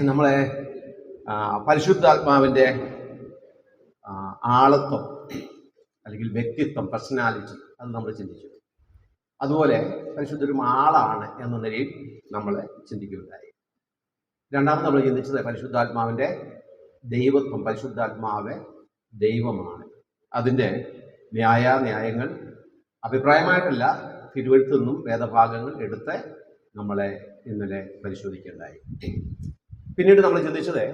നമ്മളെ പരിശുദ്ധാത്മാവിൻ്റെ ആളത്വം അല്ലെങ്കിൽ വ്യക്തിത്വം, പേഴ്സണാലിറ്റി, അത് നമ്മൾ ചിന്തിച്ചു. അതുപോലെ പരിശുദ്ധരും ആളാണ് എന്ന നിലയിൽ നമ്മൾ ചിന്തിക്കുകയുണ്ടായി. രണ്ടാമത് നമ്മൾ ചിന്തിച്ചത് പരിശുദ്ധാത്മാവിൻ്റെ ദൈവത്വം. പരിശുദ്ധാത്മാവ് ദൈവമാണ്. അതിൻ്റെ ന്യായങ്ങൾ അഭിപ്രായമായിട്ടല്ല, തിരുവഴുത്തു നിന്നും വേദഭാഗങ്ങൾ എടുത്ത് നമ്മളെ ഇന്നലെ പരിശോധിക്കുകയുണ്ടായി. പിന്നീട് നമ്മൾ ചിന്തിച്ചത്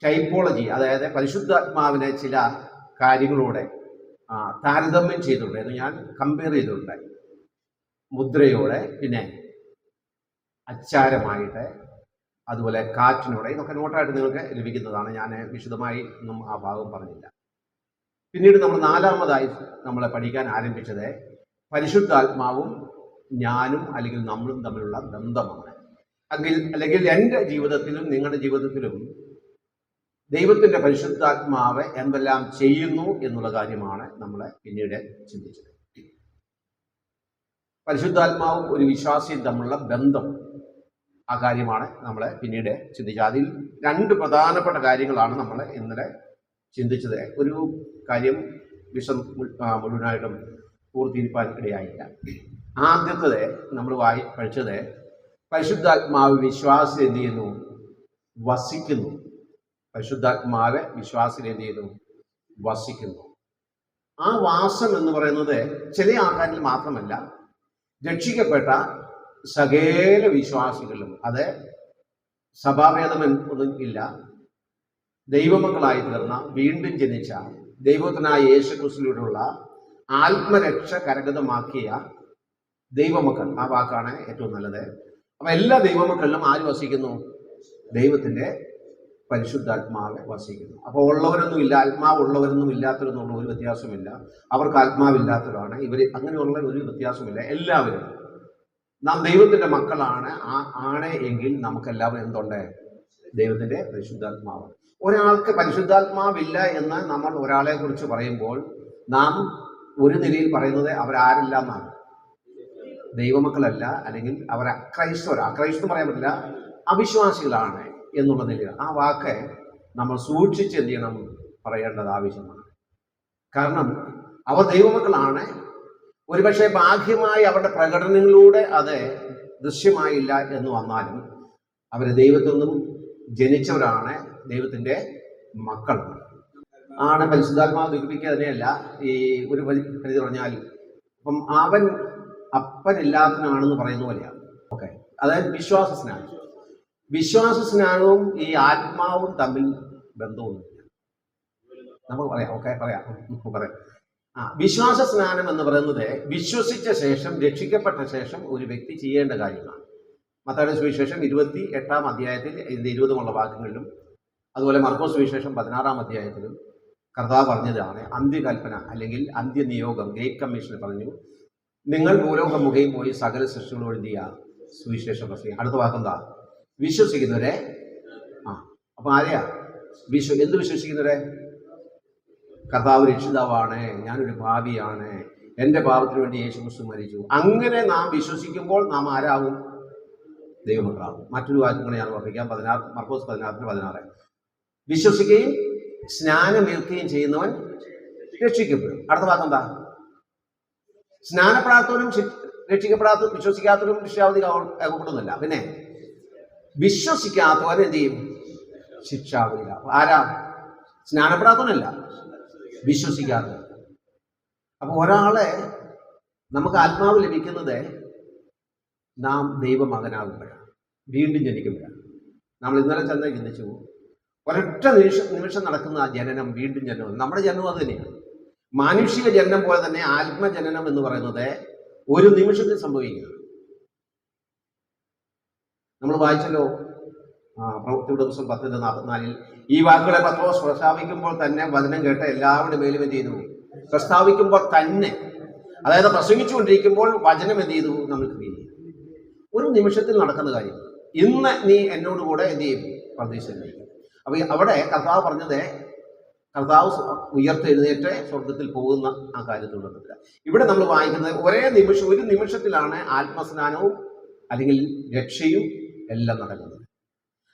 ടൈപ്പോളജി, അതായത് പരിശുദ്ധാത്മാവിനെ ചില കാര്യങ്ങളോടെ താരതമ്യം ചെയ്തിട്ടുണ്ട്, ഞാൻ കമ്പയർ ചെയ്തിട്ടുണ്ടായി. മുദ്രയോടെ, പിന്നെ അച്ചാരമായിട്ട്, അതുപോലെ കാറ്റിനോടെ. ഇതൊക്കെ നോട്ടായിട്ട് നിങ്ങൾക്ക് ലഭിക്കുന്നതാണ്. ഞാൻ വിശദമായി ഒന്നും ആ ഭാഗം പറഞ്ഞില്ല. പിന്നീട് നമ്മൾ നാലാമതായി നമ്മളെ പഠിക്കാൻ ആരംഭിച്ചത് പരിശുദ്ധാത്മാവും ഞാനും അല്ലെങ്കിൽ നമ്മളും തമ്മിലുള്ള ബന്ധമാണ്. അല്ലെങ്കിൽ എൻ്റെ ജീവിതത്തിലും നിങ്ങളുടെ ജീവിതത്തിലും ദൈവത്തിൻ്റെ പരിശുദ്ധാത്മാവ് എന്തെല്ലാം ചെയ്യുന്നു എന്നുള്ള കാര്യമാണ് നമ്മൾ പിന്നീട് ചിന്തിച്ചത്. പരിശുദ്ധാത്മാവും ഒരു വിശ്വാസിയും തമ്മിലുള്ള ബന്ധം, ആ കാര്യമാണ് നമ്മൾ പിന്നീട് ചിന്തിച്ചത്. അതിൽ രണ്ട് പ്രധാനപ്പെട്ട കാര്യങ്ങളാണ് നമ്മൾ ഇന്നലെ ചിന്തിച്ചത്. ഒരു കാര്യം മുഴുവനായിട്ടും പൂർത്തീകരിക്കാൻ ഇടയായില്ല. ആദ്യത്തത് നമ്മൾ പഠിച്ചത് പരിശുദ്ധാത്മാവ് വിശ്വാസിൽ എന്ത് ചെയ്യുന്നു? വസിക്കുന്നു. പരിശുദ്ധാത്മാവ് വിശ്വാസിൽ എന്ത് ചെയ്യുന്നു? വസിക്കുന്നു. ആ വാസം എന്ന് പറയുന്നത് ചില ആൾക്കാരിൽ മാത്രമല്ല, രക്ഷിക്കപ്പെട്ട സകല വിശ്വാസികളിലും. അത് സഭാഭേദം ഒന്നും ഇല്ല. ദൈവമക്കളായി തീർന്ന, വീണ്ടും ജനിച്ച, ദൈവത്തിനായ യേശുക്രിസ്തുവിലുള്ള ആത്മരക്ഷ കരഗതമാക്കിയ ദൈവമക്കൾ, ആ വാക്കാണ് ഏറ്റവും നല്ലത്. അപ്പം എല്ലാ ദൈവമക്കളിലും ആര് വസിക്കുന്നു? ദൈവത്തിൻ്റെ പരിശുദ്ധാത്മാവ് വസിക്കുന്നു. അപ്പോൾ ഉള്ളവരൊന്നും ഇല്ല, ആത്മാവ് ഉള്ളവരൊന്നും ഇല്ലാത്തവരെന്നുള്ള ഒരു വ്യത്യാസമില്ല. അവർക്ക് ആത്മാവില്ലാത്തവരാണ് ഇവർ, അങ്ങനെയുള്ള ഒരു വ്യത്യാസമില്ല. എല്ലാവരും നാം ദൈവത്തിൻ്റെ മക്കളാണ് എങ്കിൽ നമുക്കെല്ലാവരും എന്തുണ്ട്? ദൈവത്തിൻ്റെ പരിശുദ്ധാത്മാവ്. ഒരാൾക്ക് പരിശുദ്ധാത്മാവില്ല എന്ന് നമ്മൾ ഒരാളെ കുറിച്ച് പറയുമ്പോൾ നാം ഒരു നിലയിൽ പറയുന്നത് അവരാരല്ല എന്നാണ്. ദൈവമക്കളല്ല, അല്ലെങ്കിൽ അവർ അക്രൈസ്തവം പറയാൻ പറ്റില്ല, അവിശ്വാസികളാണ് എന്നുള്ള നിലയിൽ. ആ വാക്ക് നമ്മൾ സൂക്ഷിച്ച് എന്ത് ചെയ്യണം? പറയേണ്ടത് ആവശ്യമാണ്. കാരണം അവർ ദൈവമക്കളാണ്. ഒരുപക്ഷെ ബാഹ്യമായി അവരുടെ പ്രകടനങ്ങളിലൂടെ അത് ദൃശ്യമായില്ല എന്ന് വന്നാലും അവർ ദൈവത്തിൽ നിന്നും ജനിച്ചവരാണ്, ദൈവത്തിൻ്റെ മക്കളാണ്. ആണ് പരിശുദ്ധാത്മാവ് ദുഃഖിപ്പിക്കുക തന്നെയല്ല. ഈ ഒരു പരിധി പറഞ്ഞാൽ അപ്പം അവൻ അപ്പനില്ലാത്തനാണെന്ന് പറയുന്ന പോലെയാണ്. ഓക്കെ, അതായത് വിശ്വാസ സ്നാനവും ഈ ആത്മാവും തമ്മിൽ ബന്ധമൊന്നുമില്ല. നമുക്ക് പറയാം, പറയാം. വിശ്വാസ സ്നാനം എന്ന് പറയുന്നത് വിശ്വസിച്ച ശേഷം, രക്ഷിക്കപ്പെട്ട ശേഷം ഒരു വ്യക്തി ചെയ്യേണ്ട കാര്യമാണ്. മത്തായിയുടെ സുവിശേഷം 28-ാം അധ്യായത്തിൽ 20 വാക്യങ്ങളിലും, അതുപോലെ മർക്കോസ് സുവിശേഷം 16-ാം അധ്യായത്തിലും കർത്താവ് പറഞ്ഞതാണ് അന്ത്യകൽപ്പന അല്ലെങ്കിൽ അന്ത്യനിയോഗം. ഗ്രേറ്റ് കമ്മീഷനിൽ പറഞ്ഞു, നിങ്ങൾ ഭൂലോകം മുഖേന പോയി സകല സൃഷ്ടികളോട് എന്ത് ചെയ്യുക? സുവിശേഷം പ്രസംഗിക്കുക. അടുത്ത വാക്കെന്താ? വിശ്വസിക്കുന്നവരെ. അപ്പൊ ആരെയാ എന്ത് വിശ്വസിക്കുന്നവരെ? കർത്താവ് രക്ഷിതാവാണ്, ഞാനൊരു പാപിയാണ്, എൻ്റെ പാപത്തിന് വേണ്ടി യേശുക്രിസ്തു മരിച്ചു. അങ്ങനെ നാം വിശ്വസിക്കുമ്പോൾ നാം ആരാകും? ദൈവമക്കളാകും. മറ്റൊരു വാക്യങ്ങൾ ഞാൻ ഓർപ്പിക്കാം. മർക്കോസ് 16:16 വിശ്വസിക്കുകയും സ്നാനമേൽക്കുകയും ചെയ്യുന്നവൻ രക്ഷിക്കപ്പെടും. അടുത്ത വാക്കെന്താ? സ്നാനപ്പെടാത്തവരും വിശ്വസിക്കാത്തവരും ശിക്ഷാവിധി അകപ്പെടുന്നില്ല. പിന്നെ വിശ്വസിക്കാത്തവൻ എന്ത് ചെയ്യും? ശിക്ഷാവിധി. ആരാ? സ്നാനപ്പെടാത്തവനല്ല, വിശ്വസിക്കാത്തവൻ. അപ്പൊ ഒരാളെ നമുക്ക് ആത്മാവ് ലഭിക്കുന്നത് നാം ദൈവമകനാകുമ്പോഴാണ്, വീണ്ടും ജനിക്കുമ്പോഴാണ്. നമ്മൾ ഇന്നലെ ചെന്ന് ചിന്തിച്ചു, ഒരൊറ്റ നിമിഷം നടക്കുന്ന ആ ജനനം, വീണ്ടും ജനനം. നമ്മുടെ ജനനം അത് തന്നെയാണ്. മാനുഷിക ജനനം പോലെ തന്നെ ആത്മജനനം എന്ന് പറയുന്നത് ഒരു നിമിഷത്തിൽ സംഭവിക്കുന്നു. നമ്മൾ വായിച്ചല്ലോ പ്രവൃത്തിയുടെ ദിവസം 10:44 ഈ വാക്കുകളെ പത്രോസ് പ്രസ്താവിക്കുമ്പോൾ തന്നെ വചനം കേട്ട എല്ലാവരുടെ മേലും എന്ത് ചെയ്തു? പ്രസ്താവിക്കുമ്പോൾ തന്നെ, അതായത് പ്രസംഗിച്ചുകൊണ്ടിരിക്കുമ്പോൾ വചനം എന്ത് ചെയ്തു? നമ്മൾ ക്രിയ ചെയ്തു. ഒരു നിമിഷത്തിൽ നടക്കുന്ന കാര്യം. ഇന്ന് നീ എന്നോടുകൂടെ എന്ത് ചെയ്യും? പ്രതീക്ഷിച്ചിരിക്കും. അപ്പൊ അവിടെ കർത്താവ് പറഞ്ഞത്, കർത്താവ് ഉയർത്തെഴുന്നേറ്റ് സ്വർഗത്തിൽ പോകുന്ന ആ കാര്യത്തോട് ഇവിടെ നമ്മൾ വായിക്കുന്നത് ഒരു നിമിഷത്തിലാണ് ആത്മസ്നാനവും അല്ലെങ്കിൽ രക്ഷയും എല്ലാം നടക്കുന്നത്.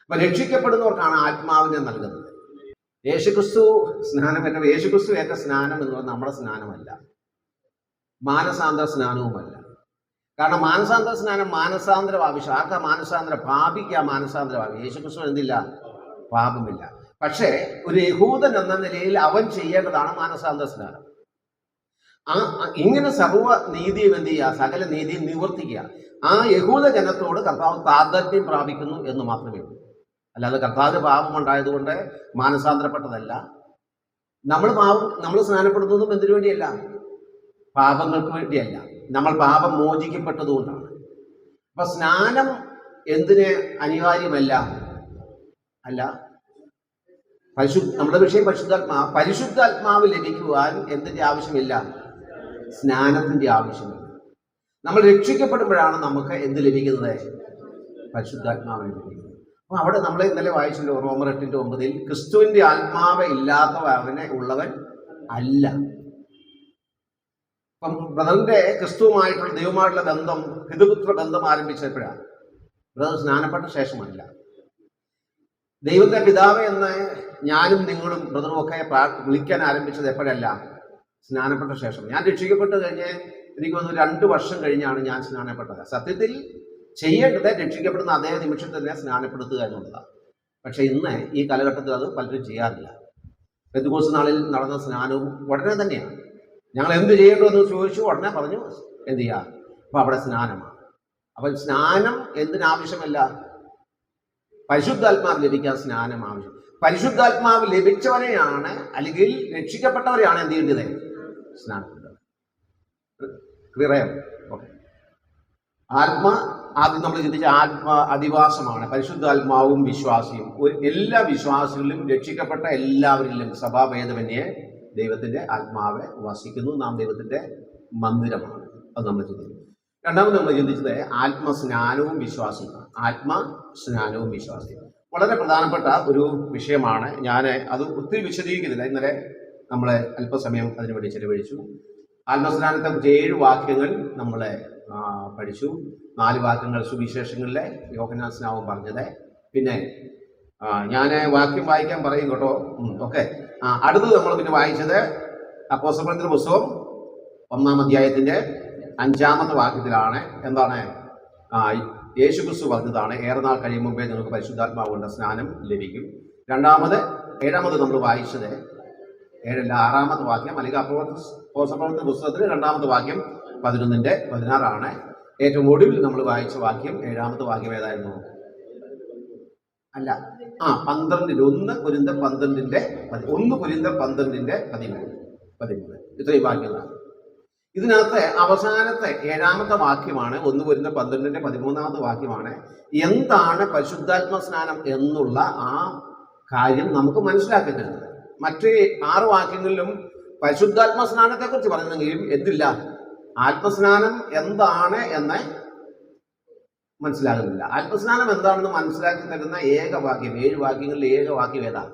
അപ്പൊ രക്ഷിക്കപ്പെടുന്നവർക്കാണ് ആത്മാവിനെ നൽകുന്നത്. യേശുക്രിസ്തു യേശുക്രിസ്തു ഏറ്റ സ്നാനം എന്ന് പറഞ്ഞാൽ നമ്മുടെ സ്നാനമല്ല, മാനസാന്തര സ്നാനവുമല്ല. കാരണം മാനസാന്തര സ്നാനം മാനസാന്തരം ആവശ്യം. ആർക്കാ മാനസാന്തരം? പാപിക്കാ മാനസാന്തരം ആവശ്യം. യേശുക്രിസ്തു എന്തില്ല? പാപമില്ല. പക്ഷേ ഒരു യഹൂദൻ എന്ന നിലയിൽ അവൻ ചെയ്യേണ്ടതാണ് മാനസാന്തര സ്നാനം. ഇങ്ങനെ സർവ്വ നീതിയും എന്ത് ചെയ്യുക? സകല നീതിയും നിവർത്തിക്കുക. ആ യഹൂദ ജനത്തോട് കർത്താവ് താദാത്മ്യം പ്രാപിക്കുന്നു എന്ന് മാത്രമേ ഉള്ളൂ. അല്ലാതെ കർത്താവിന് പാപം ഉണ്ടായതുകൊണ്ട് മാനസാന്തരപ്പെട്ടതല്ല. നമ്മൾ സ്നാനപ്പെടുന്നതും എന്തിനു വേണ്ടിയല്ല? പാപങ്ങൾക്ക് വേണ്ടിയല്ല. നമ്മൾ പാപം മോചിക്കപ്പെട്ടതുകൊണ്ടാണ്. അപ്പൊ സ്നാനം എന്തിന് അനിവാര്യമല്ല? അല്ല, നമ്മുടെ വിഷയം പരിശുദ്ധാത്മാവ് ലഭിക്കുവാൻ എന്തിന്റെ ആവശ്യമില്ല? സ്നാനത്തിന്റെ ആവശ്യമില്ല. നമ്മൾ രക്ഷിക്കപ്പെടുമ്പോഴാണ് നമുക്ക് എന്ത് ലഭിക്കുന്നത്? പരിശുദ്ധാത്മാവ് ലഭിക്കുന്നത്. അപ്പൊ അവിടെ നമ്മൾ ഇന്നലെ വായിച്ചല്ലോ, റോമർ 8:9, ക്രിസ്തുവിന്റെ ആത്മാവ് ഇല്ലാത്തവനെ ഉള്ളവൻ അല്ല. ഇപ്പം ബ്രദറിന്റെ ക്രിസ്തുവുമായിട്ടുള്ള ദൈവമായിട്ടുള്ള ബന്ധം, പിതൃപുത്ര ബന്ധം ആരംഭിച്ചപ്പോഴാണ്. ബ്രദർ സ്നാനപ്പെട്ട ശേഷമല്ല. ദൈവത്തെ പിതാവേ എന്ന് ഞാനും നിങ്ങളും ബ്രദറും ഒക്കെ വിളിക്കാൻ ആരംഭിച്ചത് എപ്പോഴല്ല? സ്നാനപ്പെട്ട ശേഷം. ഞാൻ രക്ഷിക്കപ്പെട്ട് കഴിഞ്ഞ് എനിക്ക് തോന്നുന്നു 2 വർഷം കഴിഞ്ഞാണ് ഞാൻ സ്നാനപ്പെട്ടത്. സത്യത്തിൽ ചെയ്യേണ്ടത് രക്ഷിക്കപ്പെടുന്ന അതേ നിമിഷത്തിൽ തന്നെ സ്നാനപ്പെടുത്തുക എന്നുള്ളതാണ്. പക്ഷെ ഇന്ന് ഈ കാലഘട്ടത്തിൽ അത് പലരും ചെയ്യാറില്ല. പെന്തക്കോസ്ത് നാളിൽ നടന്ന സ്നാനവും ഉടനെ തന്നെയാണ്. ഞങ്ങൾ എന്ത് ചെയ്യേണ്ടു എന്ന് ചോദിച്ചു, ഉടനെ പറഞ്ഞു എന്ത് ചെയ്യുക? അപ്പൊ അവിടെ സ്നാനമാണ്. അപ്പൊ സ്നാനം എന്തിനാവശ്യമല്ല? പരിശുദ്ധാത്മാവ് ലഭിക്കാൻ സ്നാനം ആവശ്യം. പരിശുദ്ധാത്മാവ് ലഭിച്ചവരെയാണ്, അല്ലെങ്കിൽ രക്ഷിക്കപ്പെട്ടവരെയാണ് എന്ത് ചെയ്യേണ്ടത്? സ്നാനപ്പെടുന്നത്. ക്ലിയറായോ? ഓക്കെ. ആദ്യം നമ്മൾ ചിന്തിച്ച അധിവാസമാണ് പരിശുദ്ധാത്മാവും വിശ്വാസിയും. എല്ലാ വിശ്വാസികളിലും, രക്ഷിക്കപ്പെട്ട എല്ലാവരിലും സഭാഭേദമന്യേ ദൈവത്തിന്റെ ആത്മാവ് വസിക്കുന്നു. നാം ദൈവത്തിന്റെ മന്ദിരമാണ്. അത് നമ്മൾ ചിന്തിക്കുന്നു. രണ്ടാമത് നമ്മൾ ചിന്തിച്ചത് ആത്മസ്നാനവും വിശ്വാസിയുമാണ്. ആത്മസ്നാനവും വിശ്വാസിയും വളരെ പ്രധാനപ്പെട്ട ഒരു വിഷയമാണ്. ഞാൻ അത് ഒത്തിരി വിശദീകരിക്കുന്നില്ല. ഇന്നലെ നമ്മൾ അല്പസമയം അതിനുവേണ്ടി ചെലവഴിച്ചു. ആത്മസ്നാനത്തെക്കുറിച്ച് 7 വാക്യങ്ങൾ നമ്മളെ പഠിച്ചു. 4 വാക്യങ്ങൾ സുവിശേഷങ്ങളിലെ യോഹന്നാൻ സ്നാനം പറഞ്ഞത്. പിന്നെ ഞാൻ വാക്യം വായിക്കാൻ പറയും കേട്ടോ. ഓക്കെ. അടുത്തത് നമ്മൾ പിന്നെ വായിച്ചത് അപ്പോസ്തലരുടെ പുസ്തകം 1-ാം അധ്യായത്തിന്റെ 5-ാമത്തെ വാക്യത്തിലാണ്. എന്താണ്? യേശുക്രിസ്തു പറഞ്ഞതാണ്, ഏറെ നാൾ കഴിയും മുമ്പേ നിങ്ങൾക്ക് പരിശുദ്ധാത്മാവ് കൊണ്ട് സ്നാനം ലഭിക്കും. 7-ാമത് നമ്മൾ വായിച്ചത് 6-ാമത്തെ വാക്യം, അല്ലെങ്കിൽ അപ്പോസ്തലരുടെ പുസ്തകത്തിൽ 2-ാമത്തെ വാക്യം 11-16 ഏറ്റവും ഒടുവിൽ നമ്മൾ വായിച്ച വാക്യം 7-ാമത്തെ വാക്യം ഏതായിരുന്നു? അല്ല, 12 1 കൊരിന്ത്യർ 12:13 ഇത്രയും വാക്യങ്ങളാണ്. ഇതിനകത്ത് അവസാനത്തെ 7-ാമത്തെ വാക്യമാണ്, 1 കൊരിന്ത്യർ 12:13 വാക്യമാണ്. എന്താണ് പരിശുദ്ധാത്മ സ്നാനം എന്നുള്ള ആ കാര്യം നമുക്ക് മനസ്സിലാക്കി തരുന്നത്. മറ്റ് 6 വാക്യങ്ങളിലും പരിശുദ്ധാത്മ സ്നാനത്തെ കുറിച്ച് പറഞ്ഞെങ്കിലും എന്തില്ല? ആത്മസ്നാനം എന്താണ് എന്ന് മനസ്സിലാകുന്നില്ല. ആത്മസ്നാനം എന്താണെന്ന് മനസ്സിലാക്കി തരുന്ന ഏക വാക്യം, 7 വാക്യങ്ങളിൽ ഏക വാക്യം ഏതാ?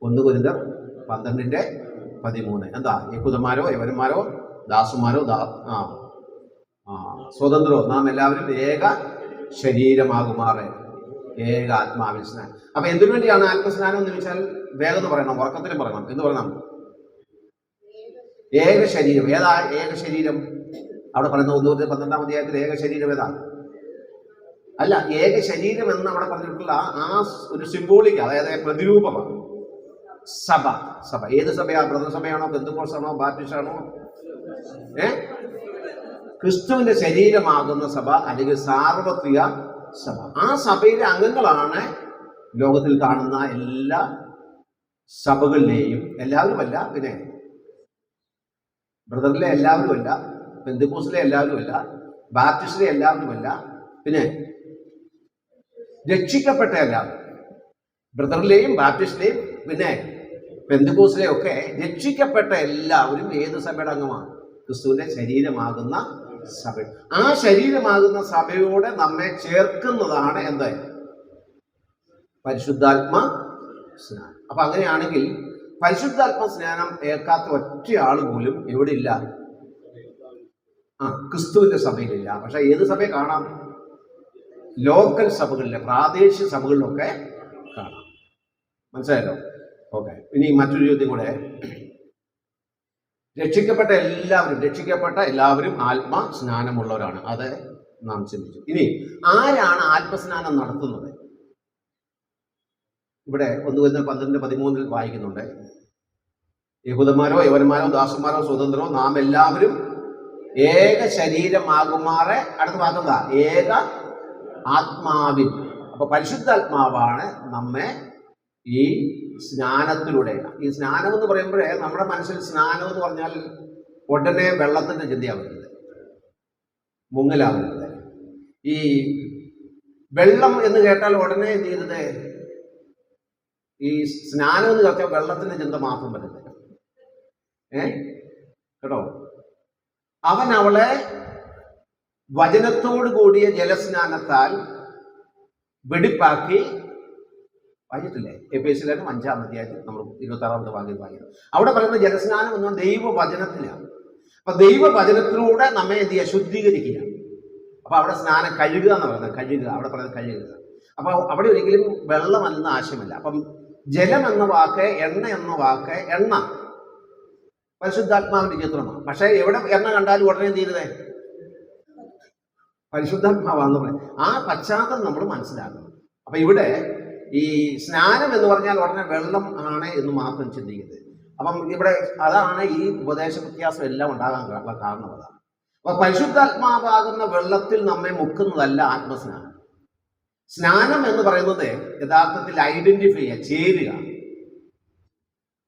1 കൊരിന്ത്യർ 12:13. എന്താ? യഹൂദന്മാരോ യവനന്മാരോ ദാസന്മാരോ സ്വതന്ത്രോ നാം എല്ലാവരും ഏക ശരീരമാകുമാറ് ഏക ആത്മാവിൽ സ്നാനം. അപ്പൊ എന്തിനു വേണ്ടിയാണ് ആത്മസ്നാനം എന്ന് ചോദിച്ചാൽ വേഗം പറയണം, ഉറക്കത്തിലും പറയണം. എന്ത് പറയണം? ഏക ശരീരം. ഏതാ ഏക ശരീരം? അവിടെ പറയുന്ന 1 കൊരിന്ത്യർ 12-ാം അധ്യായത്തിൽ ഏക ശരീരം ഏതാ? അല്ല, ഏക ശരീരം എന്ന് അവിടെ പറഞ്ഞിട്ടുള്ള ആ ഒരു സിംബോളിക്, അതായത് പ്രതിരൂപമാണ് സഭ. ഏത് സഭയാ? ബ്രദർ സഭയാണോ? പെന്തക്കോസ്ത് ആണോ? ബാപ്റ്റിസ്റ്റ് ആണോ? ക്രിസ്തുവിന്റെ ശരീരമാകുന്ന സഭ, അല്ലെങ്കിൽ സാർവത്രിക സഭ. ആ സഭയിലെ അംഗങ്ങളാണ് ലോകത്തിൽ കാണുന്ന എല്ലാ സഭകളിലെയും. എല്ലാവരുമല്ല, പിന്നെ ബ്രദറിലെ എല്ലാവരുമല്ല, പെന്തക്കോസ്തിലെ എല്ലാവരുമല്ല, ബാപ്റ്റിസ്റ്റിലെ എല്ലാവരുമല്ല, പിന്നെ രക്ഷിക്കപ്പെട്ട എല്ലാവരും. ബ്രദറിലെയും ബാപ്റ്റിസ്റ്റിലെയും പിന്നെ പെന്തക്കോസ്തിലെയും ഒക്കെ രക്ഷിക്കപ്പെട്ട എല്ലാവരും ഏത് സഭയുടെ അംഗമാണ്? ക്രിസ്തുവിന്റെ ശരീരമാകുന്ന സഭ. ആ ശരീരമാകുന്ന സഭയോടെ നമ്മെ ചേർക്കുന്നതാണ് എന്ത്? പരിശുദ്ധാത്മ സ്നാനം. അപ്പൊ അങ്ങനെയാണെങ്കിൽ പരിശുദ്ധാത്മ സ്നാനം ഏൽക്കാത്ത ഒറ്റയാൾ പോലും എവിടെ ഇല്ല? ക്രിസ്തുവിന്റെ സഭയിലില്ല. പക്ഷെ ഏത് സഭയെ കാണാം? ലോക്കൽ സഭകളിലെ പ്രാദേശിക സഭകളിലൊക്കെ കാണാം. മനസ്സിലായല്ലോ? ഓക്കെ. ഇനി മറ്റൊരു ചോദ്യം കൂടെ. രക്ഷിക്കപ്പെട്ട എല്ലാവരും ആത്മസ്നാനമുള്ളവരാണ്. അത് നാം ചിന്തിച്ചു. ഇനി ആരാണ് ആത്മസ്നാനം നടത്തുന്നത്? ഇവിടെ 1-12-13 വായിക്കുന്നുണ്ട്. യഹൂദന്മാരോ യവനന്മാരോ ദാസന്മാരോ സ്വതന്ത്രരോ നാം എല്ലാവരും ഏക ശരീരമാകുമാറെ, അടുത്ത വാക്കെന്താ? ഏക ആത്മാവിൽ. അപ്പൊ പരിശുദ്ധാത്മാവാണ് നമ്മെ ഈ സ്നാനത്തിലൂടെ, ഈ സ്നാനം എന്ന് പറയുമ്പോഴേ നമ്മുടെ മനസ്സിൽ സ്നാനം എന്ന് പറഞ്ഞാൽ ഉടനെ വെള്ളത്തിന്റെ ചിന്തയാവുന്നത്, മുങ്ങലാവുന്നത്. ഈ വെള്ളം എന്ന് കേട്ടാൽ ഉടനെ എന്ത് ചെയ്തത്? ഈ സ്നാനം എന്ന് കേട്ടാൽ വെള്ളത്തിന്റെ ചിന്ത മാത്രം വരുന്നത്. കേട്ടോ? അവൻ അവളെ വചനത്തോടു കൂടിയ ജലസ്നാനത്താൽ വെടിപ്പാക്കി. വായിച്ചിട്ടില്ലേ? എഫേസ്യർ 5-ാം അധ്യായത്തിൽ നമ്മൾ 26-ാമത്തെ വാക്യം വായിക്കുന്നത്. അവിടെ പറയുന്ന ജലസ്നാനം എന്ന ദൈവവചനത്തിലാണ്. അപ്പൊ ദൈവവചനത്തിലൂടെ നമ്മെ എന്ത് ചെയ്യുക? ശുദ്ധീകരിക്കുക. അപ്പൊ അവിടെ സ്നാനം കഴുകുക എന്ന് പറയുന്നത്, കഴുകുക. അവിടെ പറയുന്നത് കഴുകുക. അപ്പൊ അവിടെ ഒരിക്കലും വെള്ളമെന്ന ആശയമില്ല. അപ്പം ജലം എന്ന വാക്ക്, എണ്ണ എന്ന വാക്ക്, എണ്ണ പരിശുദ്ധാത്മാവിന്റെ ചിത്രമാണ്. പക്ഷെ എവിടെ എണ്ണ കണ്ടാലും ഉടനെ എന്ത് ചെയ്തതേ? പരിശുദ്ധാത്മാവാന്ന് പറയും. ആ പശ്ചാത്തലം നമ്മൾ മനസ്സിലാക്കണം. അപ്പൊ ഇവിടെ ഈ സ്നാനം എന്ന് പറഞ്ഞാൽ ഉടനെ വെള്ളം ആണ് എന്ന് മാത്രം ചിന്തിക്കുന്നത്. അപ്പം ഇവിടെ അതാണ് ഈ ഉപദേശ വ്യത്യാസം എല്ലാം ഉണ്ടാകാൻ കാരണം. അതാണ്. അപ്പൊ പരിശുദ്ധാത്മാവാകുന്ന വെള്ളത്തിൽ നമ്മെ മുക്കുന്നതല്ല ആത്മസ്നാനം. സ്നാനം എന്ന് പറയുന്നത് യഥാർത്ഥത്തിൽ ഐഡന്റിഫൈ ചെയ്യുക, ചേരുക.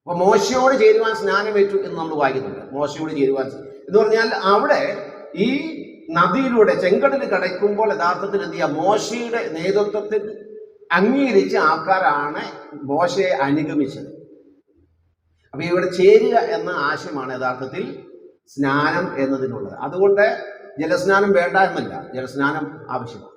അപ്പൊ മോശയോട് ചേരുവാൻ സ്നാനമേറ്റു എന്ന് നമ്മൾ വായിക്കുന്നുണ്ട്. മോശയോട് ചേരുവാൻ എന്ന് പറഞ്ഞാൽ അവിടെ ഈ നദിയിലൂടെ ചെങ്കടൽ കടക്കുമ്പോൾ യഥാർത്ഥത്തിൽ എന്ത് ചെയ്യുക? മോശയുടെ നേതൃത്വത്തിൽ അംഗീകരിച്ച ആൾക്കാരാണ് മോശയെ അനുഗമിച്ചത്. അപ്പൊ ഇവിടെ ചേരുക എന്ന ആശയമാണ് യഥാർത്ഥത്തിൽ സ്നാനം എന്നതിനുള്ളത്. അതുകൊണ്ട് ജലസ്നാനം വേണ്ട എന്നല്ല, ജലസ്നാനം ആവശ്യമാണ്.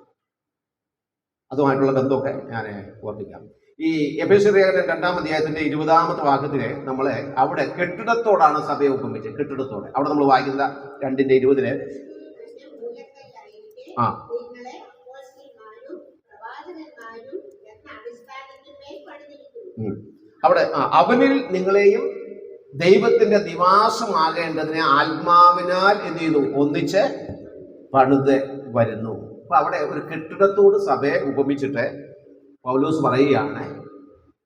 അതുമായിട്ടുള്ള ബന്ധമൊക്കെ ഞാൻ ഓർമ്മിക്കാം. ഈ എഫേസ്യർ 2-ാം അധ്യായത്തിന്റെ 20-ാമത്തെ വാക്യത്തില് നമ്മളെ അവിടെ കെട്ടിടത്തോടാണ് സഭയെ ഉപമിച്ചത്. കെട്ടിടത്തോടെ അവിടെ നമ്മൾ വായിക്കുന്ന 2:20 അവിടെ അവനിൽ നിങ്ങളെയും ദൈവത്തിന്റെ നിവാസമാകേണ്ടതിനെ ആത്മാവിനാൽ എന്ത് ചെയ്തു? ഒന്നിച്ച് പണിത് വരുന്നു. അപ്പൊ അവിടെ ഒരു കെട്ടിടത്തോട് സഭയെ ഉപമിച്ചിട്ട് പൗലോസ് പറയുകയാണ്,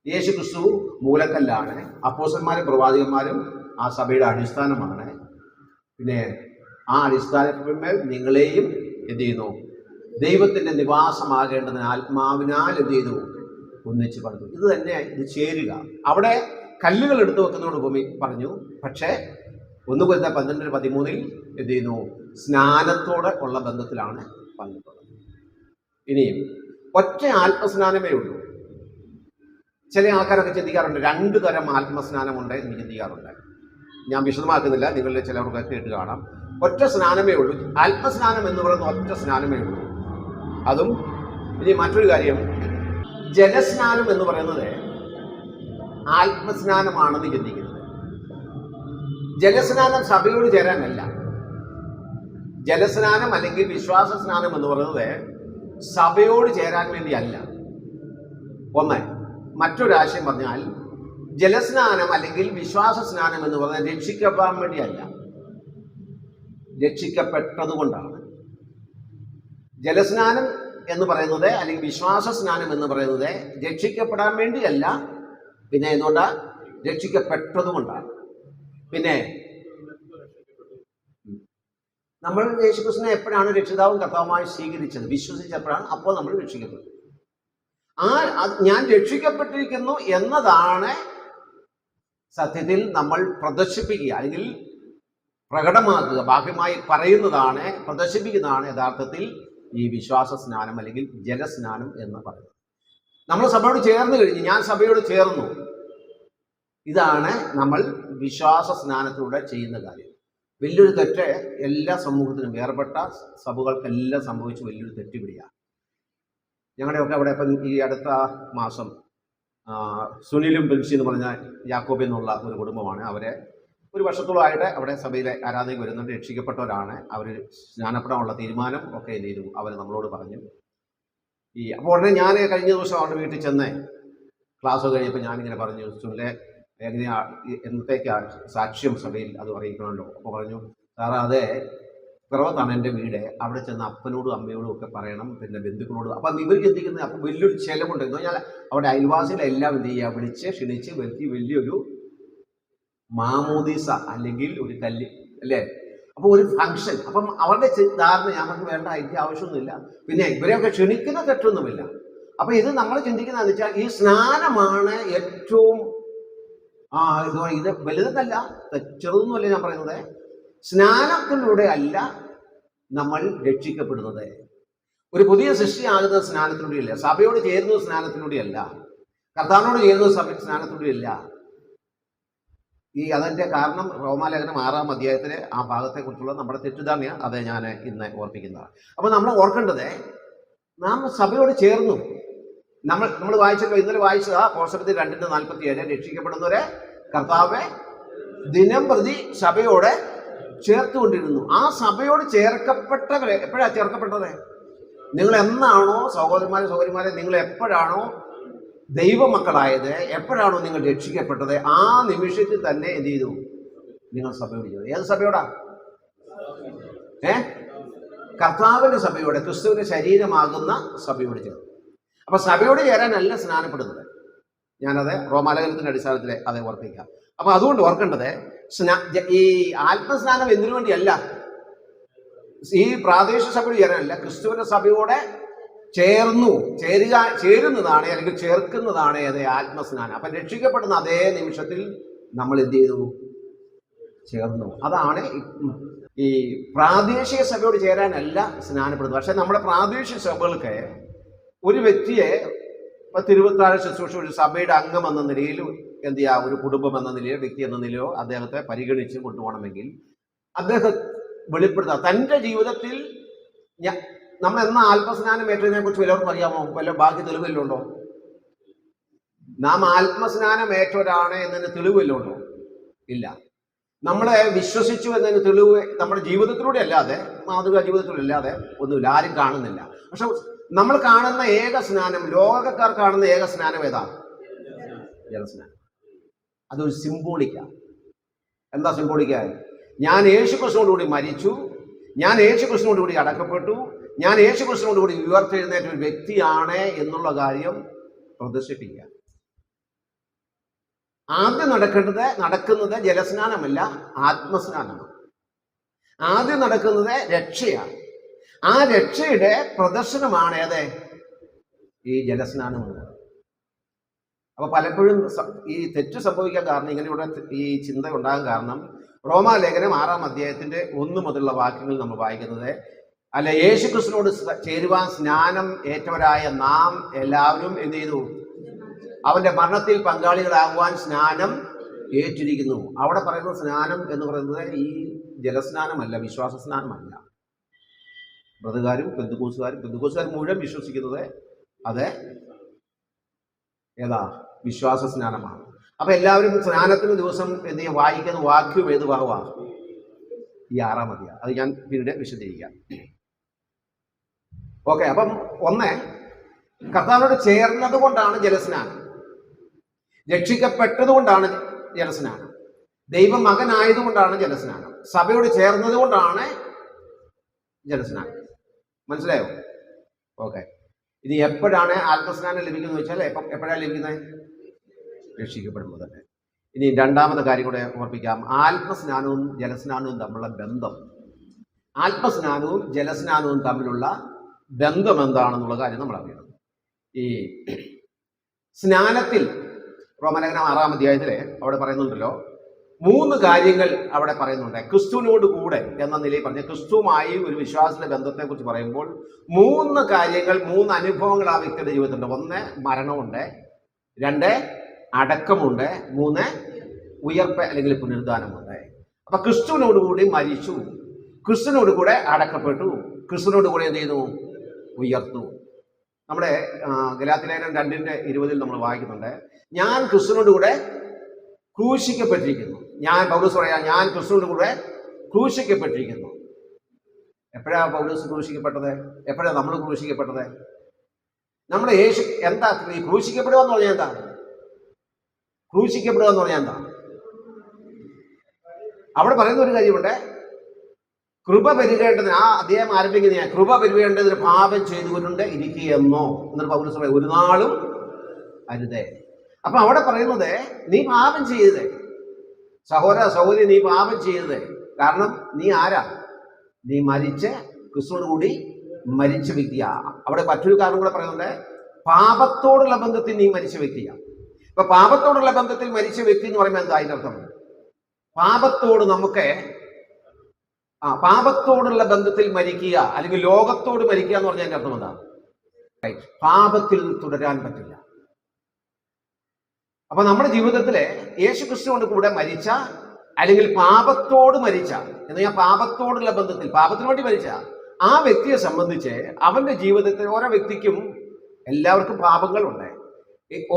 യേശു ക്രിസ്തു മൂലക്കല്ലാണ്, അപ്പോസ്തലന്മാരും പ്രവാചകന്മാരും ആ സഭയുടെ അടിസ്ഥാനമാണ്. പിന്നെ ആ അടിസ്ഥാനത്തിന്മേൽ നിങ്ങളെയും എന്ത് ചെയ്യുന്നു? ദൈവത്തിന്റെ നിവാസമാകേണ്ടതിന് ആത്മാവിനാൽ എന്ത് ചെയ്തു? ഒന്നിച്ച് പറഞ്ഞു. ഇത് തന്നെ, ഇത് ചേരുക. അവിടെ കല്ലുകൾ എടുത്തു വെക്കുന്നതോട് ഉപമി പറഞ്ഞു. പക്ഷേ 1-12-13 എന്ത് ചെയ്യുന്നു? സ്നാനത്തോടെ ഉള്ള ബന്ധത്തിലാണ് പറഞ്ഞിട്ടുള്ളത്. ഇനിയും ഒറ്റ ആത്മസ്നാനമേ ഉള്ളൂ. ചില ആൾക്കാരൊക്കെ ചിന്തിക്കാറുണ്ട് 2 തരം ആത്മസ്നാനമുണ്ട് എന്ന് ചിന്തിക്കാറുണ്ട്. ഞാൻ വിശദമാക്കുന്നില്ല, നിങ്ങളിൽ ചിലർക്ക് കേട്ട് കാണാം. ഒറ്റ സ്നാനമേ ഉള്ളൂ. ആത്മസ്നാനം എന്ന് പറയുന്ന ഒറ്റ സ്നാനമേ ഉള്ളൂ. അതും ഇനി മറ്റൊരു കാര്യം, ജലസ്നാനം എന്ന് പറയുന്നത് ആത്മസ്നാനമാണെന്ന് ചിന്തിക്കുന്നത്. ജലസ്നാനം സഭയോട് ചേരാനല്ല. ജലസ്നാനം അല്ലെങ്കിൽ വിശ്വാസ സ്നാനം എന്ന് പറയുന്നത് സഭയോട് ചേരാൻ വേണ്ടിയല്ല. ഒന്ന്. മറ്റൊരാശയം പറഞ്ഞാൽ ജലസ്നാനം അല്ലെങ്കിൽ വിശ്വാസ സ്നാനം എന്ന് പറഞ്ഞാൽ രക്ഷിക്കപ്പെടാൻ വേണ്ടിയല്ല, രക്ഷിക്കപ്പെട്ടതുകൊണ്ടാണ്. ജലസ്നാനം എന്ന് പറയുന്നത് അല്ലെങ്കിൽ വിശ്വാസ സ്നാനം എന്ന് പറയുന്നത് രക്ഷിക്കപ്പെടാൻ വേണ്ടിയല്ല, പിന്നെ എന്തുകൊണ്ടാ? രക്ഷിക്കപ്പെട്ടതുകൊണ്ടാണ്. പിന്നെ നമ്മൾ യേശുക്രിസ്തുവിനെ എപ്പോഴാണ് രക്ഷിതാവും കർത്താവുമായി സ്വീകരിച്ചത്? വിശ്വസിച്ചപ്പോഴാണ്. അപ്പോൾ നമ്മൾ രക്ഷിക്കപ്പെട്ടു. ഞാൻ രക്ഷിക്കപ്പെട്ടിരിക്കുന്നു എന്നതാണ് സത്യത്തിൽ നമ്മൾ പ്രദർശിപ്പിക്കുക, അല്ലെങ്കിൽ പ്രകടമാക്കുക, ബാഹ്യമായി പറയുന്നതാണ്, പ്രദർശിപ്പിക്കുന്നതാണ് യഥാർത്ഥത്തിൽ ഈ വിശ്വാസ സ്നാനം അല്ലെങ്കിൽ ജലസ്നാനം എന്ന് പറയുന്നത്. നമ്മൾ സഭയോട് ചേർന്ന് കഴിഞ്ഞ്, ഞാൻ സഭയോട് ചേർന്നു, ഇതാണ് നമ്മൾ വിശ്വാസ സ്നാനത്തിലൂടെ ചെയ്യുന്ന കാര്യം. വലിയൊരു തെറ്റ് എല്ലാ സമൂഹത്തിനും, വേർപെട്ട സഭകൾക്കെല്ലാം സംഭവിച്ചു വലിയൊരു തെറ്റുപിടിയാണ്. ഞങ്ങളുടെയൊക്കെ അവിടെ ഇപ്പം ഈ അടുത്ത മാസം സുനിലും ബെൻസി എന്ന് പറഞ്ഞ യാക്കോബ് എന്നുള്ള ഒരു കുടുംബമാണ്. അവരെ ഒരു വർഷത്തോളമായിട്ട് അവിടെ സഭയിലെ ആരാധനയ്ക്ക് വരുന്നുണ്ട്. രക്ഷിക്കപ്പെട്ടവരാണ്. അവർ സ്നാനപ്പെടാനുള്ള തീരുമാനം ഒക്കെ എന്ത് ചെയ്തു? അവർ നമ്മളോട് പറഞ്ഞു. അപ്പോൾ ഉടനെ ഞാൻ കഴിഞ്ഞ ദിവസം അവരുടെ വീട്ടിൽ ചെന്ന് ക്ലാസ് കഴിഞ്ഞപ്പോൾ ഞാനിങ്ങനെ പറഞ്ഞു, സുനിലെ എങ്ങനെയാ എന്നത്തേക്കാ സാക്ഷ്യം സഭയിൽ അത് അറിയിക്കണമല്ലോ. അപ്പോൾ പറഞ്ഞു, സാറേ അതെ പിറവത്താണ് എൻ്റെ വീട്, അവിടെ ചെന്ന് അപ്പനോടും അമ്മയോടും ഒക്കെ പറയണം, പിന്നെ ബന്ധുക്കളോടും. അപ്പം ഇവർ ചിന്തിക്കുന്നത് അപ്പം വലിയൊരു ചെലവുണ്ടെന്ന് പറഞ്ഞാൽ അവിടെ അയൽവാസികളെല്ലാം എന്ത് ചെയ്യുക, വിളിച്ച് ക്ഷണിച്ച് വരുത്തി വലിയൊരു മാമോദീസ അല്ലെങ്കിൽ ഒരു കല്ല് അല്ലേ, അപ്പോൾ ഒരു ഫംഗ്ഷൻ. അപ്പം അവരുടെ ധാരണ ഞാൻ പറഞ്ഞു വേണ്ട, എനിക്ക് ആവശ്യമൊന്നുമില്ല, പിന്നെ ഇവരെയൊക്കെ ക്ഷണിക്കുന്ന തെറ്റൊന്നുമില്ല. അപ്പം ഇത് നമ്മൾ ചിന്തിക്കുന്നതെന്ന് വെച്ചാൽ ഈ സ്നാനമാണ് ഏറ്റവും ഇത് വലുതല്ല, ചെറുതൊന്നുമല്ല ഞാൻ പറയുന്നത്. സ്നാനത്തിലൂടെ അല്ല നമ്മൾ രക്ഷിക്കപ്പെടുന്നത്. ഒരു പുതിയ സൃഷ്ടിയാകുന്നത് സ്നാനത്തിലൂടെയല്ല, സഭയോട് ചേരുന്നത് സ്നാനത്തിലൂടെയല്ല, കർത്താവിനോട് ചേരുന്നത് സ്നാനത്തിലൂടെയല്ല. അതിൻ്റെ കാരണം റോമാലേഖനം 6-ാം അധ്യായത്തിലെ ആ ഭാഗത്തെക്കുറിച്ചുള്ള നമ്മുടെ തെറ്റിദ്ധാരണ അതെ ഞാൻ ഇന്ന് ഓർപ്പിക്കുന്നതാണ്. അപ്പോൾ നമ്മൾ ഓർക്കേണ്ടത് നാം സഭയോട് ചേർന്നു. നമ്മൾ വായിച്ചല്ലോ, ഇന്നലെ വായിച്ചതാ പോസ്റ്റർ 2:47 രക്ഷിക്കപ്പെടുന്നവരെ കർത്താവെ ദിനം പ്രതി സഭയോടെ ചേർത്തുകൊണ്ടിരുന്നു. ആ സഭയോട് ചേർക്കപ്പെട്ടവരെ എപ്പോഴാ ചേർക്കപ്പെട്ടത്? നിങ്ങൾ എന്നാണോ സഹോദരന്മാരെ നിങ്ങൾ എപ്പോഴാണോ ദൈവമക്കളായത്, എപ്പോഴാണോ നിങ്ങൾ രക്ഷിക്കപ്പെട്ടത്, ആ നിമിഷത്തിൽ തന്നെ എന്ത് ചെയ്തു? നിങ്ങൾ സഭയോട് ചേർന്നു. ഏത് സഭയോടാ? കർത്താവിന്റെ സഭയോടെ, ക്രിസ്തുവിന്റെ ശരീരമാകുന്ന സഭയോട് ചേർന്നു. അപ്പൊ സഭയോട് ചേരാനല്ല സ്നാനപ്പെടുന്നത്. ഞാനത് റോമാലേഖനത്തിന്റെ അടിസ്ഥാനത്തിൽ അത് ഓർപ്പിക്കാം. അപ്പൊ അതുകൊണ്ട് ഓർക്കേണ്ടത് ഈ ആത്മസ്നാനം എന്തിനു വേണ്ടിയല്ല, ഈ പ്രാദേശിക സഭയോട് ചേരാനല്ല, ക്രിസ്തുവിന്റെ സഭയോടെ ചേരുന്നതാണ് അല്ലെങ്കിൽ ചേർക്കുന്നതാണ് അത് ആത്മസ്നാനം. അപ്പൊ രക്ഷിക്കപ്പെടുന്ന അതേ നിമിഷത്തിൽ നമ്മൾ എന്ത് ചെയ്തു? ചേർന്നു. അതാണ് ഈ പ്രാദേശിക സഭയോട് ചേരാനല്ല സ്നാനപ്പെടുന്നത്. പക്ഷെ നമ്മുടെ പ്രാദേശിക സഭകൾക്ക് ഒരു വ്യക്തിയെ തിരുവത്താഴ ശുശ്രൂഷ ഒരു സഭയുടെ അംഗം എന്ന നിലയിൽ എന്ത് ചെയ്യുക, ഒരു കുടുംബം എന്ന നിലയോ വ്യക്തി എന്ന നിലയോ അദ്ദേഹത്തെ പരിഗണിച്ച് കൊണ്ടുപോകണമെങ്കിൽ അദ്ദേഹം വെളിപ്പെടുത്തുക തൻ്റെ ജീവിതത്തിൽ നമ്മൾ എന്ന ആത്മസ്നാനം ഏറ്റതിനെ കുറിച്ച് വല്ലവർക്കും അറിയാമോ? വല്ല ബാക്കി തെളിവല്ലുണ്ടോ? നാം ആത്മസ്നാനം ഏറ്റവരാണ് എന്നതിന് തെളിവല്ലുണ്ടോ? ഇല്ല. നമ്മളെ വിശ്വസിച്ചു എന്നതിന് തെളിവ് നമ്മുടെ ജീവിതത്തിലൂടെ അല്ലാതെ, മാതൃകാ ജീവിതത്തിലൂടെ അല്ലാതെ ഒന്നുമില്ല, ആരും കാണുന്നില്ല. പക്ഷെ നമ്മൾ കാണുന്ന ഏക സ്നാനം, ലോകക്കാർ കാണുന്ന ഏക സ്നാനം ഏതാ? ജലസ്നാനം. അതൊരു സിംബോളിക്കാണ്. എന്താ സിംബോളിക്കായി? ഞാൻ യേശുക്രിസ്തുവിനോട് കൂടി മരിച്ചു, ഞാൻ യേശുക്രിസ്തുവിനോട് കൂടി അടക്കപ്പെട്ടു, ഞാൻ യേശുക്രിസ്തുവിനോട് കൂടി ഉയർത്തെഴുന്നേറ്റ ഒരു വ്യക്തിയാണ് എന്നുള്ള കാര്യം പ്രദർശിപ്പിക്കുക. ആദ്യം നടക്കുന്നത് ജലസ്നാനമല്ല, ആത്മസ്നാനമാണ്. ആദ്യം നടക്കുന്നത് രക്ഷയാണ്. ആ രക്ഷയുടെ പ്രദർശനമാണ് ഏത്? ഈ ജലസ്നാനം. അപ്പൊ പലപ്പോഴും ഈ തെറ്റ് സംഭവിക്കാൻ കാരണം, ഇങ്ങനെയുള്ള ഈ ചിന്ത ഉണ്ടാകാൻ കാരണം, റോമാലേഖനം 6-ാം അധ്യായത്തിന്റെ 1 മുതലുള്ള വാക്യങ്ങൾ നമ്മൾ വായിക്കുന്നത്, അല്ല യേശുക്രിസ്തുവിനോട് ചേരുവാൻ സ്നാനം ഏറ്റവരായ നാം എല്ലാവരും എന്ത് ചെയ്തു? അവന്റെ മരണത്തിൽ പങ്കാളികളാകുവാൻ സ്നാനം ഏറ്റിരിക്കുന്നു. അവിടെ പറയുന്ന സ്നാനം എന്ന് പറയുന്നത് ഈ ജലസ്നാനമല്ല, വിശ്വാസ സ്നാനമല്ല. ബ്രതുകാരും പെന്തുക്കോസുകാരും മുഴുവൻ വിശ്വസിക്കുന്നത് അത് ഏതാ? വിശ്വാസ സ്നാനമാണ്. അപ്പൊ എല്ലാവരും സ്നാനത്തിന് ദിവസം എന്ത് ചെയ്യാൻ വായിക്കുന്ന വാക്യം ഏത് ഭാഗമാണ്? ഈ 6-ാം അധ്യായം. അത് ഞാൻ പിന്നീട് വിശദീകരിക്കാം. ഓക്കെ. അപ്പം കർത്താവിനോട് ചേർന്നത് കൊണ്ടാണ് ജലസ്നാനം, രക്ഷിക്കപ്പെട്ടത് കൊണ്ടാണ് ജലസ്നാനം, ദൈവം മകനായതുകൊണ്ടാണ് ജലസ്നാനം, സഭയോട് ചേർന്നത് കൊണ്ടാണ് ജലസ്നാനം. മനസ്സിലായോ? ഓക്കെ. ഇനി എപ്പോഴാണ് ആത്മസ്നാനം ലഭിക്കുന്നത് വെച്ചാൽ എപ്പോഴാണ് ലഭിക്കുന്നത്? രക്ഷിക്കപ്പെടുമ്പോൾ തന്നെ. ഇനി രണ്ടാമത്തെ കാര്യം കൂടെ ഓർപ്പിക്കാം. ആത്മസ്നാനവും ജലസ്നാനവും തമ്മിലുള്ള ബന്ധം. ആത്മസ്നാനവും ജലസ്നാനവും തമ്മിലുള്ള ബന്ധം എന്താണെന്നുള്ള കാര്യം നമ്മൾ അറിയണം. ഈ സ്നാനത്തിൽ റോമാലേഖനം 6-ാം അധ്യായത്തില് അവിടെ പറയുന്നുണ്ടല്ലോ, 3 കാര്യങ്ങൾ അവിടെ പറയുന്നുണ്ട്. ക്രിസ്തുവിനോട് കൂടെ എന്ന നിലയിൽ പറഞ്ഞ ക്രിസ്തുവുമായി ഒരു വിശ്വാസത്തിന്റെ ബന്ധത്തെ കുറിച്ച് പറയുമ്പോൾ 3 കാര്യങ്ങൾ, 3 അനുഭവങ്ങൾ ആ വ്യക്തിയുടെ ജീവിതത്തിലുണ്ട്. 1 മരണമുണ്ട്, 2 അടക്കമുണ്ട്, 3 ഉയർപ്പ് അല്ലെങ്കിൽ പുനരുദ്ധാനമുണ്ട്. അപ്പൊ ക്രിസ്തുവിനോട് കൂടി മരിച്ചു, ക്രിസ്തുവിനോട് കൂടെ അടക്കപ്പെട്ടു, ക്രിസ്തുവിനോട് കൂടെ എന്ത് ചെയ്തു? ഉയർത്തു. നമ്മുടെ ഗലാത്യലേഖനം 2:20 നമ്മൾ വായിക്കുന്നുണ്ട്, ഞാൻ ക്രിസ്തുവിനോട് കൂടെ ക്രൂശിക്കപ്പെട്ടിരിക്കുന്നു. പൗലോസ് പറയാം, ഞാൻ ക്രിസ്തുവിനോട് കൂടെ ക്രൂശിക്കപ്പെട്ടിരിക്കുന്നു. എപ്പോഴാണ് പൗലോസ് ക്രൂശിക്കപ്പെട്ടത്? എപ്പോഴാണ് നമ്മൾ ക്രൂശിക്കപ്പെട്ടത്? നമ്മുടെ യേശു എന്താ ക്രൂശിക്കപ്പെടുക എന്ന് പറഞ്ഞാൽ എന്താ? ക്രൂശിക്കപ്പെടുക എന്ന് പറഞ്ഞാൽ എന്താ? അവിടെ പറയുന്ന ഒരു കാര്യമുണ്ട്, കൃപ പെരുകേണ്ടതിന്, ആ അദ്ദേഹം ആരംഭിക്കുന്ന കൃപ പെരുകേണ്ടതിന് പാപം ചെയ്തുകൊണ്ട് ഇരിക്കുകയെന്നോ എന്നൊരു പൗലോസ് പറയും, ഒരു നാളും അരുതേ. അപ്പൊ അവിടെ പറയുന്നത്, നീ പാപം ചെയ്തേ സഹോദര സഹോദരി, നീ പാപം ചെയ്തത്. കാരണം നീ ആരാ? നീ മരിച്ച് ക്രിസ്തുവിനോട് കൂടി മരിച്ച വ്യക്തിയാ. അവിടെ മറ്റൊരു കാരണം കൂടെ പറയുന്നുണ്ട്, പാപത്തോടുള്ള ബന്ധത്തിൽ നീ മരിച്ച വ്യക്തിയാ. ഇപ്പൊ പാപത്തോടുള്ള ബന്ധത്തിൽ മരിച്ച വ്യക്തി എന്ന് പറയുമ്പോൾ എന്താ അതിന്റെ അർത്ഥം? പാപത്തോട് നമുക്ക് പാപത്തോടുള്ള ബന്ധത്തിൽ മരിക്കുക, അല്ലെങ്കിൽ ലോകത്തോട് മരിക്കുക എന്ന് പറഞ്ഞാൽ അതിന്റെ അർത്ഥം എന്താ? പാപത്തിൽ തുടരാൻ പറ്റില്ല. അപ്പൊ നമ്മുടെ ജീവിതത്തിലെ യേശു ക്രിസ്തുവിന്റെ കൂടെ മരിച്ച, അല്ലെങ്കിൽ പാപത്തോട് മരിച്ച എന്ന് പറഞ്ഞാൽ പാപത്തോടുള്ള ബന്ധത്തിൽ പാപത്തിന് വേണ്ടി മരിച്ച ആ വ്യക്തിയെ സംബന്ധിച്ച് അവന്റെ ജീവിതത്തിൽ ഓരോ വ്യക്തിക്കും എല്ലാവർക്കും പാപങ്ങളുണ്ട്.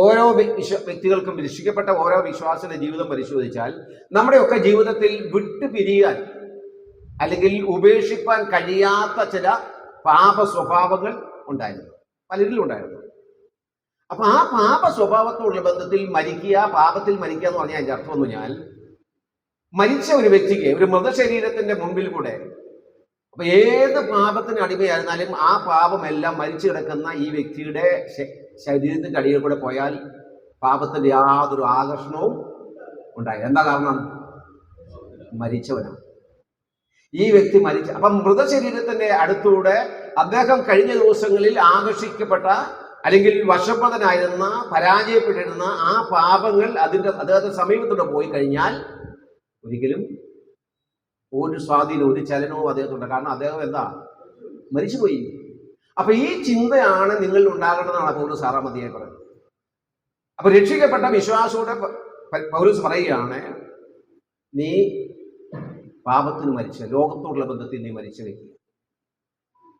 ഓരോ വ്യക്തികൾക്കും രക്ഷിക്കപ്പെട്ട ഓരോ വിശ്വാസിയുടെ ജീവിതം പരിശോധിച്ചാൽ നമ്മുടെയൊക്കെ ജീവിതത്തിൽ വിട്ടുപിരിയാൻ അല്ലെങ്കിൽ ഉപേക്ഷിക്കാൻ കഴിയാത്ത ചില പാപ സ്വഭാവങ്ങൾ ഉണ്ടായിരുന്നു, പലരിലും ഉണ്ടായിരുന്നു. അപ്പൊ ആ പാപ സ്വഭാവത്തോടുള്ള ബന്ധത്തിൽ മരിക്കുക, പാപത്തിൽ മരിക്കുക എന്ന് പറഞ്ഞാൽ അതിന്റെ അർത്ഥം എന്ന് പറഞ്ഞാൽ, മരിച്ച ഒരു വ്യക്തിക്ക് ഒരു മൃതശരീരത്തിന്റെ മുമ്പിൽ കൂടെ, അപ്പൊ ഏത് പാപത്തിന് അടിമയായിരുന്നാലും ആ പാപമെല്ലാം മരിച്ചു കിടക്കുന്ന ഈ വ്യക്തിയുടെ ശരീരത്തിന്റെ അടിയിൽ കൂടെ പോയാൽ പാപത്തിന്റെ യാതൊരു ആകർഷണവും ഉണ്ടായി. എന്താ കാരണം? മരിച്ചവനാണ് ഈ വ്യക്തി. അപ്പം മൃതശരീരത്തിന്റെ അടുത്തൂടെ അദ്ദേഹം കഴിഞ്ഞ ദിവസങ്ങളിൽ ആകർഷിക്കപ്പെട്ട അല്ലെങ്കിൽ വശപ്പതനായിരുന്ന, പരാജയപ്പെട്ടിരുന്ന ആ പാപങ്ങൾ അദ്ദേഹത്തെ സമീപത്തൂടെ പോയി കഴിഞ്ഞാൽ ഒരിക്കലും ഒരു സ്വാധീനവും ഒരു ചലനവും അദ്ദേഹത്തിനുണ്ട്. കാരണം അദ്ദേഹം എന്താ? മരിച്ചുപോയി. അപ്പൊ ഈ ചിന്തയാണ് നിങ്ങൾ ഉണ്ടാകേണ്ടതാണ് പൗലോസ് 6-ാം അധ്യായം പറയുന്നത്. അപ്പൊ രക്ഷിക്കപ്പെട്ട വിശ്വാസത്തോടെ പൗലോസ് പറയുകയാണ്, നീ പാപത്തിന് മരിച്ച, ലോകത്തോടുള്ള ബന്ധത്തിൽ നീ മരിച്ച വ്യക്തി.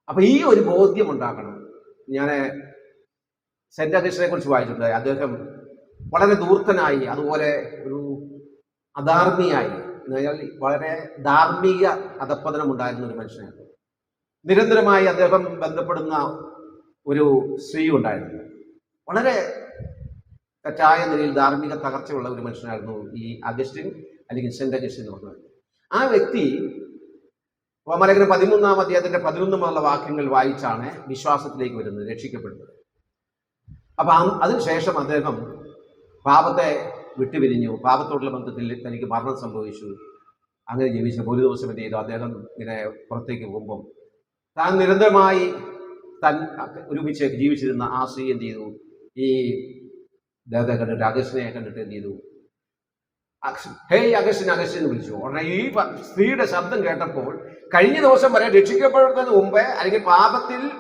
അപ്പൊ ഈ ഒരു ബോധ്യം ഉണ്ടാക്കണം. ഞാൻ സെന്റ് അഗസ്റ്റിനെ കുറിച്ച് വായിച്ചിട്ടുണ്ട്. അദ്ദേഹം വളരെ ധൂർത്തനായി, അതുപോലെ ഒരു അധാർമിയായി, വളരെ ധാർമ്മിക അധപ്പതനം ഉണ്ടായിരുന്ന ഒരു മനുഷ്യനായിരുന്നു. നിരന്തരമായി അദ്ദേഹം ബന്ധപ്പെടുന്ന ഒരു സ്ത്രീ ഉണ്ടായിരുന്നു. വളരെ തെറ്റായ നിലയിൽ ധാർമ്മിക തകർച്ചയുള്ള ഒരു മനുഷ്യനായിരുന്നു ഈ അഗസ്റ്റിൻ, അല്ലെങ്കിൽ സെന്റ് അഗസ്റ്റിൻ എന്ന് പറഞ്ഞത്. ആ വ്യക്തി റോമാലേഖനം 13-ാം അധ്യായത്തിന്റെ 11 മുതലുള്ള വാക്യങ്ങൾ വായിച്ചാണ് വിശ്വാസത്തിലേക്ക് വരുന്നത്, രക്ഷിക്കപ്പെടുന്നത്. അപ്പൊ അതിനുശേഷം അദ്ദേഹം പാപത്തെ വിട്ടുപിരിഞ്ഞു, പാപത്തോടുള്ള ബന്ധത്തിൽ തനിക്ക് മരണം സംഭവിച്ചു. അങ്ങനെ ജീവിച്ചപ്പോൾ ഒരു ദിവസം എന്ത് ചെയ്തു? അദ്ദേഹം ഇങ്ങനെ പുറത്തേക്ക് പോകുമ്പം താൻ നിരന്തരമായി ഒരുമിച്ച് ജീവിച്ചിരുന്ന ആ സ്ത്രീ എന്ത് ചെയ്തു? ഈ അദ്ദേഹത്തെ കണ്ടിട്ട്, അഗസ്റ്റിനെ കണ്ടിട്ട് എന്ത് ചെയ്തു? ഹേയ് അഗസ്റ്റിൻ, അഗസ്റ്റിൻ എന്ന് വിളിച്ചു. ഉടനെ ഈ സ്ത്രീയുടെ ശബ്ദം കേട്ടപ്പോൾ കഴിഞ്ഞ ദിവസം വരെ രക്ഷിക്കപ്പെടുന്നതിന് മുമ്പേ, അല്ലെങ്കിൽ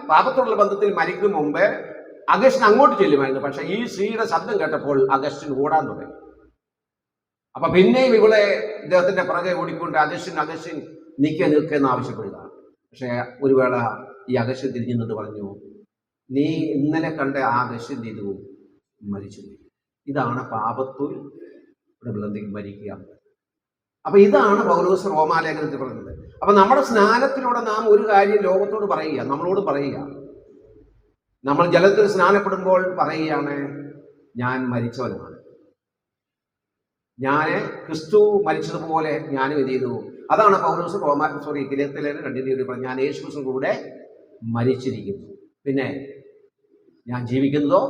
പാപത്തോടുള്ള ബന്ധത്തിൽ മരിക്കും മുമ്പേ അഗസ്റ്റിൻ അങ്ങോട്ട് ചെല്ലുമായിരുന്നു. പക്ഷെ ഈ സ്ത്രീയുടെ ശബ്ദം കേട്ടപ്പോൾ അഗസ്റ്റിൻ ഓടാൻ തുടങ്ങി. അപ്പൊ പിന്നെയും ഇവിടെ ഇദ്ദേഹത്തിന്റെ പിറകെ ഓടിക്കൊണ്ട് അഗസ്റ്റിൻ നിൽക്കെന്ന് ആവശ്യപ്പെടുക. പക്ഷെ ഒരു വേള ഈ അഗസ്റ്റിൻ തിരിഞ്ഞു നിന്നിട്ട് പറഞ്ഞു, നീ ഇന്നലെ കണ്ട ആ അഗസ്റ്റിൻ ചെയ്തു മരിച്ചു. ഇതാണ് പാപത്തോട് ബന്ധത്തിൽ മരിക്കുക. അപ്പൊ ഇതാണ് പൗലോസ് റോമാലേഖനത്തിൽ പറയുന്നത്. അപ്പൊ നമ്മുടെ സ്നാനത്തിലൂടെ നാം ഒരു കാര്യം ലോകത്തോട് പറയുക, നമ്മളോട് പറയുക. നമ്മൾ ജലത്തിൽ സ്നാനപ്പെടുമ്പോൾ പറയുകയാണ്, ഞാൻ മരിച്ചവനാണ്, ഞാൻ ക്രിസ്തു മരിച്ചതുപോലെ ഞാനും എന്ത് ചെയ്തു. അതാണ് പൗലോസ് ഗലാത്യർ 2:2 പറഞ്ഞു, ഞാൻ യേശു ക്രിസ്തു കൂടെ മരിച്ചിരിക്കുന്നു, പിന്നെ ഞാൻ ജീവിക്കുന്നതോ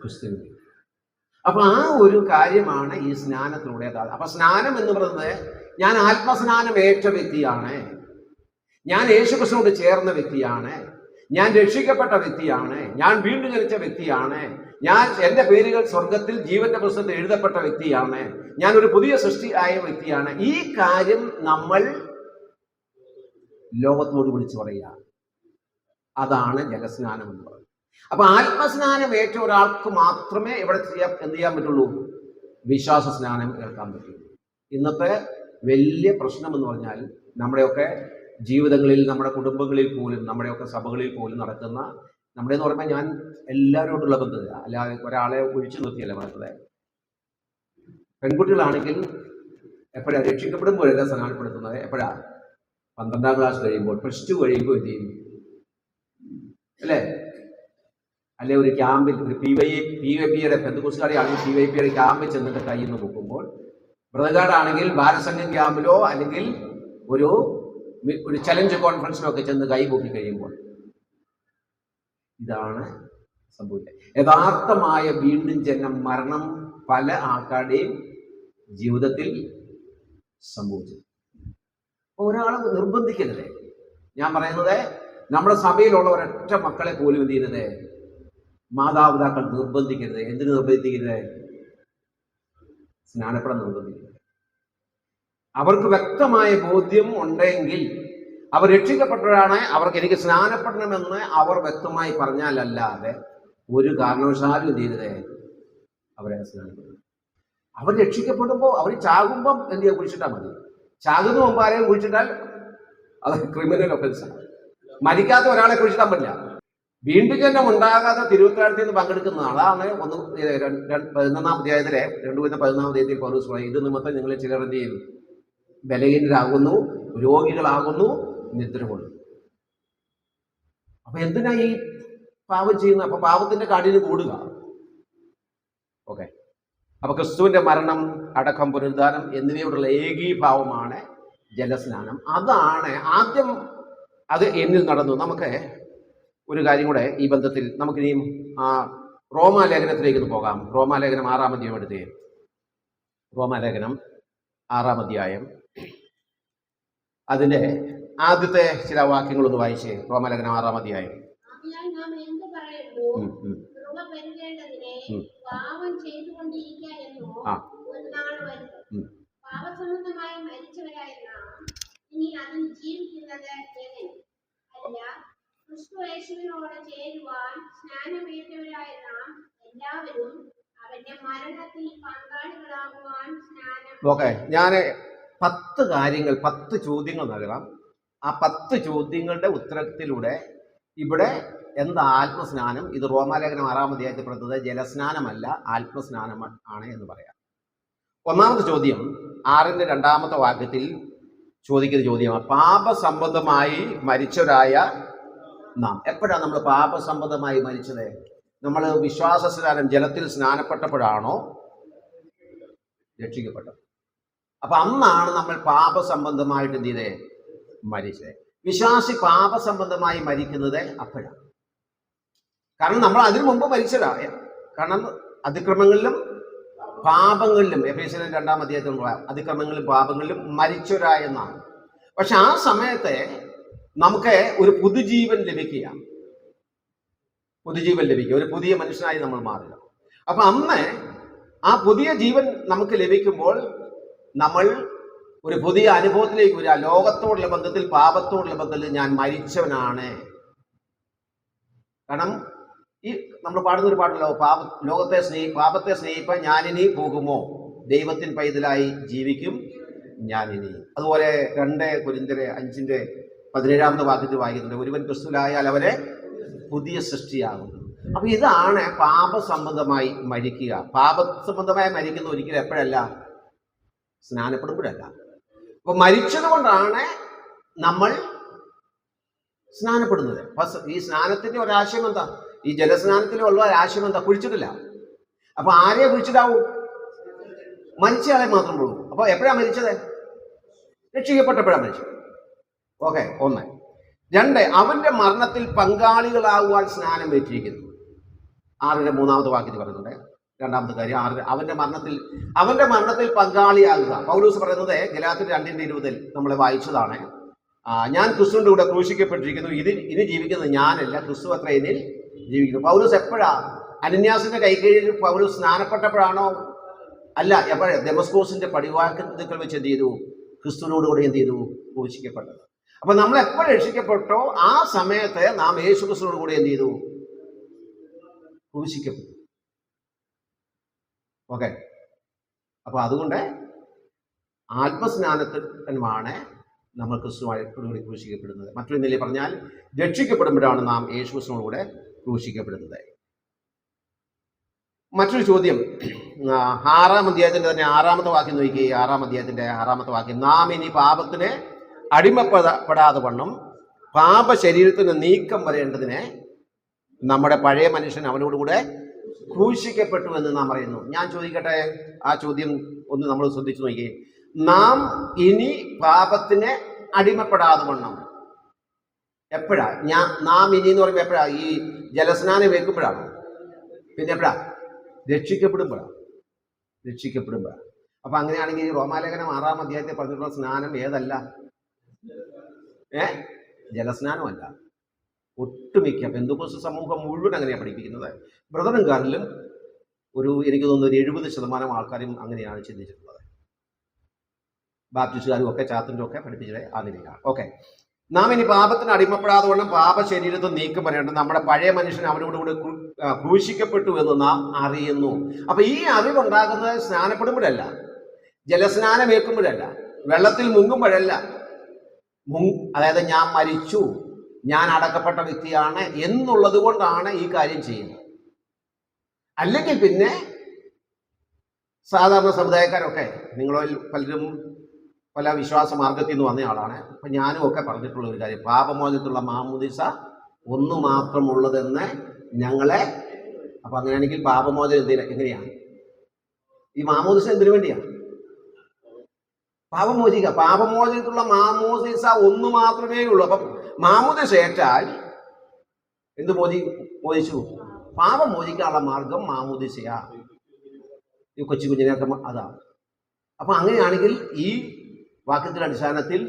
ക്രിസ്തുവിന്. അപ്പൊ ആ ഒരു കാര്യമാണ് ഈ സ്നാനത്തിലൂടെ. അപ്പൊ സ്നാനം എന്ന് പറയുന്നത്, ഞാൻ ആത്മസ്നാനം ഏറ്റ വ്യക്തിയാണ്, ഞാൻ യേശു ക്രിസ്തുവിനോട് ചേർന്ന വ്യക്തിയാണ്, ഞാൻ രക്ഷിക്കപ്പെട്ട വ്യക്തിയാണ്, ഞാൻ വീണ്ടും ജനിച്ച വ്യക്തിയാണ്, ഞാൻ എൻ്റെ പേരുകൾ സ്വർഗത്തിൽ ജീവന്റെ പുസ്തകത്തിൽ എഴുതപ്പെട്ട വ്യക്തിയാണ്, ഞാൻ ഒരു പുതിയ സൃഷ്ടി ആയ വ്യക്തിയാണ്. ഈ കാര്യം നമ്മൾ ലോകത്തോട് വിളിച്ചു പറയുക. അതാണ് ജലസ്നാനം എന്ന് പറയുന്നത്. അപ്പൊ ആത്മസ്നാനം ഏറ്റ ഒരാൾക്ക് മാത്രമേ ഇവിടെ എന്ത് ചെയ്യാൻ പറ്റുള്ളൂ? വിശ്വാസ സ്നാനം ഏൽക്കാൻ പറ്റുള്ളൂ. ഇന്നത്തെ വലിയ പ്രശ്നം എന്ന് പറഞ്ഞാൽ, നമ്മുടെയൊക്കെ ജീവിതങ്ങളിൽ, നമ്മുടെ കുടുംബങ്ങളിൽ പോലും, നമ്മുടെയൊക്കെ സഭകളിൽ പോലും നടക്കുന്ന, നമ്മുടെ എന്ന് പറയുമ്പോൾ ഞാൻ എല്ലാവരോടുള്ള ബന്ധത, അല്ലാതെ ഒരാളെ ഒഴിച്ചു നിർത്തിയല്ല പറഞ്ഞത്. പെൺകുട്ടികളാണെങ്കിൽ എപ്പോഴാണ് രക്ഷിക്കപ്പെടുമ്പോഴല്ല സ്നാനപ്പെടുത്തുന്നത്? എപ്പോഴാ? 12-ാം ക്ലാസ് കഴിയുമ്പോൾ, +2 കഴിയുമ്പോൾ എന്ത് ചെയ്യും? അല്ലേ? അല്ലെ ഒരു ക്യാമ്പിൽ ഒരു PYPയുടെ പെന്തക്കോസ്തുകാരാണെങ്കിൽ PYPയുടെ ക്യാമ്പിൽ ചെന്നിട്ട് കയ്യിൽ നിന്ന് പൊക്കുമ്പോൾ, ബ്രദർഗാർഡ് ബാലസംഘം ക്യാമ്പിലോ അല്ലെങ്കിൽ ഒരു ചലഞ്ച് കോൺഫറൻസിലോ ഒക്കെ ചെന്ന് കൈ പൊക്കി കഴിയുമ്പോൾ ഇതാണ് സംഭവിച്ചത്. യഥാർത്ഥമായ വീണ്ടും ജനനം, മരണം പല ആൾക്കാരുടെയും ജീവിതത്തിൽ സംഭവിച്ചത്. ഒരാളെ നിർബന്ധിക്കരുത്. ഞാൻ പറയുന്നത്, നമ്മുടെ സഭയിലുള്ള ഒരൊറ്റ മക്കളെ പോലും എന്ത് ചെയ്യരുത്, മാതാപിതാക്കൾ നിർബന്ധിക്കരുത്. എന്തിനു നിർബന്ധിക്കരുത്? സ്നാനപ്പെടാൻ നിർബന്ധിക്കരുത്. അവർക്ക് വ്യക്തമായ ബോധ്യം ഉണ്ടെങ്കിൽ, അവർ രക്ഷിക്കപ്പെട്ടവരാണ്, അവർക്ക് എനിക്ക് സ്നാനപ്പെടണമെന്ന് അവർ വ്യക്തമായി പറഞ്ഞാലല്ലാതെ ഒരു കാരണവശാലും എന്ത് ചെയ്യരുത്, അവരെ സ്നാനപ്പെടും. അവർ രക്ഷിക്കപ്പെടുമ്പോൾ, അവർ ചാകുമ്പം എന്ത് ചെയ്യാൻ കുഴിച്ചിട്ടാൽ മതി. ചാകുന്ന മുമ്പ് ആരെയും കുഴിച്ചിട്ടാൽ അത് ക്രിമിനൽ ഒഫൻസാണ്. മരിക്കാത്ത ഒരാളെ കുഴിച്ചിട്ടാൻ പറ്റില്ല. വീണ്ടും ജന്മം ഉണ്ടാകാതെ തിരുവത്താഴത്തിൽ നിന്ന് പങ്കെടുക്കുന്ന ആളാണ് 11-ാം അധ്യായത്തിലെ 2-11 അധ്യായത്തിൽ പൗലോസ് പറയും, ഇത് നിമിത്തം നിങ്ങൾ ചിലർ എന്ത് ചെയ്യും, ബലഹീനരാകുന്നു, രോഗികളാകുന്നു, നിദ്ര കൊള്ളുന്നു. അപ്പൊ എന്തിനാ ഈ പാപം ചെയ്യുന്നത്? അപ്പൊ പാപത്തിന്റെ കാഠിന്യം കൂടുക. ഓക്കെ, അപ്പൊ ക്രിസ്തുവിന്റെ മരണം, അടക്കം, പുനരുദ്ധാനം എന്നിവയോടുള്ള ഏകീഭാവമാണ് ജലസ്നാനം. അതാണ് ആദ്യം അത് എന്നിൽ നടന്നു. നമുക്ക് ഒരു കാര്യം കൂടെ ഈ ബന്ധത്തിൽ നമുക്കിനിയും റോമാലേഖനത്തിലേക്ക് പോകാം. റോമാലേഖനം 6-ാം അധ്യായം എടുത്തേ. റോമാലേഖനം 6-ാം അധ്യായം അതിന്റെ ആദ്യത്തെ ചില വാക്യങ്ങളൊന്ന് വായിച്ചേ. റോമാലേഖനം 6-ാം അധ്യായം. ഓക്കെ, ഞാൻ 10 കാര്യങ്ങൾ, 10 ചോദ്യങ്ങൾ നൽകാം. ആ 10 ചോദ്യങ്ങളുടെ ഉത്തരത്തിലൂടെ ഇവിടെ എന്താ ആത്മസ്നാനം, ഇത് റോമാലേഖനം 6-ാം അധ്യായത്തിൽ പറയുന്നത് ജലസ്നാനമല്ല, ആത്മസ്നാനം ആണ് എന്ന് പറയാം. ഒന്നാമത്തെ ചോദ്യം 6-ന്റെ 2-ാമത്തെ വാക്യത്തിൽ ചോദിക്കുന്ന ചോദ്യമാണ്, പാപസംബന്ധമായി മരിച്ചവരായ നാം. എപ്പോഴാണ് നമ്മൾ പാപസംബന്ധമായി മരിച്ചത്? നമ്മൾ വിശ്വാസ സ്നാനം, ജലത്തിൽ സ്നാനപ്പെട്ടപ്പോഴാണോ രക്ഷിക്കപ്പെട്ടത്? അപ്പൊ അന്നാണ് നമ്മൾ പാപസംബന്ധമായിട്ട് എന്ത് ചെയ്തേ, മരിച്ചത്. വിശ്വാസി പാപസംബന്ധമായി മരിക്കുന്നത് അപ്പോഴാണ്. കാരണം നമ്മൾ അതിനു മുമ്പ് മരിച്ചതാ. കാരണം അതിക്രമങ്ങളിലും പാപങ്ങളിലും, എഫേസ്യർ 2-ാം അധ്യായത്തിൽ അതിക്രമങ്ങളിലും പാപങ്ങളിലും മരിച്ചവരായെന്നാണ്. പക്ഷെ ആ സമയത്തെ നമുക്ക് ഒരു പുതുജീവൻ ലഭിക്കുക, ഒരു പുതിയ മനുഷ്യനായി നമ്മൾ മാറുക. അപ്പൊ അന്ന് ആ പുതിയ ജീവൻ നമുക്ക് ലഭിക്കുമ്പോൾ നമ്മൾ ഒരു പുതിയ അനുഭവത്തിലേക്ക് വരിക. ലോകത്തോടുള്ള ബന്ധത്തിൽ, പാപത്തോടുള്ള ബന്ധത്തിൽ ഞാൻ മരിച്ചവനാണ്. കാരണം ഈ നമ്മൾ പാടുന്നൊരു പാടല്ലോ, പാപത്തെ സ്നേഹിപ്പാൻ ഞാനിനി പോകുമോ, ദൈവത്തിൻ പൈതലായി ജീവിക്കും ഞാനിനി. അതുപോലെ 2 കൊരിന്ത്യർ 5-ന്റെ 17-ാമത്തെ വാക്യത്തിൽ ഒരുവൻ ക്രിസ്തുവിലായാൽ അവരെ പുതിയ സൃഷ്ടിയാകുന്നു. അപ്പൊ ഇതാണ് പാപസംബന്ധമായി മരിക്കുക. പാപസംബന്ധമായി മരിക്കുന്ന ഒരിക്കലും എപ്പോഴല്ല, സ്നാനപ്പെടുമ്പോഴല്ല. അപ്പൊ മരിച്ചത് കൊണ്ടാണ് നമ്മൾ സ്നാനപ്പെടുന്നത്. ഈ സ്നാനത്തിന്റെ ഒരാശയം എന്താ? ഈ ജലസ്നാനത്തിലുള്ള ഒരാശയം എന്താ? കുഴിച്ചിട്ടില്ല. അപ്പൊ ആരെയെ കുഴിച്ചിട്ടാവൂ? മരിച്ചയാളെ മാത്രം പോകും. അപ്പൊ എപ്പോഴാണ് മരിച്ചത്? രക്ഷിക്കപ്പെട്ടപ്പോഴാണ് മരിച്ചത്. ഓക്കെ, 1. 2, അവന്റെ മരണത്തിൽ പങ്കാളികളാകുവാൻ സ്നാനം ഏറ്റിരിക്കുന്നു. 6-ന്റെ 3-ാമത്തെ വാക്യത്തിൽ പറയുന്നുണ്ട്. 2-ാമത്തെ കാര്യം 6, അവന്റെ മരണത്തിൽ പങ്കാളിയാകുക. പൗലോസ് പറയുന്നത് ഗലാത്യർ 2:20 നമ്മൾ വായിച്ചതാണ്. ഞാൻ ക്രിസ്തുവിന്റെ കൂടെ ക്രൂശിക്കപ്പെട്ടിരിക്കുന്നു, ഇനി ജീവിക്കുന്നത് ഞാനല്ല, ക്രിസ്തു അത്ര എന്നിൽ ജീവിക്കുന്നു. പൗലോസ് എപ്പോഴാ? അനന്യാസിന്റെ കൈകീഴിൽ പൗലോസ് സ്നാനപ്പെട്ടപ്പോഴാണോ? അല്ല, എപ്പോഴാ? ദമസ്കോസിന്റെ പടിവാക്കത്തിൽ വെച്ച് എന്ത് ചെയ്തു? ക്രിസ്തുവിനോട് കൂടെ എന്ത് ചെയ്തു? ക്രൂശിക്കപ്പെട്ടത്. അപ്പൊ നമ്മൾ എപ്പോഴും രക്ഷിക്കപ്പെട്ടോ ആ സമയത്ത് നാം യേശു ക്രിസ്തുവിനോട് കൂടെ എന്ത് ചെയ്തു? ക്രൂശിക്കപ്പെട്ടു. ഓക്കെ, അപ്പൊ അതുകൊണ്ട് ആത്മസ്നാനത്തിനുമാണ് നമ്മൾ ക്രിസ്തുവായിട്ട് ക്രൂശിക്കപ്പെടുന്നത്. മറ്റൊരു നിലയിൽ പറഞ്ഞാൽ രക്ഷിക്കപ്പെടുമ്പോഴാണ് നാം യേശു ക്രിസ്തുവിനോട് കൂടെ ക്രൂശിക്കപ്പെടുന്നത്. മറ്റൊരു ചോദ്യം 6-ാം അധ്യായത്തിന്റെ തന്നെ 6-ാമത്തെ വാക്യം നോക്കി. 6-ാം അധ്യായത്തിന്റെ 6-ാമത്തെ വാക്യം, നാം ഇനി പാപത്തിന് അടിമപ്പെടാതെ വണ്ണം പാപ ശരീരത്തിന് നീക്കം വരേണ്ടതിന് നമ്മുടെ പഴയ മനുഷ്യൻ അവനോടുകൂടെ ക്രൂശിക്കപ്പെട്ടു എന്ന് നാം പറയുന്നു. ഞാൻ ചോദിക്കട്ടെ, ആ ചോദ്യം ഒന്ന് നമ്മൾ ശ്രദ്ധിച്ചു നോക്കിയേ. നാം ഇനി പാപത്തിന് അടിമപ്പെടാതെ വണ്ണം എപ്പോഴാ? നാം ഇനി എന്ന് പറയുമ്പോൾ എപ്പോഴാ? ഈ ജലസ്നാനം വെക്കുമ്പോഴാണ്. പിന്നെ എപ്പോഴാ? രക്ഷിക്കപ്പെടുമ്പോഴാണ്. അപ്പൊ അങ്ങനെയാണെങ്കിൽ റോമാലേഖനം 6-ാം അധ്യായത്തിൽ പറഞ്ഞിട്ടുള്ള സ്നാനം ഏതല്ല? ജലസ്നാനമല്ല. ഒട്ടുമിക്ക പെന്തക്കോസ്ത് സമൂഹം മുഴുവൻ അങ്ങനെയാണ് പഠിപ്പിക്കുന്നത്. ബ്രദറും കാറിലും എനിക്ക് തോന്നുന്നു 70% ആൾക്കാരും അങ്ങനെയാണ് ചിന്തിച്ചിട്ടുള്ളത്. ബാപ്റ്റിസ്റ്റുകാരും ഒക്കെ ചാത്തൻ്റെ ഒക്കെ പഠിപ്പിച്ചത് ആ നിലയിലാണ്. ഓക്കെ, നാം ഇനി പാപത്തിന് അടിമപ്പെടാതെ വണ്ണം പാപ ശരീരത്തിൽ നീക്കം പറയേണ്ടത് നമ്മുടെ പഴയ മനുഷ്യൻ അവനോടുകൂടി ക്രൂശിക്കപ്പെട്ടു എന്ന് നാം അറിയുന്നു. അപ്പൊ ഈ അറിവുണ്ടാകുന്നത് സ്നാനപ്പെടുമ്പോഴല്ല, ജലസ്നാനം ഏൽക്കുമ്പോഴല്ല, വെള്ളത്തിൽ മുങ്ങുമ്പോഴല്ല. അതായത് ഞാൻ മരിച്ചു, ഞാൻ അടക്കപ്പെട്ട വ്യക്തിയാണ് എന്നുള്ളത് കൊണ്ടാണ് ഈ കാര്യം ചെയ്യുന്നത്. അല്ലെങ്കിൽ പിന്നെ സാധാരണ സമുദായക്കാരൊക്കെ, നിങ്ങളിൽ പലരും പല വിശ്വാസ മാർഗത്തിൽ നിന്ന് വന്ന ആളാണ്. അപ്പം ഞാനും ഒക്കെ പറഞ്ഞിട്ടുള്ള ഒരു കാര്യം, പാപമോചനത്തിലുള്ള മാമോദിസ ഒന്നു മാത്രമുള്ളതെന്ന് ഞങ്ങളെ. അപ്പം അങ്ങനെയാണെങ്കിൽ പാപമോചനം എങ്ങനെയാണ്? ഈ മാമോദിസ എന്തിനു വേണ്ടിയാണ്? പാപമോചനത്തിലുള്ള മാമോദിസ ഒന്നു മാത്രമേ ഉള്ളൂ. അപ്പം മാമോദിസ ഏറ്റാൽ എന്ത് മോചിച്ചു? പാപം മോചിക്കാനുള്ള മാർഗം മാമോദിസയാ. ഈ കൊച്ചു കുഞ്ഞിനൊക്കെ അതാണ്. അപ്പം അങ്ങനെയാണെങ്കിൽ ഈ വാക്യത്തിന്റെ അടിസ്ഥാനത്തിൽ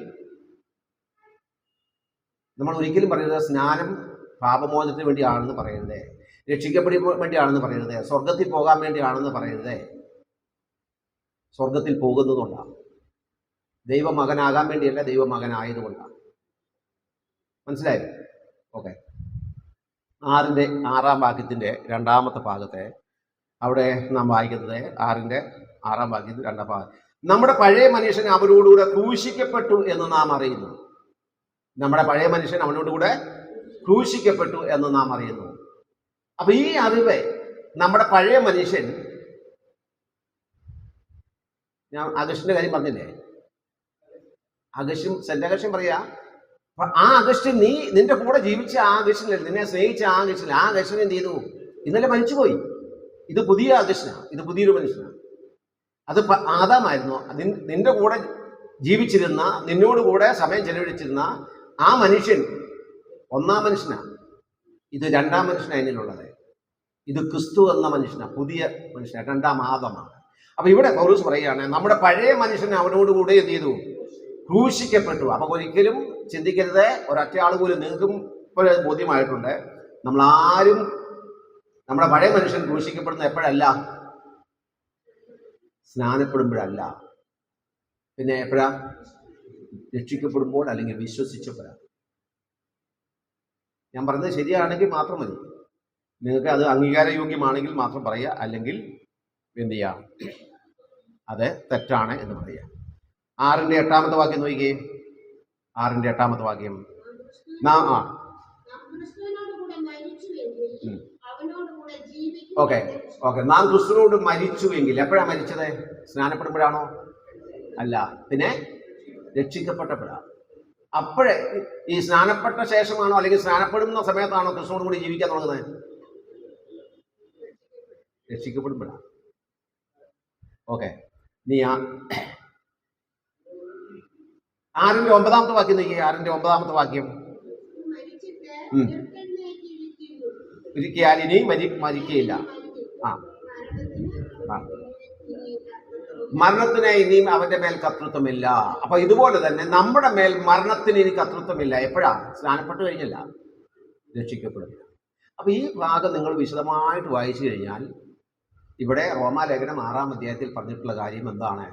നമ്മൾ ഒരിക്കലും പറയുന്നത് സ്നാനം പാപമോചനത്തിന് വേണ്ടിയാണെന്ന് പറയരുതേ, രക്ഷിക്കപ്പെടാൻ വേണ്ടിയാണെന്ന് പറയരുതേ, സ്വർഗത്തിൽ പോകാൻ വേണ്ടിയാണെന്ന് പറയരുതേ. സ്വർഗത്തിൽ പോകുന്നതുകൊണ്ടാണ്, ദൈവമകനാകാൻ വേണ്ടിയല്ല, ദൈവമകനായതുകൊണ്ടാണ്. മനസ്സിലായോ? ഓക്കെ, 6-ാം വാക്യത്തിന്റെ 2-ാമത്തെ ഭാഗത്തെ അവിടെ നാം വായിക്കുന്നത് 6-ാം വാക്യത്തിൽ 2-ാം ഭാഗം, നമ്മുടെ പഴയ മനുഷ്യൻ അവനോടുകൂടെ ക്രൂശിക്കപ്പെട്ടു എന്ന് നാം അറിയുന്നു. നമ്മുടെ പഴയ മനുഷ്യൻ അവനോടുകൂടെ ക്രൂശിക്കപ്പെട്ടു എന്ന് നാം അറിയുന്നു. അപ്പൊ ഈ അറിവ്, നമ്മുടെ പഴയ മനുഷ്യൻ, ഞാൻ അഗസ്റ്റിന്റെ കാര്യം പറഞ്ഞില്ലേ, സെന്റ് അഗസ്റ്റിൻ പറയാ, ആ അഗസ്റ്റിൻ നിന്റെ കൂടെ ജീവിച്ച ആ അഗസ്റ്റിനല്ലേ, നിന്നെ സ്നേഹിച്ച ആ അഗസ്റ്റിൻ എന്ത് ചെയ്തു? ഇന്നലെ മരിച്ചുപോയി. ഇത് പുതിയ അഗസ്റ്റിനാണ്, ഇത് പുതിയൊരു മനുഷ്യനാണ്. അത് ആദാമായിരുന്നു. നിന്റെ കൂടെ ജീവിച്ചിരുന്ന, നിന്നോടുകൂടെ സമയം ചെലവഴിച്ചിരുന്ന ആ മനുഷ്യൻ 1-ാം മനുഷ്യനാണ്. ഇത് 2-ാം മനുഷ്യനാണ് എന്നിലുള്ളത്. ഇത് ക്രിസ്തു എന്ന മനുഷ്യനാണ്, പുതിയ മനുഷ്യനാണ്, 2-ാം ആദമാണ്. അപ്പൊ ഇവിടെ പൗലോസ് പറയുകയാണ്, നമ്മുടെ പഴയ മനുഷ്യൻ അവനോടുകൂടെ എന്ത് ചെയ്തു? ക്രൂശിക്കപ്പെട്ടു. അപ്പൊ ഒരിക്കലും ചിന്തിക്കരുത്, ഒരൊറ്റ ആൾ പോലും, നിങ്ങൾക്കും ഇപ്പോൾ ബോധ്യമായിട്ടുണ്ട്, നമ്മളാരും നമ്മുടെ പഴയ മനുഷ്യൻ ക്രൂശിക്കപ്പെടുന്നത് എപ്പോഴല്ല? സ്നാനപ്പെടുമ്പോഴല്ല. പിന്നെ എപ്പോഴാ? രക്ഷിക്കപ്പെടുമ്പോൾ, അല്ലെങ്കിൽ വിശ്വസിച്ചപ്പോഴാണ്. ഞാൻ പറഞ്ഞത് ശരിയാണെങ്കിൽ മാത്രം മതി, നിങ്ങൾക്ക് അത് അംഗീകാരയോഗ്യമാണെങ്കിൽ മാത്രം പറയുക, അല്ലെങ്കിൽ എന്ത് ചെയ്യാം, അത് തെറ്റാണ് എന്ന് പറയുക. 6-ാമത്തെ വാക്യം നോക്കിക്കേ. 6-ാമത്തെ വാക്യം. ഓക്കെ, നാം ക്രിസ്തുവിനോട് മരിച്ചുവെങ്കിൽ, എപ്പോഴാണ് മരിച്ചത്? സ്നാനപ്പെടുമ്പോഴാണോ? അല്ല, പിന്നെ രക്ഷിക്കപ്പെട്ടപ്പോഴാണ്. അപ്പോഴേ ഈ സ്നാനപ്പെട്ട ശേഷമാണോ, അല്ലെങ്കിൽ സ്നാനപ്പെടുന്ന സമയത്താണോ ക്രിസ്തുവിനോട് കൂടി ജീവിക്കാൻ തുടങ്ങുന്നത്? രക്ഷിക്കപ്പെടുമ്പോഴാണ്. ഓക്കെ, നീ 6-ാമത്തെ വാക്യം നോക്കിയേ. 6-ാമത്തെ വാക്യം. ഒരിക്കൽ ഇനി മരിക്കയില്ല. മരണത്തിന് ഇനിയും അവന്റെ മേൽ കർത്തൃത്വമില്ല. അപ്പൊ ഇതുപോലെ തന്നെ നമ്മുടെ മേൽ മരണത്തിന് ഇനി കർത്തൃത്വമില്ല. എപ്പോഴാ? സ്നാനപ്പെട്ട് കഴിഞ്ഞല്ല, രക്ഷിക്കപ്പെടുക. അപ്പൊ ഈ ഭാഗം നിങ്ങൾ വിശദമായിട്ട് വായിച്ചു കഴിഞ്ഞാൽ, ഇവിടെ റോമാലേഖനം 6-ാം അധ്യായത്തിൽ പറഞ്ഞിട്ടുള്ള കാര്യം എന്താണ്?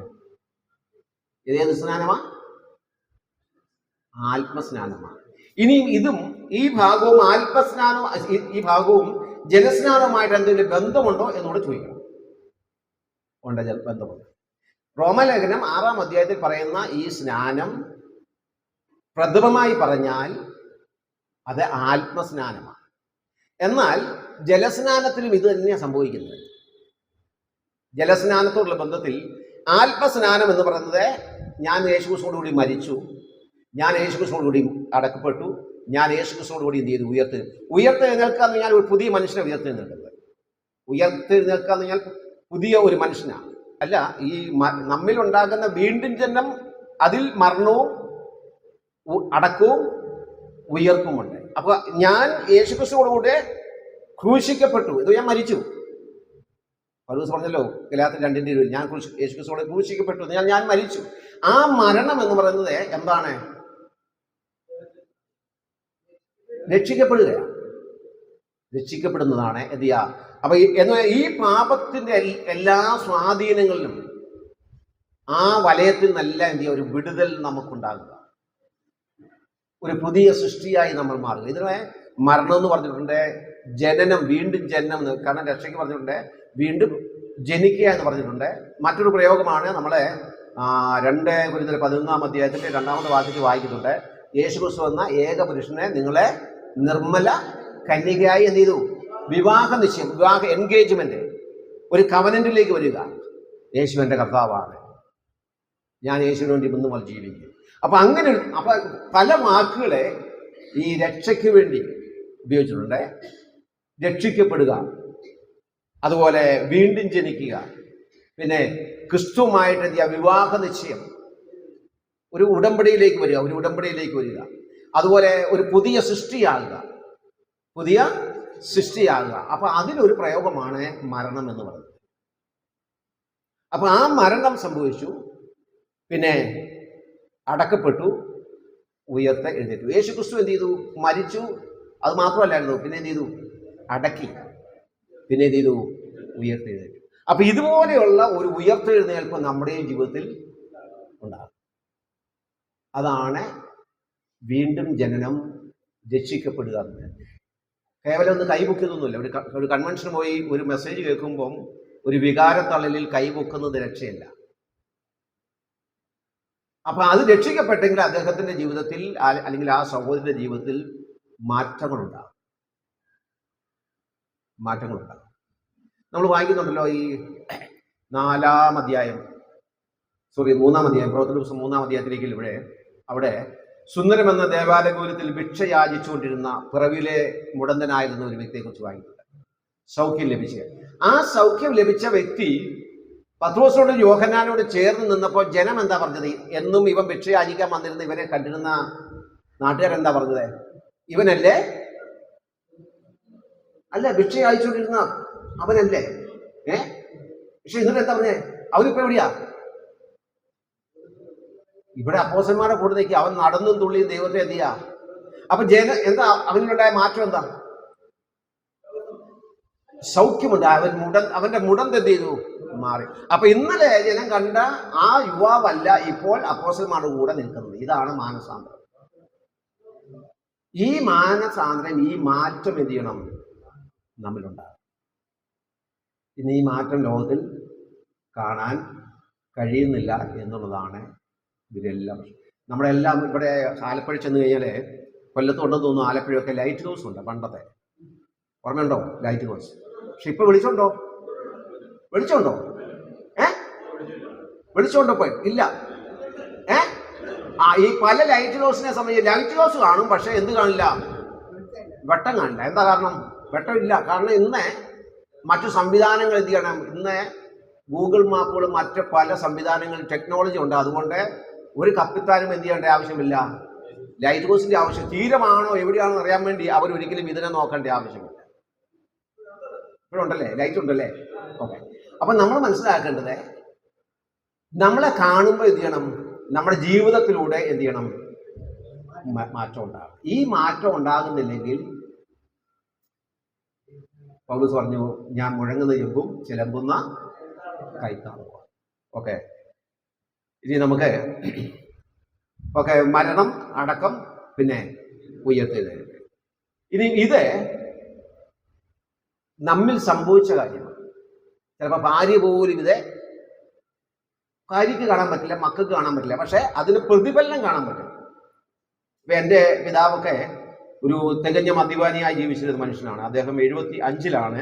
ഏത് സ്നാനമാ? ആത്മസ്നാനമാണ്. ഇനിയും ഈ ഭാഗവും ഈ ഭാഗവും ജലസ്നാനവുമായിട്ട് എന്തെങ്കിലും ബന്ധമുണ്ടോ എന്നോട് ചോദിക്കണം. ഉണ്ട്, ബന്ധമുണ്ട്. റോമലേഖനം 6-ാം അധ്യായത്തിൽ പറയുന്ന ഈ സ്നാനം പ്രഥമമായി പറഞ്ഞാൽ അത് ആത്മസ്നാനമാണ്. എന്നാൽ ജലസ്നാനത്തിലും ഇത് തന്നെയാണ് സംഭവിക്കുന്നത്. ജലസ്നാനത്തോടുള്ള ബന്ധത്തിൽ ആത്മസ്നാനം എന്ന് പറയുന്നത്, ഞാൻ യേശുക്രിസ്തുവോടുകൂടി മരിച്ചു, ഞാൻ യേശുക്രിസ്തുവോടുകൂടി അടക്കപ്പെട്ടു, ഞാൻ യേശുക്രിസ്തുവോട് കൂടി എന്ത് ചെയ്തു? ഉയർത്തെഴുന്നേൽക്കുക എന്ന് പറഞ്ഞാൽ ഒരു പുതിയ മനുഷ്യനെ ഉയർത്തെഴുന്നേൽക്കുന്നത്. ഉയർത്തെഴുന്നേൽക്കുക എന്ന് പറഞ്ഞാൽ പുതിയ ഒരു മനുഷ്യനാണ്. അല്ല, ഈ നമ്മിലുണ്ടാകുന്ന വീണ്ടും ജന്മം, അതിൽ മരണവും അടക്കവും ഉയർപ്പുമുണ്ട്. അപ്പൊ ഞാൻ യേശുക്രിസ്തുവോട് കൂടെ ക്രൂശിക്കപ്പെട്ടു, ഇത് ഞാൻ മരിച്ചു. പൗലോസ് പറഞ്ഞല്ലോ ഗലാത്യർ 2:20, ഞാൻ യേശുക്രിസ്തുവോട് ക്രൂശിക്കപ്പെട്ടു, ഞാൻ മരിച്ചു. ആ മരണം എന്ന് പറയുന്നത് എന്താണ്? രക്ഷിക്കപ്പെടുകയാണ്. രക്ഷിക്കപ്പെടുന്നതാണ് എന്ത് ചെയ്യാ? അപ്പൊ ഈ പാപത്തിന്റെ എല്ലാ സ്വാധീനങ്ങളിലും ആ വലയത്തിൽ നിന്നെല്ലാം എന്ത് ചെയ്യുക? ഒരു വിടുതൽ നമുക്കുണ്ടാകുക, ഒരു പുതിയ സൃഷ്ടിയായി നമ്മൾ മാറുക. ഇതിനെ മരണം എന്ന് പറഞ്ഞിട്ടുണ്ട്, ജനനം, വീണ്ടും ജനനം. കാരണം രക്ഷയ്ക്ക് പറഞ്ഞിട്ടുണ്ട് വീണ്ടും ജനിക്കുക എന്ന് പറഞ്ഞിട്ടുണ്ട്. മറ്റൊരു പ്രയോഗമാണ് നമ്മളെ 2 കൊരിന്ത്യർ 11-ാം അധ്യായത്തിന്റെ 2-ാമത്തെ വാക്യത്തിൽ വായിക്കുന്നുണ്ട്. യേശുക്രിസ്തു എന്ന ഏക പുരുഷനെ നിങ്ങളെ നിർമ്മല കന്യകയായി എന്ത് ചെയ്തു? വിവാഹ നിശ്ചയം, വിവാഹ എൻഗേജ്മെന്റ്, ഒരു കവനന്റിലേക്ക് വരിക. യേശു എൻ്റെ കർത്താവാണ്, ഞാൻ യേശുവിന് വേണ്ടി ഇന്ന് മുതൽ ജീവിക്കും. അപ്പൊ അങ്ങനെ പല വാക്കുകളെ ഈ രക്ഷയ്ക്ക് വേണ്ടി ഉപയോഗിച്ചിട്ടുണ്ട്. രക്ഷിക്കപ്പെടുക, അതുപോലെ വീണ്ടും ജനിക്കുക, പിന്നെ ക്രിസ്തുവുമായിട്ട് എന്ത് ചെയ്യുക? വിവാഹ നിശ്ചയം, ഒരു ഉടമ്പടിയിലേക്ക് വരിക, അതുപോലെ ഒരു പുതിയ സൃഷ്ടിയാകുക. അപ്പൊ അതിലൊരു പ്രയോഗമാണ് മരണം എന്ന് പറയുന്നത്. അപ്പൊ ആ മരണം സംഭവിച്ചു, പിന്നെ അടക്കപ്പെട്ടു, എഴുന്നേറ്റു. യേശുക്രിസ്തു എന്ത് ചെയ്തു? മരിച്ചു. അത് മാത്രമല്ലായിരുന്നു, പിന്നെ എന്ത് ചെയ്തു? അടക്കി, പിന്നെ എന്ത് ചെയ്തു? ഉയർത്തെഴുന്നേറ്റു. അപ്പൊ ഇതുപോലെയുള്ള ഒരു ഉയർത്തെഴുന്നേൽപ്പ് നമ്മുടെയും ജീവിതത്തിൽ ഉണ്ടാകും. അതാണ് വീണ്ടും ജനനം, രക്ഷിക്കപ്പെടുക. കേവലം ഒന്ന് കൈപൊക്കുന്നൊന്നുമില്ല. ഒരു കൺവെൻഷന് പോയി ഒരു മെസ്സേജ് കേൾക്കുമ്പം ഒരു വികാരത്തള്ളലിൽ കൈപൊക്കുന്നത് രക്ഷയില്ല. അപ്പൊ അത് രക്ഷിക്കപ്പെട്ടെങ്കിൽ അദ്ദേഹത്തിന്റെ ജീവിതത്തിൽ അല്ലെങ്കിൽ ആ സഹോദരന്റെ ജീവിതത്തിൽ മാറ്റങ്ങളുണ്ടാകും. നമ്മൾ വായിക്കുന്നുണ്ടല്ലോ ഈ 3-ാം അധ്യായം, പ്രവർത്തന ദിവസം 3-ാം അധ്യായത്തിലേക്ക് അവിടെ സുന്ദരം എന്ന ദേവാലയത്തിൽ ഭിക്ഷ യാചിച്ചുകൊണ്ടിരുന്ന പിറവിലെ മുടന്തനായിരുന്ന ഒരു വ്യക്തിയെക്കുറിച്ച് വായിക്കുന്നുണ്ട്. സൗഖ്യം ലഭിച്ച ആ സൗഖ്യം ലഭിച്ച വ്യക്തി പത്രോസിനോട് യോഹന്നാനോട് ചേർന്ന് നിന്നപ്പോൾ ജനം എന്താ പറഞ്ഞത്? എന്നും ഇവൻ ഭിക്ഷ യാചിക്കാൻ വന്നിരുന്ന ഇവനെ കണ്ടിരുന്ന നാട്ടുകാരെന്താ പറഞ്ഞത്? ഇവനല്ലേ? അല്ല, ഭിക്ഷ യാചിച്ചുകൊണ്ടിരുന്ന അവനല്ലേ? പക്ഷെ എന്നിട്ട് എന്താ പറഞ്ഞേ? അവനിപ്പോ എവിടെയാ? ഇവിടെ അപ്പോസ്തലന്മാരുടെ കൂടെ നിൽക്കുക. അവൻ നടന്നും തുള്ളിയും ദൈവത്തെ എന്ത് ചെയ്യാ? അപ്പൊ എന്താ അവനിലുണ്ടായ മാറ്റം? എന്താ? സൗഖ്യമുണ്ട്. അവന്റെ മുടന്ത് എന്ത് ചെയ്തു? മാറി. അപ്പൊ ഇന്നലെ ജനം കണ്ട ആ യുവാവല്ല ഇപ്പോൾ അപ്പോസ്തലന്മാരുടെ കൂടെ നിൽക്കുന്നത്. ഇതാണ് മാനസാന്തരം. ഈ മാനസാന്തരം, ഈ മാറ്റം എന്ത് ചെയ്യണം? നമ്മളുണ്ടാകും. ഇന്ന് ഈ മാറ്റം ലോകത്തിൽ കാണാൻ കഴിയുന്നില്ല എന്നുള്ളതാണ് ഇതിലെല്ലാം. നമ്മളെല്ലാം ഇവിടെ ആലപ്പുഴ ചെന്ന് കഴിഞ്ഞാൽ, കൊല്ലത്തുണ്ടെന്ന് തോന്നുന്നു, ആലപ്പുഴയൊക്കെ ലൈറ്റ് ഹൗസ് ഉണ്ട്. പണ്ടത്തെ ഓർമ്മയുണ്ടോ ലൈറ്റ് ഹൗസ്? പക്ഷെ ഇപ്പൊ വെളിച്ചമുണ്ടോ? വെളിച്ചമുണ്ടോ? ഇപ്പൊ ഇല്ല. ഈ പല ലൈറ്റ് ഹൗസിനെ സംബന്ധിച്ച് ലൈറ്റ് ഹൗസ് കാണും, പക്ഷെ എന്ത് കാണില്ല? വെട്ടം കാണില്ല. എന്താ കാരണം? വെട്ടമില്ല. കാരണം ഇന്ന് മറ്റു സംവിധാനങ്ങൾ എന്ത് ചെയ്യണം? ഇന്ന് ഗൂഗിൾ മാപ്പുകളും മറ്റ് പല സംവിധാനങ്ങളും ടെക്നോളജി ഉണ്ട്. അതുകൊണ്ട് ഒരു കപ്പിത്താനും എന്ത് ചെയ്യേണ്ട ആവശ്യമില്ല. ലൈറ്റ് ഹൗസിന്റെ ആവശ്യം തീരമാണോ എവിടെയാണെന്ന് അറിയാൻ വേണ്ടി അവരൊരിക്കലും ഇതിനെ നോക്കേണ്ട ആവശ്യമില്ല. ഇപ്പോഴുണ്ടല്ലേ, ലൈറ്റ് ഉണ്ടല്ലേ? ഓക്കെ. അപ്പൊ നമ്മൾ മനസ്സിലാക്കേണ്ടത്, നമ്മളെ കാണുമ്പോൾ എന്ത് ചെയ്യണം? നമ്മുടെ ജീവിതത്തിലൂടെ എന്ത് ചെയ്യണം? മാറ്റം ഉണ്ടാകും. ഈ മാറ്റം ഉണ്ടാകുന്നില്ലെങ്കിൽ പൗലോസ് പറഞ്ഞു, ഞാൻ മുഴങ്ങുന്ന ചെമ്പും ചിലമ്പുന്ന കൈത്താളുക. ഓക്കെ. ഇനി നമുക്ക് മരണം, അടക്കം, പിന്നെ ഉയർത്തെഴുന്നേൽപ്പ്. ഇനി ഇത് നമ്മിൽ സംഭവിച്ച കാര്യമാണ്. ചിലപ്പോൾ ഭാര്യ പോലും ഭാര്യയ്ക്ക് കാണാൻ പറ്റില്ല, മക്കൾക്ക് കാണാൻ പറ്റില്ല, പക്ഷെ അതിന് പ്രതിഫലനം കാണാൻ പറ്റും. ഇപ്പൊ എൻ്റെ പിതാവൊക്കെ ഒരു തികഞ്ഞ മദ്യപാനിയായി ജീവിച്ചിരുന്ന മനുഷ്യനാണ്. അദ്ദേഹം 75-ലാണ്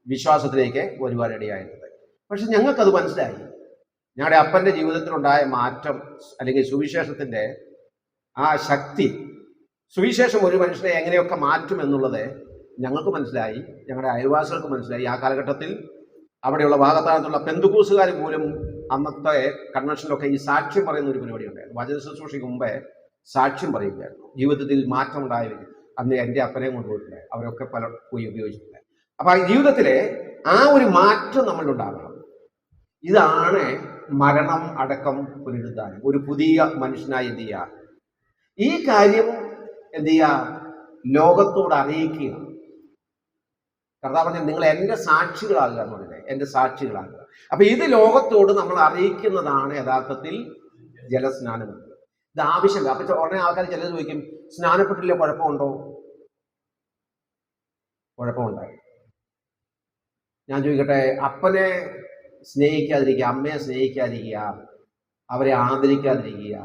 വിശ്വാസത്തിലേക്ക് വരുവാനിടയായിരുന്നത്. പക്ഷെ ഞങ്ങൾക്കത് മനസ്സിലായി. ഞങ്ങളുടെ അപ്പൻ്റെ ജീവിതത്തിലുണ്ടായ മാറ്റം, അല്ലെങ്കിൽ സുവിശേഷത്തിൻ്റെ ആ ശക്തി, സുവിശേഷം ഒരു മനുഷ്യനെ എങ്ങനെയൊക്കെ മാറ്റും എന്നുള്ളത് ഞങ്ങൾക്ക് മനസ്സിലായി, ഞങ്ങളുടെ അയൽവാസികൾക്ക് മനസ്സിലായി. ആ കാലഘട്ടത്തിൽ അവിടെയുള്ള ഭാഗത്താകത്തുള്ള പെന്തുകൂസുകാർ പോലും അന്നത്തെ കൺവെൻഷനിലൊക്കെ ഈ സാക്ഷ്യം പറയുന്ന ഒരു പരിപാടി ഉണ്ടായിരുന്നു. വചന ശുശ്രൂഷയ്ക്ക് മുമ്പേ സാക്ഷ്യം പറയുകയായിരുന്നു. ജീവിതത്തിൽ മാറ്റം ഉണ്ടായവർ അന്ന് എൻ്റെ അപ്പനെ കൊണ്ടുപോയിട്ടുണ്ട്, അവരൊക്കെ പല പോയി ഉപയോഗിച്ചിട്ടുണ്ട്. അപ്പൊ ആ ജീവിതത്തിലെ ആ ഒരു മാറ്റം നമ്മളുണ്ടാകണം. ഇതാണ് മരണം അടക്കം പുനരുദ്ധാനം, ഒരു പുതിയ മനുഷ്യനായി എന്ത് ചെയ്യുക, ഈ കാര്യം എന്ത് ചെയ്യുക, ലോകത്തോട് അറിയിക്കുക. കർത്താവ് പറഞ്ഞാൽ നിങ്ങൾ എൻ്റെ സാക്ഷികളാകുക എന്ന് പറഞ്ഞത്, എൻ്റെ സാക്ഷികളാകുക. അപ്പൊ ഇത് ലോകത്തോട് നമ്മൾ അറിയിക്കുന്നതാണ് യഥാർത്ഥത്തിൽ ജലസ്നാനം. ഇത് ആവശ്യമില്ല. അപ്പൊ ഉടനെ ആൾക്കാർ ചിലർ ചോദിക്കും, സ്നാനപ്പെട്ടില്ല കുഴപ്പമുണ്ടോ? കുഴപ്പമുണ്ടായി. ഞാൻ ചോദിക്കട്ടെ, അപ്പനെ സ്നേഹിക്കാതിരിക്കുക, അമ്മയെ സ്നേഹിക്കാതിരിക്കുക, അവരെ ആദരിക്കാതിരിക്കുക.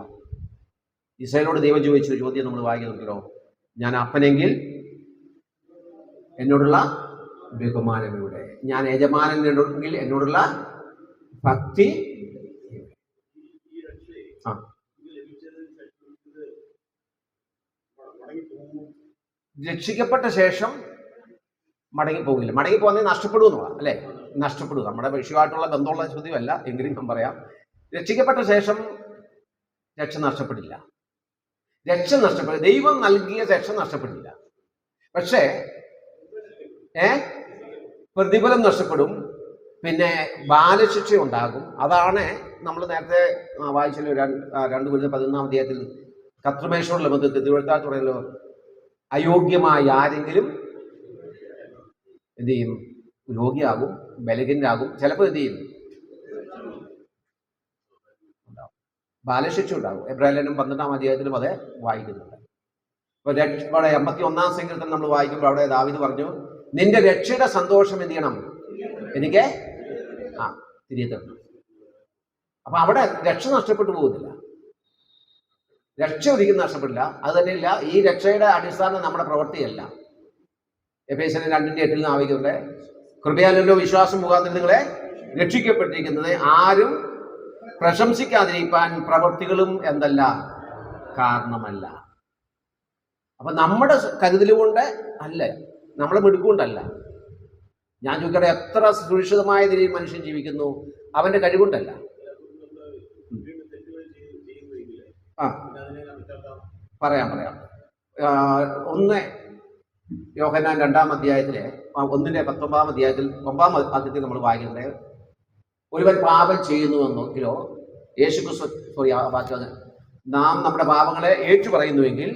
ഇസ്രായേലിനോട് ദൈവം ചോദിച്ചൊരു ചോദ്യം നമ്മൾ വായിക്കുന്നുണ്ടല്ലോ, ഞാൻ അപ്പനെങ്കിൽ എന്നോടുള്ള ബഹുമാനം എവിടെ? ഞാൻ യജമാനെങ്കിൽ എന്നോടുള്ള ഭക്തി. രക്ഷിക്കപ്പെട്ട ശേഷം മടങ്ങിപ്പോകില്ല. മടങ്ങിപ്പോകുന്നത് നഷ്ടപ്പെടുമെന്നുള്ള അല്ലേ? നഷ്ടപ്പെടുക. നമ്മുടെ വിഷയമായിട്ടുള്ള ബന്ധമുള്ള ചോദ്യമല്ല, എങ്കിലും ഞാൻ പറയാം. രക്ഷിക്കപ്പെട്ട ശേഷം രക്ഷ നഷ്ടപ്പെടില്ല. രക്ഷ നഷ്ടപ്പെടില്ല. ദൈവം നൽകിയ രക്ഷ നഷ്ടപ്പെടില്ല. പക്ഷേ പ്രതിഫലം നഷ്ടപ്പെടും. പിന്നെ ബാലശിക്ഷ ഉണ്ടാകും. അതാണ് നമ്മൾ നേരത്തെ വായിച്ചല്ലോ 2 കൊരിന്ത്യർ 11-ാം അധ്യായത്തിൽ കർത്തൃമേശയോടുള്ള ബന്ധത്തിൽ തിരുവഴുത്താൽ പറയുമല്ലോ, അയോഗ്യമായ ആരെങ്കിലും എന്ത് ചെയ്യും? രോഗിയാകും, ബലഹീനരാകും, ചിലപ്പോൾ എന്ത് ചെയ്യും? ബാലശിക്ഷ ഉണ്ടാകും. എബ്രായലേഖനം 12-ാം അധ്യായത്തിലും അത് വായിക്കുന്നുണ്ട്. അപ്പൊ അവിടെ 81-ാം സങ്കീർത്തനം നമ്മൾ വായിക്കുമ്പോൾ അവിടെ ദാവീദ് പറഞ്ഞു, നിന്റെ രക്ഷയുടെ സന്തോഷം എന്ത് ചെയ്യണം? എനിക്ക് തിരികെ തരണം. അപ്പൊ അവിടെ രക്ഷ നഷ്ടപ്പെട്ടു പോകുന്നില്ല. രക്ഷ ഒരിക്കലും നഷ്ടപ്പെടില്ല. അത് തന്നെയില്ല, ഈ രക്ഷയുടെ അടിസ്ഥാനം നമ്മുടെ പ്രവൃത്തിയല്ല. എഫേസ്യർ 2:8 ആവിക്കുന്നുണ്ട്, കൃപയാലല്ലോ വിശ്വാസം മുഖാന്തരം നിങ്ങളെ രക്ഷിക്കപ്പെട്ടിരിക്കുന്നത്, ആരും പ്രശംസിക്കാതിരിക്കാൻ പ്രവൃത്തികളും എന്തല്ല കാരണമല്ല. അപ്പൊ നമ്മുടെ കരുതലുകൊണ്ട് അല്ല, നമ്മളെ മിടുക്കൊണ്ടല്ല. ഞാൻ ചോദിക്കട്ടെ, എത്ര സുരക്ഷിതമായ രീതിയിൽ മനുഷ്യൻ ജീവിക്കുന്നു? അവന്റെ കഴിവുണ്ടല്ല. പറയാം. 1 യോഹന്നാൻ 2-ാം അധ്യായത്തിലെ 1-19-ാം അധ്യായത്തിൽ 9-ാം അധ്യായത്തിൽ നമ്മൾ വായിക്കുന്നത്, ഒരുവൻ പാപം ചെയ്യുന്നുവെങ്കിലോ യേശുക്രിസ്തു നാം നമ്മുടെ പാപങ്ങളെ ഏറ്റു പറയുന്നുവെങ്കിൽ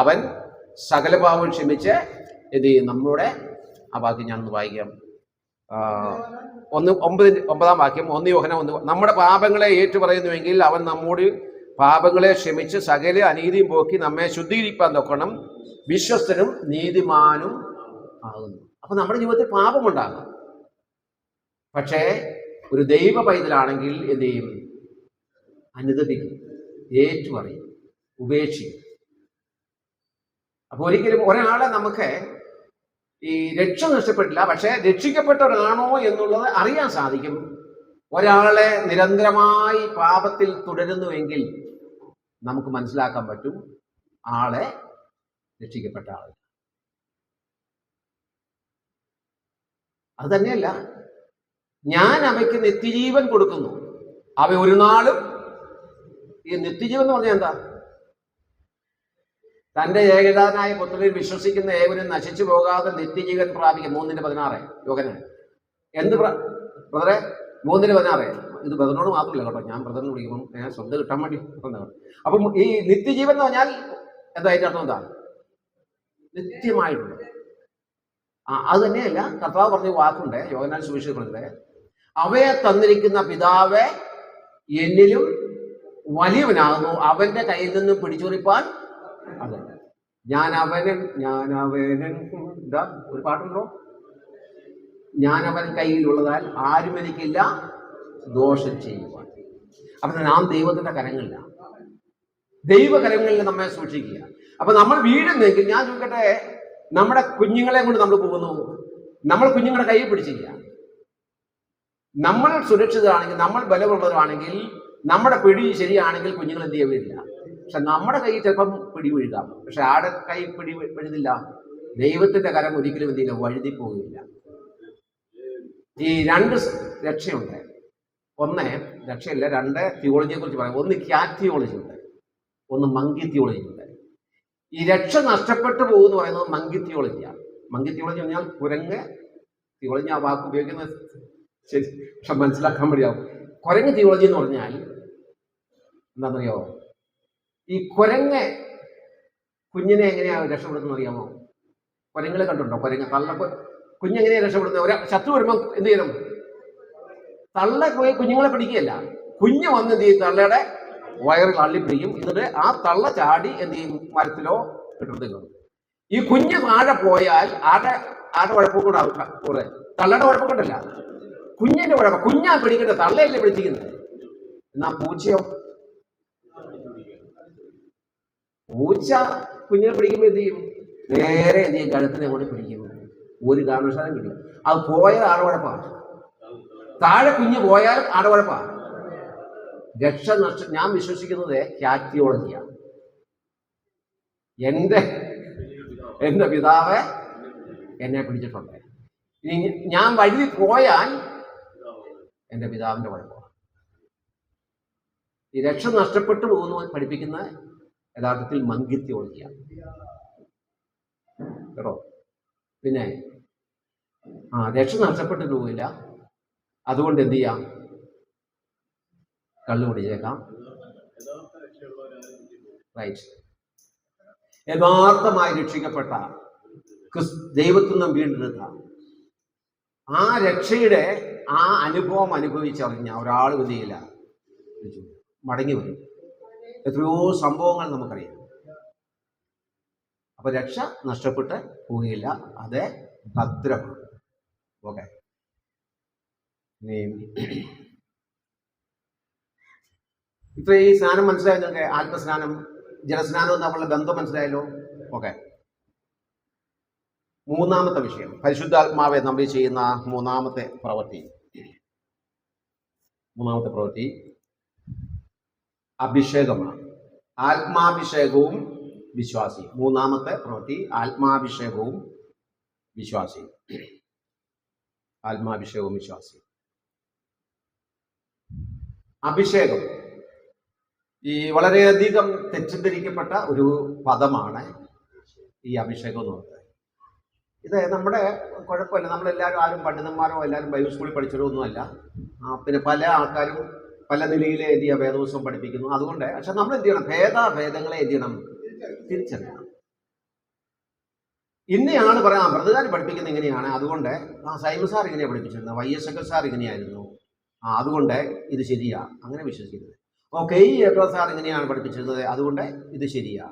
അവൻ സകല പാപവും ക്ഷമിച്ച് എന്ത് ചെയ്യും? നമ്മുടെ ആ വാക്യം ഞാനൊന്ന് വായിക്കാം. 9-ാം വാക്യം 1 യോഹന്നാൻ 1. നമ്മുടെ പാപങ്ങളെ ഏറ്റു പറയുന്നുവെങ്കിൽ അവൻ നമ്മോട് പാപങ്ങളെ ക്ഷമിച്ച് സകല അനീതിയും പോക്കി നമ്മെ ശുദ്ധീകരിക്കാൻ നോക്കണം, വിശ്വസ്തനും നീതിമാനും ആകുന്നു. അപ്പൊ നമ്മുടെ ജീവിതത്തിൽ പാപമുണ്ടാകാം. പക്ഷേ ഒരു ദൈവ പൈതലാണെങ്കിൽ എന്ത് ചെയ്യും? അനുദപിക്കും, ഏറ്റുപറയും, ഉപേക്ഷിക്കും. അപ്പൊ ഒരിക്കലും ഒരാളെ നമുക്ക് ഈ രക്ഷ നഷ്ടപ്പെട്ടില്ല, പക്ഷെ രക്ഷിക്കപ്പെട്ടവരാണോ എന്നുള്ളത് അറിയാൻ സാധിക്കും. ഒരാളെ നിരന്തരമായി പാപത്തിൽ തുടരുന്നുവെങ്കിൽ നമുക്ക് മനസ്സിലാക്കാൻ പറ്റും ആളെ രക്ഷിക്കപ്പെട്ട ആൾ. അത് തന്നെയല്ല, ഞാൻ അവയ്ക്ക് നിത്യജീവൻ കൊടുക്കുന്നു, അവ ഒരു നാളും. ഈ നിത്യജീവൻ എന്ന് പറഞ്ഞാൽ എന്താ? തന്റെ ഏകജാതനായ പുത്രനിൽ വിശ്വസിക്കുന്ന ഏവരും നശിച്ചു പോകാതെ നിത്യജീവൻ പ്രാപിക്കും. 3:16 യോഹന്നാൻ. എന്ത് ബ്രദറെ? 3:16. ഇത് ബ്രദറിനോട് മാത്രമല്ല കേട്ടോ, ഞാൻ ബ്രദറിന് വിളിക്കുമ്പോൾ ഞാൻ ശ്രദ്ധ കിട്ടാൻ വേണ്ടി പറഞ്ഞതാണ്. അപ്പം ഈ നിത്യജീവൻ എന്ന് പറഞ്ഞാൽ എന്താ? അതിൻ്റെ അർത്ഥം എന്താ? നിത്യമായിട്ടുണ്ട്. അത് തന്നെയല്ല, കർത്താവ് പറഞ്ഞ വാക്കുണ്ട് യോഹന്നാൻ സുവിശേഷത്തിലുണ്ട്, അവയെ തന്നിരിക്കുന്ന പിതാവ് എന്നിലും വലിയവനാകുന്നു, അവന്റെ കയ്യിൽ നിന്ന് പിടിച്ചോറിപ്പാൻ. അതെ, ഞാൻ അവനൻ എന്താ ഒരു പാട്ടുണ്ടോ? ഞാൻ അവൻ കയ്യിലുള്ളതാൽ ആരും എനിക്കില്ല ദോഷം ചെയ്യുവാൻ. അപ്പൊ നാം ദൈവത്തിന്റെ കരങ്ങളിലാണ്, ദൈവകരങ്ങളിൽ നമ്മെ സൂക്ഷിക്കുക. അപ്പൊ നമ്മൾ വീഴുന്നെങ്കിൽ, ഞാൻ ചോദിക്കട്ടെ, നമ്മുടെ കുഞ്ഞുങ്ങളെ കൊണ്ട് നമ്മൾ പോകുന്നു, നമ്മൾ കുഞ്ഞുങ്ങളുടെ കൈ പിടിച്ചില്ല. നമ്മൾ സുരക്ഷിതരാണെങ്കിൽ, നമ്മൾ ബലമുള്ളവരാണെങ്കിൽ, നമ്മുടെ പിടി ശരിയാണെങ്കിൽ കുഞ്ഞുങ്ങൾ എന്ത് ചെയ്യില്ല, പക്ഷെ നമ്മുടെ കൈ ചിലപ്പം പിടിവീഴുകാം, പക്ഷെ ആടെ കൈ പിടിവീഴുന്നില്ല. ദൈവത്തിന്റെ കരം ഒരിക്കലും എന്തില്ല, വഴുതി പോവുകയില്ല. ഈ രണ്ട് രക്ഷയുണ്ട്. ഒന്ന് രക്ഷയില്ല, രണ്ട് തിയോളജിയെ കുറിച്ച് പറയാം. ഒന്ന് ക്യാറ്റ് തിയോളജി ഉണ്ട്, ഒന്ന് മങ്കി തിയോളജി ഉണ്ട്. ഈ രക്ഷ നഷ്ടപ്പെട്ടു പോകുമെന്ന് പറയുന്നത് മങ്കി തിയോളജിയാണ്. മങ്കി തിയോളജി പറഞ്ഞാൽ കുരങ്ങ് തിയോളജി, ആ വാക്ക് ഉപയോഗിക്കുന്നത് ശരി, പക്ഷെ മനസ്സിലാക്കാൻ വേണ്ടിയാവും. കുരങ്ങ് തിയോളജി എന്ന് പറഞ്ഞാൽ എന്താണെന്നറിയാമോ? ഈ കുരങ്ങ് കുഞ്ഞിനെ എങ്ങനെയാണ് രക്ഷപ്പെടുത്തുന്നത് അറിയാമോ? കുരങ്ങളെ കണ്ടുണ്ടോ? കുരങ്ങ് തള്ള കുഞ്ഞെങ്ങനെയാണ് രക്ഷപ്പെടുന്നത്? ഒരു ശത്രു വരുമ്പോൾ എന്ത് ചെയ്യണം? തള്ള പോയി കുഞ്ഞുങ്ങളെ പിടിക്കുകയല്ല, കുഞ്ഞ് വന്ന് എന്ത് ചെയ്യും? തള്ളയുടെ വയറിൽ അള്ളി പിടിക്കും. എന്നിട്ട് ആ തള്ള ചാടി എന്ത് ചെയ്യും? മരത്തിലോ കെട്ടിടത്തിലോ. ഈ കുഞ്ഞ് താഴെ പോയാൽ ആരുടെ കുഴപ്പക്കൂടെ കൂടെ തള്ളയുടെ കുഴപ്പക്കൊണ്ടല്ല, കുഞ്ഞിന്റെ കുഴപ്പം. കുഞ്ഞാ പിടിക്കട്ടെ, തള്ളയല്ലേ പിടിച്ചിരിക്കുന്നത്. എന്നാ പൂച്ചയോ? പൂച്ച കുഞ്ഞിനെ പിടിക്കുമ്പോൾ എന്ത് ചെയ്യും? നേരെ എന്ത് ചെയ്യും? കഴുത്തിനെ കൊണ്ട് പിടിക്കും. ഒരു കാരണവശാലും കിട്ടില്ല. അത് പോയാൽ ആടെ കുഴപ്പമാണ്, താഴെ കുഞ്ഞ് പോയാൽ ആടെ കുഴപ്പമാണ്. രക്ഷ ഞാൻ വിശ്വസിക്കുന്നത് ക്യാറ്റ് തിയോളജിയാണ്. എന്റെ പിതാവ് എന്നെ പിടിച്ചിട്ടുണ്ട്. ഇനി ഞാൻ വഴുതി പോയാൽ എന്റെ പിതാവിന്റെ കുഴപ്പമാണ്. ഈ രക്ഷ നഷ്ടപ്പെട്ടു പോകുന്നു പഠിപ്പിക്കുന്ന യഥാർത്ഥത്തിൽ മങ്കി തിയോളജിയാണ് കേട്ടോ. പിന്നെ രക്ഷ നഷ്ടപ്പെട്ടു പോവില്ല, അതുകൊണ്ട് എന്ത് ചെയ്യാം? കള്ളു കുടിച്ചേക്കാം. റൈറ്റ്. യഥാർത്ഥമായി രക്ഷിക്കപ്പെട്ട ദൈവത്തിൽ നിന്നും വീണ്ടെടുത്ത ആ രക്ഷയുടെ ആ അനുഭവം അനുഭവിച്ചറിഞ്ഞ ഒരാൾ എന്ത് ചെയ്യില്ല, മടങ്ങി വരും. എത്രയോ സംഭവങ്ങൾ നമുക്കറിയാം. അപ്പൊ രക്ഷ നഷ്ടപ്പെട്ട് പോവുകയില്ല, അത് ഭദ്രമാണ്. ഓക്കെ. ഇപ്പൊ ഈ സ്നാനം മനസ്സിലായോ നിങ്ങൾക്ക്? ആത്മസ്നാനം ജലസ്നാനവും തമ്മിലുള്ള ബന്ധം മനസ്സിലായല്ലോ. ഓക്കെ. മൂന്നാമത്തെ വിഷയം, പരിശുദ്ധാത്മാവെ നമ്മൾ ചെയ്യുന്ന മൂന്നാമത്തെ പ്രവൃത്തി അഭിഷേകമാണ്. ആത്മാഭിഷേകവും വിശ്വാസിയും. മൂന്നാമത്തെ പ്രവൃത്തി ആത്മാഭിഷേകവും വിശ്വാസിയും. ആത്മാഭിഷേകവും വിശ്വാസിയും. അഭിഷേകം ഈ വളരെയധികം തെറ്റിദ്ധരിക്കപ്പെട്ട ഒരു പദമാണ് ഈ അഭിഷേകം എന്ന് പറയുന്നത്. ഇത് നമ്മുടെ കുഴപ്പമില്ല, നമ്മളെല്ലാവരും ആരും പണ്ഡിതന്മാരോ എല്ലാവരും ബൈബിൾ സ്കൂളിൽ പഠിച്ചവരൊന്നുമല്ല. പിന്നെ പല ആൾക്കാരും പല നിലയിലെ എന്ത് ചെയ്യുക, വേദപുസ്തകം പഠിപ്പിക്കുന്നു. അതുകൊണ്ട് പക്ഷെ നമ്മൾ എന്ത് ചെയ്യണം? ഭേദങ്ങളെ എന്ത് ചെയ്യണം? തിരിച്ചറിയണം. ഇന്നയാണ് പറയാം, ബ്രദുകാർ പഠിപ്പിക്കുന്നത് ഇങ്ങനെയാണ്, അതുകൊണ്ട് സൈമൺ സാർ ഇങ്ങനെയാണ് പഠിപ്പിച്ചിരുന്നത്, YS സാർ ഇങ്ങനെയായിരുന്നു, അതുകൊണ്ട് ഇത് ശരിയാ, അങ്ങനെ വിശ്വസിക്കരുത്. ഓക്കെ, ഈ സാർ ഇങ്ങനെയാണ് പഠിപ്പിച്ചിരുന്നത്, അതുകൊണ്ട് ഇത് ശരിയാ.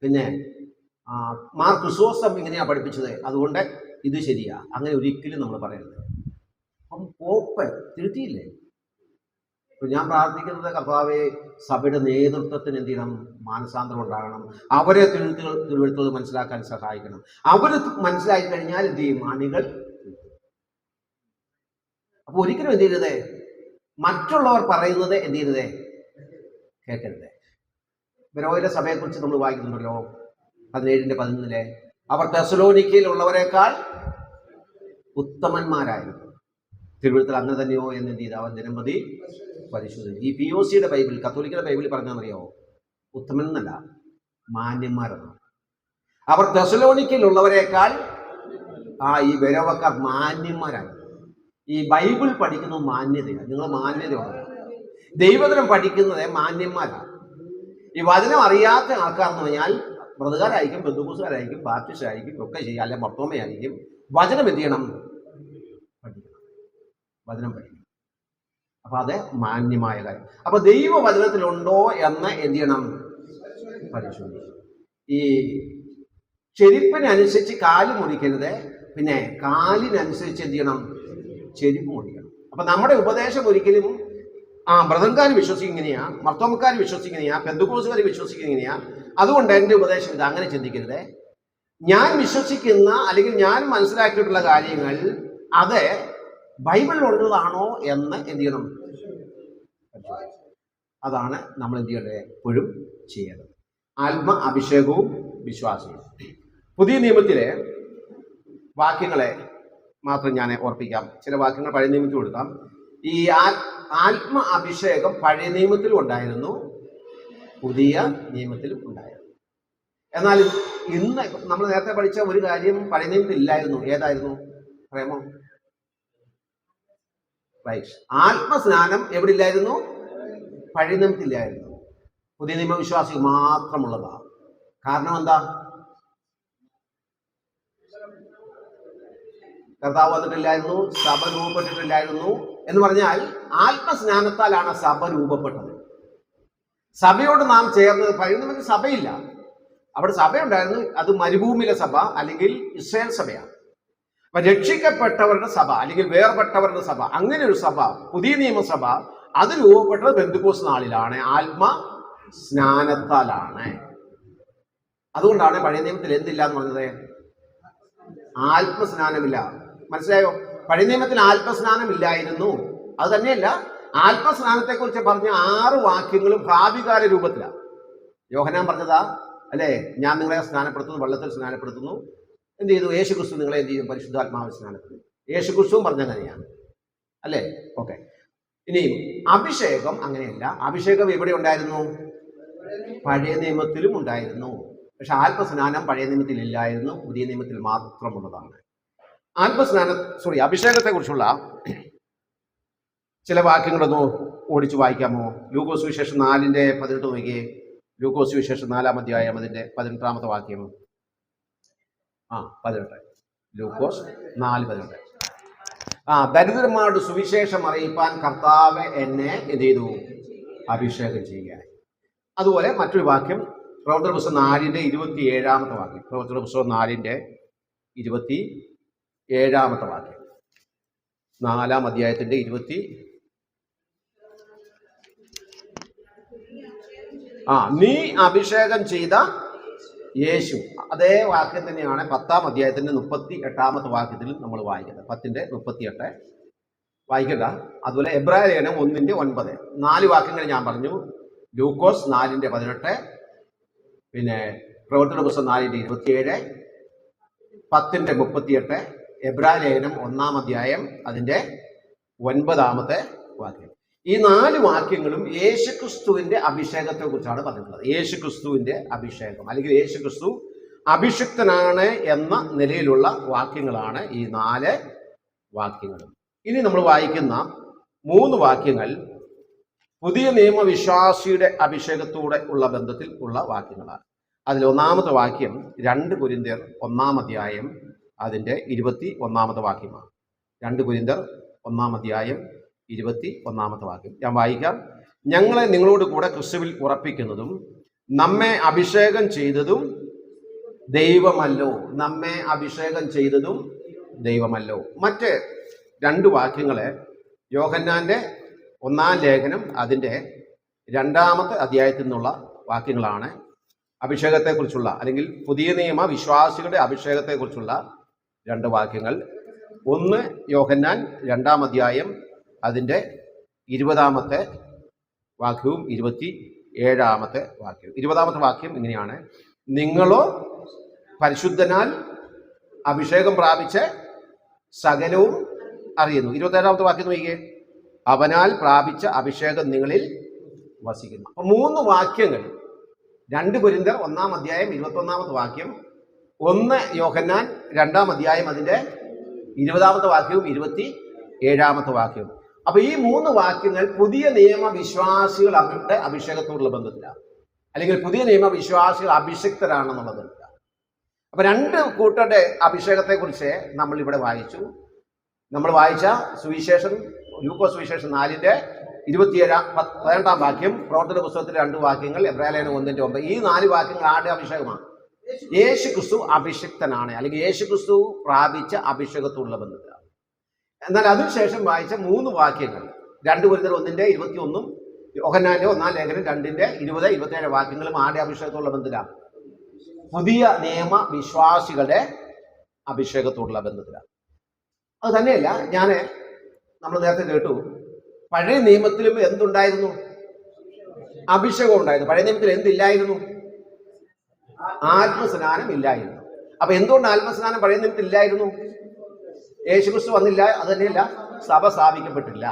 പിന്നെ മാർ ക്രിസോസ്റ്റം ഇങ്ങനെയാണ് പഠിപ്പിച്ചത്, അതുകൊണ്ട് ഇത് ശരിയാ, അങ്ങനെ ഒരിക്കലും നമ്മൾ പറയരുത്. അപ്പം പോപ്പ് തിരുത്തിയില്ലേ? ഇപ്പൊ ഞാൻ പ്രാർത്ഥിക്കുന്നത്, കർത്താവേ സഭയുടെ നേതൃത്വത്തിന് എന്ത് ചെയ്യണം? മാനസാന്തരം ഉണ്ടാകണം. അവരെ തിരുവെഴുത്തുകൾ മനസ്സിലാക്കാൻ സഹായിക്കണം. അവർ മനസ്സിലാക്കി കഴിഞ്ഞാൽ എന്ത് ചെയ്യും? അണികൾ. അപ്പൊ ഒരിക്കലും എന്ത് ചെയ്യരുത്? മറ്റുള്ളവർ പറയുന്നത് എന്ത് ചെയ്യരുത്? കേൾക്കരുത്. ബെരോയിലെ സഭയെക്കുറിച്ച് നമ്മൾ വായിക്കുന്നുണ്ടല്ലോ, 17:11 അവർ തെസ്സലോനിക്കയിൽ ഉള്ളവരെക്കാൾ ഉത്തമന്മാരായിരുന്നു. തിരുവഴുത്തിൽ അങ്ങനെ തന്നെയോ എന്ന് എന്ത് ചെയ്ത് അവൻ ദിനംപ്രതി പരിശോധന. ഈ POCയുടെ ബൈബിൾ, കത്തോലിക്കയുടെ ബൈബിളിൽ പറഞ്ഞാൽ അറിയോ? ഉത്തമൻ എന്നല്ല, മാന്യന്മാരെന്നാണ്. അവർ തെസ്സലോനിക്കയിൽ ഉള്ളവരെക്കാൾ ഈ ബെരോവക്കാർ മാന്യന്മാരാണ്. ഈ ബൈബിൾ പഠിക്കുന്നത് മാന്യതയാണ്. നിങ്ങൾ മാന്യതയാണ്. ദൈവവചനം പഠിക്കുന്നത് മാന്യന്മാരാണ്. ഈ വചനം അറിയാത്ത ആൾക്കാരെന്ന് പറഞ്ഞാൽ ബ്രദുകാരായിരിക്കും, ബന്ധുക്കൂസുകാരായിരിക്കും, ബാപ്റ്റിസ്റ്റ് ആയിരിക്കും, ഒക്കെ ചെയ്യും, അല്ലെ മർത്തോമയായിരിക്കും. വചനം എന്ത് ചെയ്യണം? പഠിക്കണം. വചനം പഠിക്കണം. അപ്പൊ അത് മാന്യമായ കാര്യം. അപ്പൊ ദൈവവചനത്തിലുണ്ടോ എന്ന് എന്ത് ചെയ്യണം? പരിശോധിക്കണം. ഈ ചെരുപ്പിനനുസരിച്ച് കാല് മുറിക്കരുത്, പിന്നെ കാലിനനുസരിച്ച് എന്ത് ചെയ്യണം? ചെരുപ്പ് മുറിക്കണം. അപ്പൊ നമ്മുടെ ഉപദേശം ഒരിക്കലും ബ്രദർക്കാർ വിശ്വസിക്കുന്നതിനെയാ, മർത്തോമക്കാർ വിശ്വസിക്കുന്നതിനെയാ, പെന്തക്കോസുകാർ വിശ്വസിക്കുന്നതിനെയാ, അതുകൊണ്ട് എൻ്റെ ഉപദേശം ഇത് അങ്ങനെ ചിന്തിക്കരുത്. ഞാൻ വിശ്വസിക്കുന്ന അല്ലെങ്കിൽ ഞാൻ മനസ്സിലാക്കിയിട്ടുള്ള കാര്യങ്ങൾ അത് ബൈബിളിലുള്ളതാണോ എന്ന് എന്ത് ചെയ്യണം? അതാണ് നമ്മൾ എന്ത് ചെയ്യേണ്ടത്? എപ്പോഴും ചെയ്യേണ്ടത്. ആത്മ അഭിഷേകവും വിശ്വാസവും. പുതിയ നിയമത്തിലെ വാക്യങ്ങളെ മാത്രം ഞാൻ ഓർപ്പിക്കാം. ചില വാക്യങ്ങൾ പഴയ നിയമത്തിൽ കൊടുക്കാം. ഈ ആത്മ അഭിഷേകം പഴയ നിയമത്തിലും ഉണ്ടായിരുന്നു, പുതിയ നിയമത്തിലും ഉണ്ടായിരുന്നു. എന്നാൽ ഇന്ന് നമ്മൾ നേരത്തെ പഠിച്ച ഒരു കാര്യം പഴയ നിയമത്തിൽ ഇല്ലായിരുന്നു. ഏതായിരുന്നു? പറയാമോ? റൈറ്റ്. ആത്മസ്നാനം എവിടെ ഇല്ലായിരുന്നു? പഴയ നിയമത്തില്ലായിരുന്നു. പുതിയ നിയമവിശ്വാസി മാത്രമുള്ളതാണ്. കാരണം എന്താ? കർത്താവ് വന്നിട്ടില്ലായിരുന്നു, സഭ രൂപപ്പെട്ടിട്ടില്ലായിരുന്നു. എന്ന് പറഞ്ഞാൽ ആത്മസ്നാനത്താലാണ് സഭ രൂപപ്പെട്ടത്. സഭയോട് നാം ചേർന്നത്. പഴയ നിയമത്തിൽ സഭയില്ല. അവിടെ സഭയുണ്ടായിരുന്നു, അത് മരുഭൂമിയിലെ സഭ അല്ലെങ്കിൽ ഇസ്രായേൽ സഭയാണ്. അപ്പൊ രക്ഷിക്കപ്പെട്ടവരുടെ സഭ അല്ലെങ്കിൽ വേർപെട്ടവരുടെ സഭ, അങ്ങനെ ഒരു സഭ, പുതിയ നിയമസഭ, അത് രൂപപ്പെട്ടത് പെന്തക്കോസ്ത് നാളിലാണ്, ആത്മ സ്നാനത്താലാണ്. അതുകൊണ്ടാണ് പഴയ നിയമത്തിൽ എന്തില്ല എന്ന് പറഞ്ഞത്? ആത്മസ്നാനമില്ല. മനസ്സിലായോ? പഴയ നിയമത്തിൽ ആത്മസ്നാനം ഇല്ലായിരുന്നു. അത് തന്നെയല്ല, ആത്മസ്നാനത്തെ കുറിച്ച് പറഞ്ഞ 6 വാക്യങ്ങളും ഭാവികാല രൂപത്തിലാണ്. യോഹന്നാൻ പറഞ്ഞതാ അല്ലേ? ഞാൻ നിങ്ങളെ സ്നാനപ്പെടുത്തുന്നു, വെള്ളത്തിൽ സ്നാനപ്പെടുത്തുന്നു. എന്ത് ചെയ്തു? യേശുക്രിസ്തു നിങ്ങളെ എന്ത് ചെയ്യും? പരിശുദ്ധാത്മാവ് സ്നാനപ്പെടുത്തുന്നു. യേശുക്രിസ്തുവും പറഞ്ഞങ്ങനെയാണ് അല്ലേ? ഓക്കെ. ഇനിയും അഭിഷേകം അങ്ങനെയല്ല. അഭിഷേകം എവിടെ ഉണ്ടായിരുന്നു? പഴയ നിയമത്തിലും ഉണ്ടായിരുന്നു. പക്ഷെ ആത്മസ്നാനം പഴയ നിയമത്തിൽ ഇല്ലായിരുന്നു, പുതിയ നിയമത്തിൽ മാത്രമുള്ളതാണ്. അഭിഷേകത്തെ കുറിച്ചുള്ള ചില വാക്യങ്ങളൊന്ന് ഓടിച്ചു വായിക്കാമോ? ലൂക്കോസ് വിശേഷം 4:18 നോക്കിയേ. ലൂക്കോസ് വിശേഷം 4-ാം അധ്യായം അതിന്റെ 18-ാമത്തെ വാക്യം. 18. ലൂക്കോസ് 4:18. ദരിദ്രന്മാരുടെ സുവിശേഷം അറിയിപ്പാൻ കർത്താവ് എന്നെ എന്ത് ചെയ്തു? അഭിഷേകം ചെയ്യുകയായി. അതുപോലെ മറ്റൊരു വാക്യം പ്രവർത്തന പുസ്തകം 4:27 വാക്യം. പ്രവർത്തന പുസ്തകം 4:27 വാക്യം. 4-ാം അധ്യായത്തിന്റെ 20. നീ അഭിഷേകം ചെയ്ത യേശു. അതേ വാക്യം തന്നെയാണ് 10-ാം അധ്യായത്തിന്റെ 38-ാമത്തെ വാക്യത്തിലും നമ്മൾ വായിക്കുന്നത്. 10:38 വായിക്കണ്ട. അതുപോലെ എബ്രായ ലേഖനം 1:9. 4 വാക്യങ്ങൾ ഞാൻ പറഞ്ഞു. ലൂക്കോസ് 4:18, പിന്നെ പ്രവർത്തന പുസ്തകം 4:27, 10:38, എബ്രായ ലേഖനം 1-ാം അധ്യായം അതിന്റെ 9-ാമത്തെ വാക്യം. ഈ 4 വാക്യങ്ങളും യേശുക്രിസ്തുവിന്റെ അഭിഷേകത്തെ കുറിച്ചാണ് പറഞ്ഞിട്ടുള്ളത്. യേശുക്രിസ്തുവിന്റെ അഭിഷേകം അല്ലെങ്കിൽ യേശുക്രിസ്തു അഭിഷിക്തനാണ് എന്ന നിലയിലുള്ള വാക്യങ്ങളാണ് ഈ 4 വാക്യങ്ങളും. ഇനി നമ്മൾ വായിക്കുന്ന 3 വാക്യങ്ങൾ പുതിയ നിയമവിശ്വാസിയുടെ അഭിഷേകത്തോടെ ഉള്ള ബന്ധത്തിൽ ഉള്ള വാക്യങ്ങളാണ്. അതിൽ 1-ാമത്തെ വാക്യം 2 കൊരിന്ത്യർ 1-ാം അധ്യായം അതിന്റെ 21-ാമത്തെ വാക്യമാണ്. 2 കൊരിന്ത്യർ 1-ാം അധ്യായം 21-ാമത്തെ വാക്യം ഞാൻ വായിക്കാം. ഞങ്ങളെ നിങ്ങളോട് കൂടെ ക്രിസ്തുവിൽ ഉറപ്പിക്കുന്നതും നമ്മെ അഭിഷേകം ചെയ്തതും ദൈവമല്ലോ. നമ്മെ അഭിഷേകം ചെയ്തതും ദൈവമല്ലോ. മറ്റ് 2 വാക്യങ്ങളെ യോഹന്നാന്റെ 1-ാം ലേഖനം അതിന്റെ 2-ാമത്തെ അധ്യായത്തിൽ നിന്നുള്ള വാക്യങ്ങളാണ്. അഭിഷേകത്തെക്കുറിച്ചുള്ള അല്ലെങ്കിൽ പുതിയ നിയമ വിശ്വാസികളുടെ അഭിഷേകത്തെക്കുറിച്ചുള്ള 2 വാക്യങ്ങൾ. ഒന്ന് യോഹന്നാൻ 2-ാം അധ്യായം അതിൻ്റെ 20-ാമത്തെ വാക്യവും 27-ാമത്തെ വാക്യവും. 20-ാമത്തെ വാക്യം ഇങ്ങനെയാണ്: നിങ്ങളോ പരിശുദ്ധനാൽ അഭിഷേകം പ്രാപിച്ച് സകലവും അറിയുന്നു. 27-ാമത്തെ വാക്യം നോക്കിയേ: അവനാൽ പ്രാപിച്ച അഭിഷേകം നിങ്ങളിൽ വസിക്കുന്നു. അപ്പൊ 3 വാക്യങ്ങൾ. 2 കൊരിന്ത്യർ 1-ാം അധ്യായം 21-ാമത്തെ വാക്യം, 1 യോഹന്നാൻ 2-ാം അധ്യായം അതിന്റെ 20-ാമത്തെ വാക്യവും 27-ാമത്തെ വാക്യവും. അപ്പൊ ഈ 3 വാക്യങ്ങൾ പുതിയ നിയമ വിശ്വാസികൾ അവരുടെ അഭിഷേകത്തോടുള്ള ബന്ധത്തിലാണ്, അല്ലെങ്കിൽ പുതിയ നിയമ വിശ്വാസികൾ അഭിഷിക്തരാണെന്നുള്ള ബന്ധത്തിലാണ്. അപ്പൊ 2 കൂട്ടരുടെ അഭിഷേകത്തെ കുറിച്ച് നമ്മൾ ഇവിടെ വായിച്ചു. നമ്മൾ വായിച്ച സുവിശേഷം ലൂക്കോസ് സുവിശേഷം 4:27-ാം വാക്യം, പ്രവർത്തന പുസ്തകത്തിലെ 2 വാക്യങ്ങൾ, എബ്രായ ലേഖനം 1:9. ഈ 4 വാക്യങ്ങൾ ആരുടെ അഭിഷേകമാണ്? യേശു ക്രിസ്തു അഭിഷിക്തനാണ്, അല്ലെങ്കിൽ യേശു ക്രിസ്തു പ്രാപിച്ച അഭിഷേകത്തോടുള്ള ബന്ധത്തിലാണ്. എന്നാൽ അതിനുശേഷം വായിച്ച 3 വാക്യങ്ങൾ 2 കൊരിന്ത്യർ 1:21, യോഹന്നാന്റെ 1-ാം ലേഖനം 2:20-27 വാക്യങ്ങളും ആരുടെ അഭിഷേകത്തോടുള്ള ബന്ധത്തിലാണ്? പുതിയ നിയമ വിശ്വാസികളുടെ അഭിഷേകത്തോടുള്ള ബന്ധത്തിലാണ്. അത് തന്നെയല്ല, നമ്മൾ നേരത്തെ കേട്ടു, പഴയ നിയമത്തിലും എന്തുണ്ടായിരുന്നു? അഭിഷേകം ഉണ്ടായിരുന്നു. പഴയ നിയമത്തിൽ എന്തില്ലായിരുന്നു? ആത്മസ്നാനം ഇല്ലായിരുന്നു. അപ്പൊ എന്തുകൊണ്ട് ആത്മസ്നാനം പഴയ നിയമത്തിൽ ഇല്ലായിരുന്നു? യേശുക്രിസ്തു വന്നില്ല, അത് തന്നെയല്ല, സഭ സ്ഥാപിക്കപ്പെട്ടില്ല.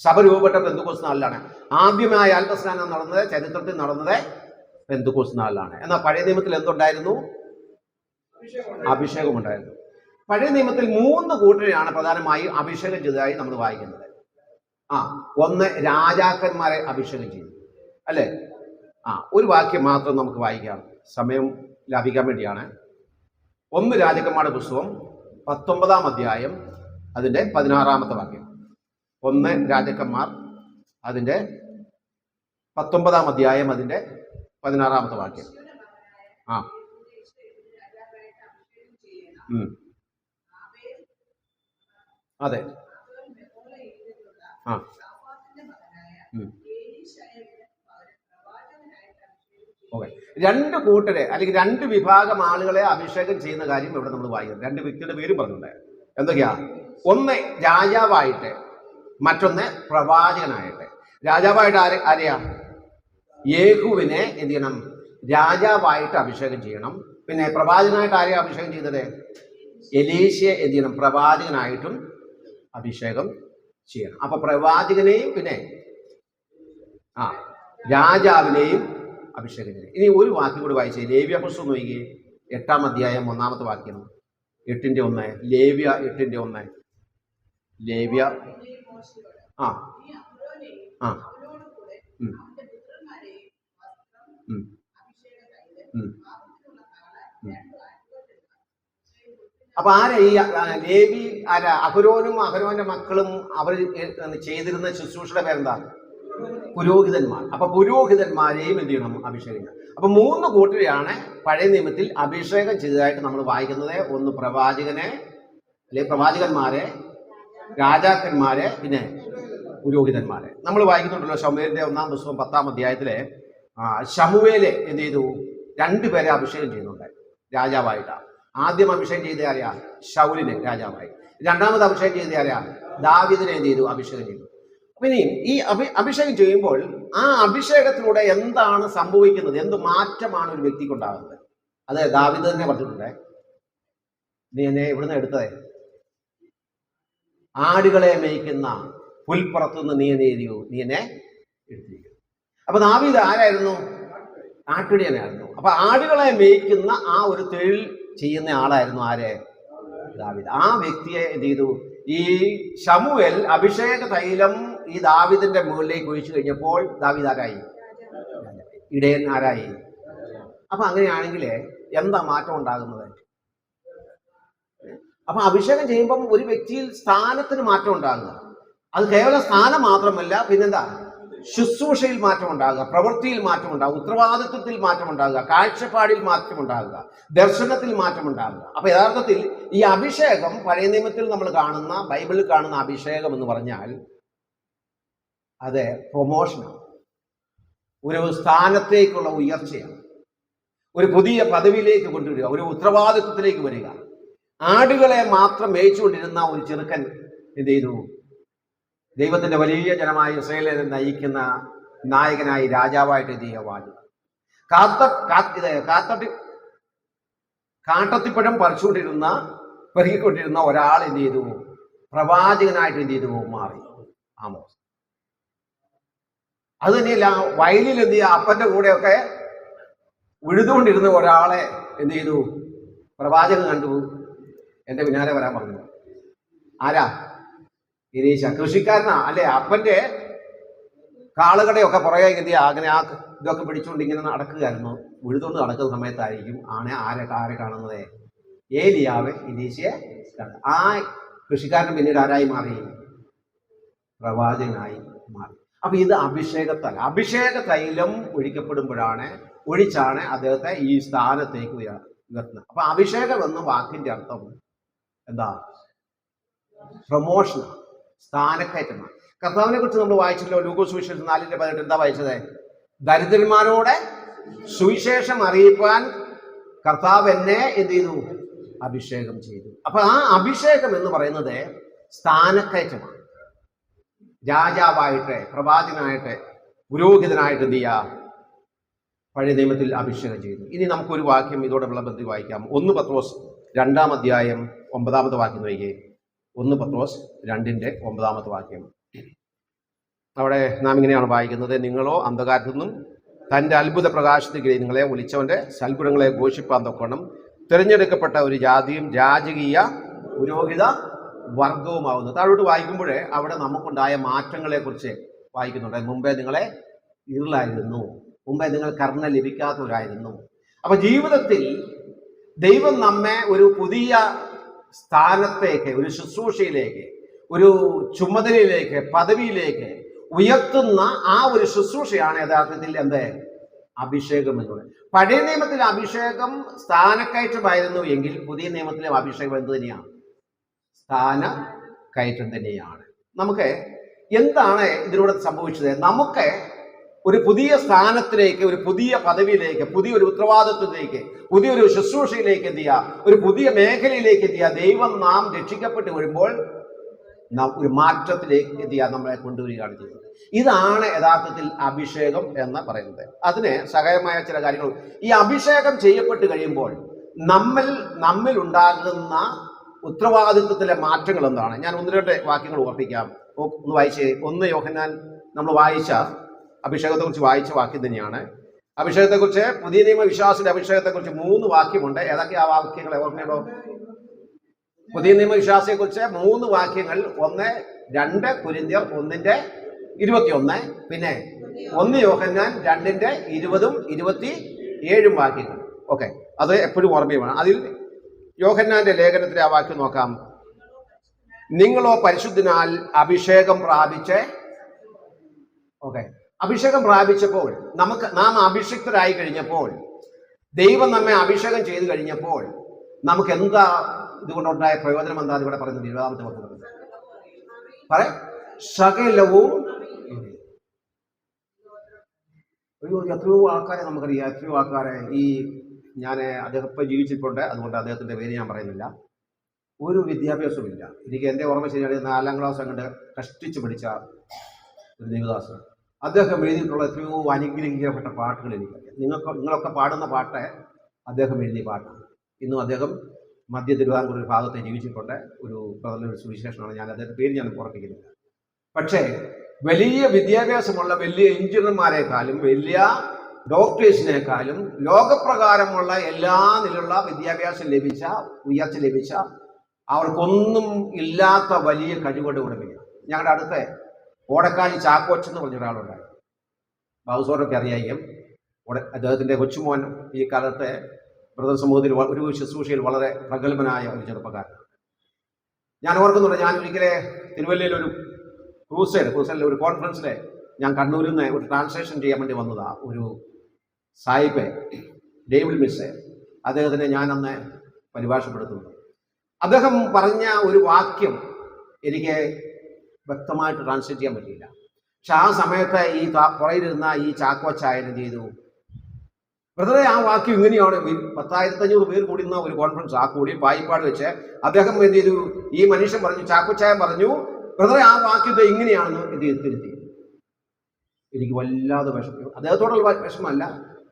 സഭ രൂപപ്പെട്ട പെന്തക്കോസ്ത് നാളിലാണ്. ആദ്യമായ ആത്മസ്നാനം നടന്നത്, ചരിത്രത്തിൽ നടന്നത് പെന്തക്കോസ്ത് നാളിലാണ്. എന്നാൽ പഴയ നിയമത്തിൽ എന്തുണ്ടായിരുന്നു? അഭിഷേകം ഉണ്ടായിരുന്നു. പഴയ നിയമത്തിൽ 3 കൂട്ടരെയാണ് പ്രധാനമായും അഭിഷേകം ചെയ്തതായി നമ്മൾ വായിക്കുന്നത്. ഒന്ന് രാജാക്കന്മാരെ അഭിഷേകം ചെയ്തു, അല്ലേ? ഒരു വാക്യം മാത്രം നമുക്ക് വായിക്കാം, സമയം ലാഭിക്കാൻ വേണ്ടിയാണ്. 1 രാജാക്കന്മാരുടെ പുസ്തകം 19-ാം അധ്യായം അതിന്റെ 16-ാമത്തെ വാക്യം. 1 രാജാക്കന്മാർ അതിന്റെ 19-ാം അധ്യായം അതിന്റെ 16-ാമത്തെ വാക്യം. അതെ. ഓക്കെ, 2 കൂട്ടരെ അല്ലെങ്കിൽ 2 വിഭാഗം ആളുകളെ അഭിഷേകം ചെയ്യുന്ന കാര്യം ഇവിടെ നമ്മൾ വായിക്കുന്നത്. 2 വ്യക്തിയുടെ പേരും പറഞ്ഞിട്ടുണ്ട്. എന്തൊക്കെയാ? ഒന്ന് രാജാവായിട്ട്, മറ്റൊന്ന് പ്രവാചകനായിട്ട്. രാജാവായിട്ട് ആരെയാ? യേഹൂവിനെ എന്ത് ചെയ്യണം? രാജാവായിട്ട് അഭിഷേകം ചെയ്യണം. പിന്നെ പ്രവാചകനായിട്ട് ആരെയാ അഭിഷേകം ചെയ്തത്? എലീശയെ എന്ത് ചെയ്യണം? പ്രവാചകനായിട്ടും അഭിഷേകം ചെയ്യണം. അപ്പൊ പ്രവാചകനെയും പിന്നെ രാജാവിനെയും അഭിഷേകം ചെയ്യണം. ഇനി ഒരു വാക്യം കൂടി വായിച്ചേ, ലേവ്യ പുസ്തകം നോക്കി 8-ാം അധ്യായം 1-ാമത്തെ വാക്യം. 8:1. ലേവ്യ 8:1. ലേവ്യ അപ്പൊ ആരാ ഈ ലേവി? ആരാ? അഹരോനും അഹരോന്റെ മക്കളും അവർ ചെയ്തിരുന്ന ശുശ്രൂഷയുടെ പേരെന്താ? പുരോഹിതന്മാർ. അപ്പൊ പുരോഹിതന്മാരെയും എന്ത് ചെയ്യണം? അഭിഷേകം ചെയ്യണം. അപ്പൊ 3 കൂട്ടരെയാണ് പഴയ നിയമത്തിൽ അഭിഷേകം ചെയ്തതായിട്ട് നമ്മൾ വായിക്കുന്നത്. ഒന്ന് പ്രവാചകനെ, അല്ലെങ്കിൽ പ്രവാചകന്മാരെ, രാജാക്കന്മാരെ, പിന്നെ പുരോഹിതന്മാരെ. നമ്മൾ വായിക്കുന്നുണ്ടല്ലോ ശമൂവേലിന്റെ 1-ാം പുസ്തകം 10-ാം അധ്യായത്തിലെ ശമൂവേലെ എന്ത് ചെയ്തു? 2 പേരെ അഭിഷേകം ചെയ്യുന്നുണ്ട് രാജാവായിട്ടാണ്. ആദ്യം അഭിഷേകം ചെയ്ത ആരെയാ? ശൗലിനെ രാജാവായി. 2ാമത് അഭിഷേകം ചെയ്ത ആരെയാ? ദാവീദിനെ എന്ത് ചെയ്തു? അഭിഷേകം ചെയ്തു. അപ്പൊ ഇനി ഈ അഭിഷേകം ചെയ്യുമ്പോൾ ആ അഭിഷേകത്തിലൂടെ എന്താണ് സംഭവിക്കുന്നത്? എന്ത് മാറ്റമാണ് ഒരു വ്യക്തിക്കുണ്ടാകുന്നത്? അത് ദാവീദ് തന്നെ പറഞ്ഞിട്ടുണ്ട്. നീ എന്നെ ഇവിടുന്ന് എടുത്തതേ, ആടുകളെ മേയ്ക്കുന്ന പുൽപ്പുറത്തുനിന്ന് നീ എന്നെ എഴുതിയോ, നീ എന്നെ എടുത്തിരിക്കുന്നു. അപ്പൊ ദാവീദ് ആരായിരുന്നു? ആട്ടിടയനായിരുന്നു. അപ്പൊ ആടുകളെ മേയ്ക്കുന്ന ആ ഒരു തൊഴിൽ ചെയ്യുന്ന ആളായിരുന്നു ആര്? ദാവീദ്. ആ വ്യക്തിയെ എന്ത് ചെയ്തു? ഈ ശമൂവേൽ അഭിഷേക തൈലം ഈ ദാവീദിന്റെ മുകളിലേക്ക് ഒഴിച്ചു കഴിഞ്ഞപ്പോൾ ദാവീദ് ആരായി? ഇടയൻ ആരായി? അപ്പൊ അങ്ങനെയാണെങ്കിൽ എന്താ മാറ്റം ഉണ്ടാകുന്നത്? അപ്പൊ അഭിഷേകം ചെയ്യുമ്പം ഒരു വ്യക്തിയിൽ സ്ഥാനത്തിന് മാറ്റം ഉണ്ടാകുക. അത് കേവലം സ്ഥാനം മാത്രമല്ല, പിന്നെന്താ? ശുശ്രൂഷയിൽ മാറ്റം ഉണ്ടാകുക, പ്രവൃത്തിയിൽ മാറ്റം ഉണ്ടാകുക, ഉത്തരവാദിത്വത്തിൽ മാറ്റം ഉണ്ടാകുക, കാഴ്ചപ്പാടിൽ മാറ്റം ഉണ്ടാകുക, ദർശനത്തിൽ മാറ്റം ഉണ്ടാകുക. അപ്പൊ യഥാർത്ഥത്തിൽ ഈ അഭിഷേകം പഴയ നിയമത്തിൽ നമ്മൾ കാണുന്ന, ബൈബിളിൽ കാണുന്ന അഭിഷേകം എന്ന് പറഞ്ഞാൽ അത് പ്രൊമോഷനാണ്, ഒരു സ്ഥാനത്തേക്കുള്ള ഉയർച്ചയാണ്, ഒരു പുതിയ പദവിയിലേക്ക് കൊണ്ടുവരിക, ഒരു ഉത്തരവാദിത്വത്തിലേക്ക് വരിക. ആടുകളെ മാത്രം മേയിച്ചുകൊണ്ടിരുന്ന ഒരു ചെറുക്കൻ എന്ത് ചെയ്തു? ദൈവത്തിന്റെ വലിയ ജനമായ ഇസ്രായേലിനെ നയിക്കുന്ന നായകനായി, രാജാവായിട്ട് എന്ത് ചെയ്യുക? വാഴുക. കാട്ടത്തിപ്പഴം പെറുകിക്കൊണ്ടിരുന്ന ഒരാൾ എന്ത് ചെയ്തു? പ്രവാചകനായിട്ട് എന്ത് ചെയ്തു? മാറി. ആമോസ്. അത് തന്നെയല്ല, വയലിൽ എന്ത് ചെയ്യുക? അപ്പന്റെ കൂടെയൊക്കെ ഉഴുതുകൊണ്ടിരുന്ന ഒരാളെ എന്ത് ചെയ്തു? പ്രവാചകൻ കണ്ടു, എന്റെ പിന്നാലെ വരാൻ പറഞ്ഞു. ആരാ? എലീശ. കൃഷിക്കാരനാ, അല്ലെ? അപ്പന്റെ കാളുകടയൊക്കെ പുറകെ എന്ത് അങ്ങനെ ഇതൊക്കെ പിടിച്ചുകൊണ്ട് ഇങ്ങനെ നടക്കുകയായിരുന്നു. ഉഴുതുകൊണ്ട് നടക്കുന്ന സമയത്തായിരിക്കും ആരെ കാണുന്നത്? ഏലിയാവ് എലീശയെ കണ്ടു. ആ കൃഷിക്കാരൻ പിന്നീട് ആരായി മാറി? പ്രവാചകനായി മാറി. അപ്പൊ ഇത് അഭിഷേക തൈലം ഒഴിച്ചാണ് അദ്ദേഹത്തെ ഈ സ്ഥാനത്തേക്ക് ഉയർത്തുന്നത്. അപ്പൊ അഭിഷേകം എന്ന വാക്കിന്റെ അർത്ഥം എന്താ? പ്രൊമോഷൻ, സ്ഥാനക്കയറ്റമാണ്. കർത്താവിനെ കുറിച്ച് നമ്മൾ വായിച്ചല്ലോ, ലൂക്കോസ് സുവിശേഷം 4:18. എന്താ വായിച്ചത്? ദരിദ്രന്മാരോട് സുവിശേഷം അറിയിപ്പാൻ കർത്താവ് എന്നെ എന്ത് ചെയ്തു? അഭിഷേകം ചെയ്തു. അപ്പൊ ആ അഭിഷേകം എന്ന് പറയുന്നത് സ്ഥാനക്കയറ്റമാണ്. രാജാവായിട്ട്, പ്രവാചകനായിട്ട്, പുരോഹിതനായിട്ട് എന്ത് ചെയ്യുക, പഴയ നിയമത്തിൽ അഭിഷേകം ചെയ്തു. ഇനി നമുക്കൊരു വാക്യം ഇതോടുള്ള ബന്ധത്തിൽ വായിക്കാം. 1 പത്രോസ് 2-ാം അധ്യായം 9-ാമത്തെ വാക്യം നോക്കിയേ. 1 പത്രോസ് 2-ന്റെ 9-ാമത്തെ വാക്യം. അവിടെ നാം ഇങ്ങനെയാണ് വായിക്കുന്നത്: നിങ്ങളോ അന്ധകാരത്തു നിന്നും തൻ്റെ അത്ഭുത പ്രകാശത്തിലേക്ക് നിങ്ങളെ വിളിച്ചവൻ്റെ സൽഗുണങ്ങളെ ഘോഷിപ്പാൻ തൊക്കണം തിരഞ്ഞെടുക്കപ്പെട്ട ഒരു ജാതിയും രാജകീയ പുരോഹിത വർഗവുമാവുന്നു. താഴോട്ട് വായിക്കുമ്പോഴേ അവിടെ നമുക്കുണ്ടായ മാറ്റങ്ങളെക്കുറിച്ച് വായിക്കുന്നുണ്ട്. മുമ്പേ നിങ്ങളെ ഇരുളായിരുന്നു, മുമ്പേ നിങ്ങൾ കർണ ലഭിക്കാത്തവരായിരുന്നു. അപ്പൊ ജീവിതത്തിൽ ദൈവം നമ്മെ ഒരു പുതിയ സ്ഥാനത്തേക്ക്, ഒരു ശുശ്രൂഷയിലേക്ക്, ഒരു ചുമതലയിലേക്ക്, പദവിയിലേക്ക് ഉയർത്തുന്ന ആ ഒരു ശുശ്രൂഷയാണ് യഥാർത്ഥത്തിൽ എന്ത്? അഭിഷേകം എന്നുള്ളത്. പഴയ നിയമത്തിലെ അഭിഷേകം സ്ഥാനക്കയറ്റമായിരുന്നു എങ്കിൽ പുതിയ നിയമത്തിലെ അഭിഷേകം എന്ത് തന്നെയാണ്? സ്ഥാനക്കയറ്റം തന്നെയാണ്. നമുക്ക് എന്താണ് ഇതിലൂടെ സംഭവിച്ചത്? നമുക്ക് ഒരു പുതിയ സ്ഥാനത്തിലേക്ക്, ഒരു പുതിയ പദവിയിലേക്ക്, പുതിയൊരു ഉത്തരവാദിത്വത്തിലേക്ക്, പുതിയൊരു ശുശ്രൂഷയിലേക്ക് എന്ത് ചെയ്യുക, ഒരു പുതിയ മേഖലയിലേക്ക് എന്ത് ചെയ്യുക, ദൈവം നാം രക്ഷിക്കപ്പെട്ട് വരുമ്പോൾ നാം ഒരു മാറ്റത്തിലേക്ക് എന്ത് ചെയ്യുക, നമ്മളെ കൊണ്ടുവരികയാണ് ചെയ്യുന്നത്. ഇതാണ് യഥാർത്ഥത്തിൽ അഭിഷേകം എന്ന് പറയുന്നത്. അതിന് സഹായമായ ചില കാര്യങ്ങൾ. ഈ അഭിഷേകം ചെയ്യപ്പെട്ട് കഴിയുമ്പോൾ നമ്മിൽ ഉണ്ടാകുന്ന ഉത്തരവാദിത്വത്തിലെ മാറ്റങ്ങൾ എന്താണ്? ഞാൻ 1-2 വാക്യങ്ങൾ ഓർപ്പിക്കാം. ഒന്ന് വായിച്ചേ. 1 യോഹന്നാൻ നമ്മൾ വായിച്ച അഭിഷേകത്തെക്കുറിച്ച് വായിച്ച വാക്യം തന്നെയാണ്. അഭിഷേകത്തെക്കുറിച്ച്, പുതിയ നിയമ വിശ്വാസിന്റെ അഭിഷേകത്തെക്കുറിച്ച് 3 വാക്യമുണ്ട്. ഏതൊക്കെ ആ വാക്യങ്ങൾ ഓർമ്മയുണ്ടോ? പുതിയ നിയമ വിശ്വാസിയെക്കുറിച്ച് 3 വാക്യങ്ങൾ. 1-2 കൊരിന്ത്യർ 1-21, പിന്നെ 1 യോഹന്നാൻ 2-20ഉം 27ഉം വാക്യങ്ങൾ. ഓക്കെ, അത് എപ്പോഴും ഓർമ്മയാണ്. അതിൽ യോഹന്നാന്റെ ലേഖനത്തിലെ ആ വാക്യം നോക്കാം. നിങ്ങളോ പരിശുദ്ധനാൽ അഭിഷേകം പ്രാപിച്ച്, ഓക്കെ, അഭിഷേകം പ്രാപിച്ചപ്പോൾ, നാം അഭിഷിക്തരായി കഴിഞ്ഞപ്പോൾ, ദൈവം നമ്മെ അഭിഷേകം ചെയ്തു കഴിഞ്ഞപ്പോൾ നമുക്ക് എന്താ ഇതുകൊണ്ടുണ്ടായ പ്രയോജനം? എന്താ ഇവിടെ പറയുന്നത്? 20-ാമത്തെ വാക്യം പറയാം. സകലവും. എത്രയോ ആൾക്കാരെ നമുക്കറിയാം, എത്രയോ ആൾക്കാരെ ഞാൻ അദ്ദേഹം ഇപ്പം ജീവിച്ചിട്ടുണ്ട്, അതുകൊണ്ട് അദ്ദേഹത്തിൻ്റെ പേര് ഞാൻ പറയുന്നില്ല. ഒരു വിദ്യാഭ്യാസമില്ല. എനിക്ക് എൻ്റെ ഓർമ്മ ശരിയാണ്, 4-ാം ക്ലാസ് അങ്ങോട്ട് കഷ്ടിച്ച് പഠിച്ച ഒരു ദേവദാസ്. അദ്ദേഹം എഴുതിയിട്ടുള്ള എത്രയോ അനുഗ്രഹിക്കപ്പെട്ട പാട്ടുകൾ എനിക്കറിയാം. നിങ്ങളൊക്കെ പാടുന്ന പാട്ട് അദ്ദേഹം എഴുതിയ പാട്ടാണ്. ഇന്നും അദ്ദേഹം മധ്യ തിരുവിതാംകൂർ ഒരു ഭാഗത്തെ ജീവിച്ചിട്ടുണ്ട്. ഒരു പ്രധാന സുവിശേഷമാണ്. ഞാൻ അദ്ദേഹത്തെ പേര് ഞാൻ ഉറപ്പിക്കുന്നില്ല. പക്ഷേ വലിയ വിദ്യാഭ്യാസമുള്ള വലിയ എഞ്ചിനീയർമാരെക്കാളും, വലിയ ഡോക്ടേഴ്സിനേക്കാളും ലോകപ്രകാരമുള്ള എല്ലാ നിലയിലുള്ള വിദ്യാഭ്യാസം ലഭിച്ച, ഉയർച്ച ലഭിച്ച, അവർക്കൊന്നും ഇല്ലാത്ത വലിയ കഴിവുകളുടെ ഉടമയാണ്. ഞങ്ങളുടെ അടുത്ത ഓടക്കാലി ചാക്കോച്ചൻ എന്ന് പറഞ്ഞ ഒരാളുണ്ടായി. ബാബുസോറൊക്കെ അറിയായിരിക്കും. അദ്ദേഹത്തിൻ്റെ കൊച്ചുമോൻ ഈ കാലത്തെ ബ്രദർ സമൂഹത്തിൽ ഒരു ശുശ്രൂഷയിൽ വളരെ പ്രഗത്ഭനായ ഒരു ചെറുപ്പക്കാരനാണ്. ഞാൻ ഓർക്കുന്നുണ്ട്, ഞാൻ ഒരിക്കലെ തിരുവല്ലയിൽ ഒരു ക്രൂസൈഡിൽ ഒരു കോൺഫറൻസിൽ ഞാൻ കണ്ണൂരിൽ നിന്ന് ഒരു ട്രാൻസ്ലേഷൻ ചെയ്യാൻ വേണ്ടി വന്നതാ. ഒരു സായിബ് ഡേവിഡ് മിസ്സേ, അദ്ദേഹത്തിനെ ഞാൻ അന്ന് പരിഭാഷപ്പെടുത്തുന്നു. അദ്ദേഹം പറഞ്ഞ ഒരു വാക്യം എനിക്ക് വ്യക്തമായിട്ട് ട്രാൻസ്ലേറ്റ് ചെയ്യാൻ പറ്റിയില്ല. പക്ഷെ ആ സമയത്ത് ഈ പുറയിലിരുന്ന ഈ ചാക്കോച്ചായൻ എന്ത് ചെയ്തു? ബ്രദറെ, ആ വാക്യം ഇങ്ങനെയാണ്. 10,500 പേർ കൂടുന്ന ഒരു കോൺഫറൻസ്, ആ കൂടി പായിപ്പാട് വെച്ച് അദ്ദേഹം എന്ത് ചെയ്തു? ഈ മനുഷ്യൻ പറഞ്ഞു, ചാക്കോച്ചായൻ പറഞ്ഞു, ബ്രദറെ ആ വാക്യത്തെ ഇങ്ങനെയാണെന്ന് എന്ത് ചെയ്ത് തിരുത്തി. എനിക്ക് വല്ലാതെ വിഷമം. അദ്ദേഹത്തോടുള്ള വിഷമമല്ല,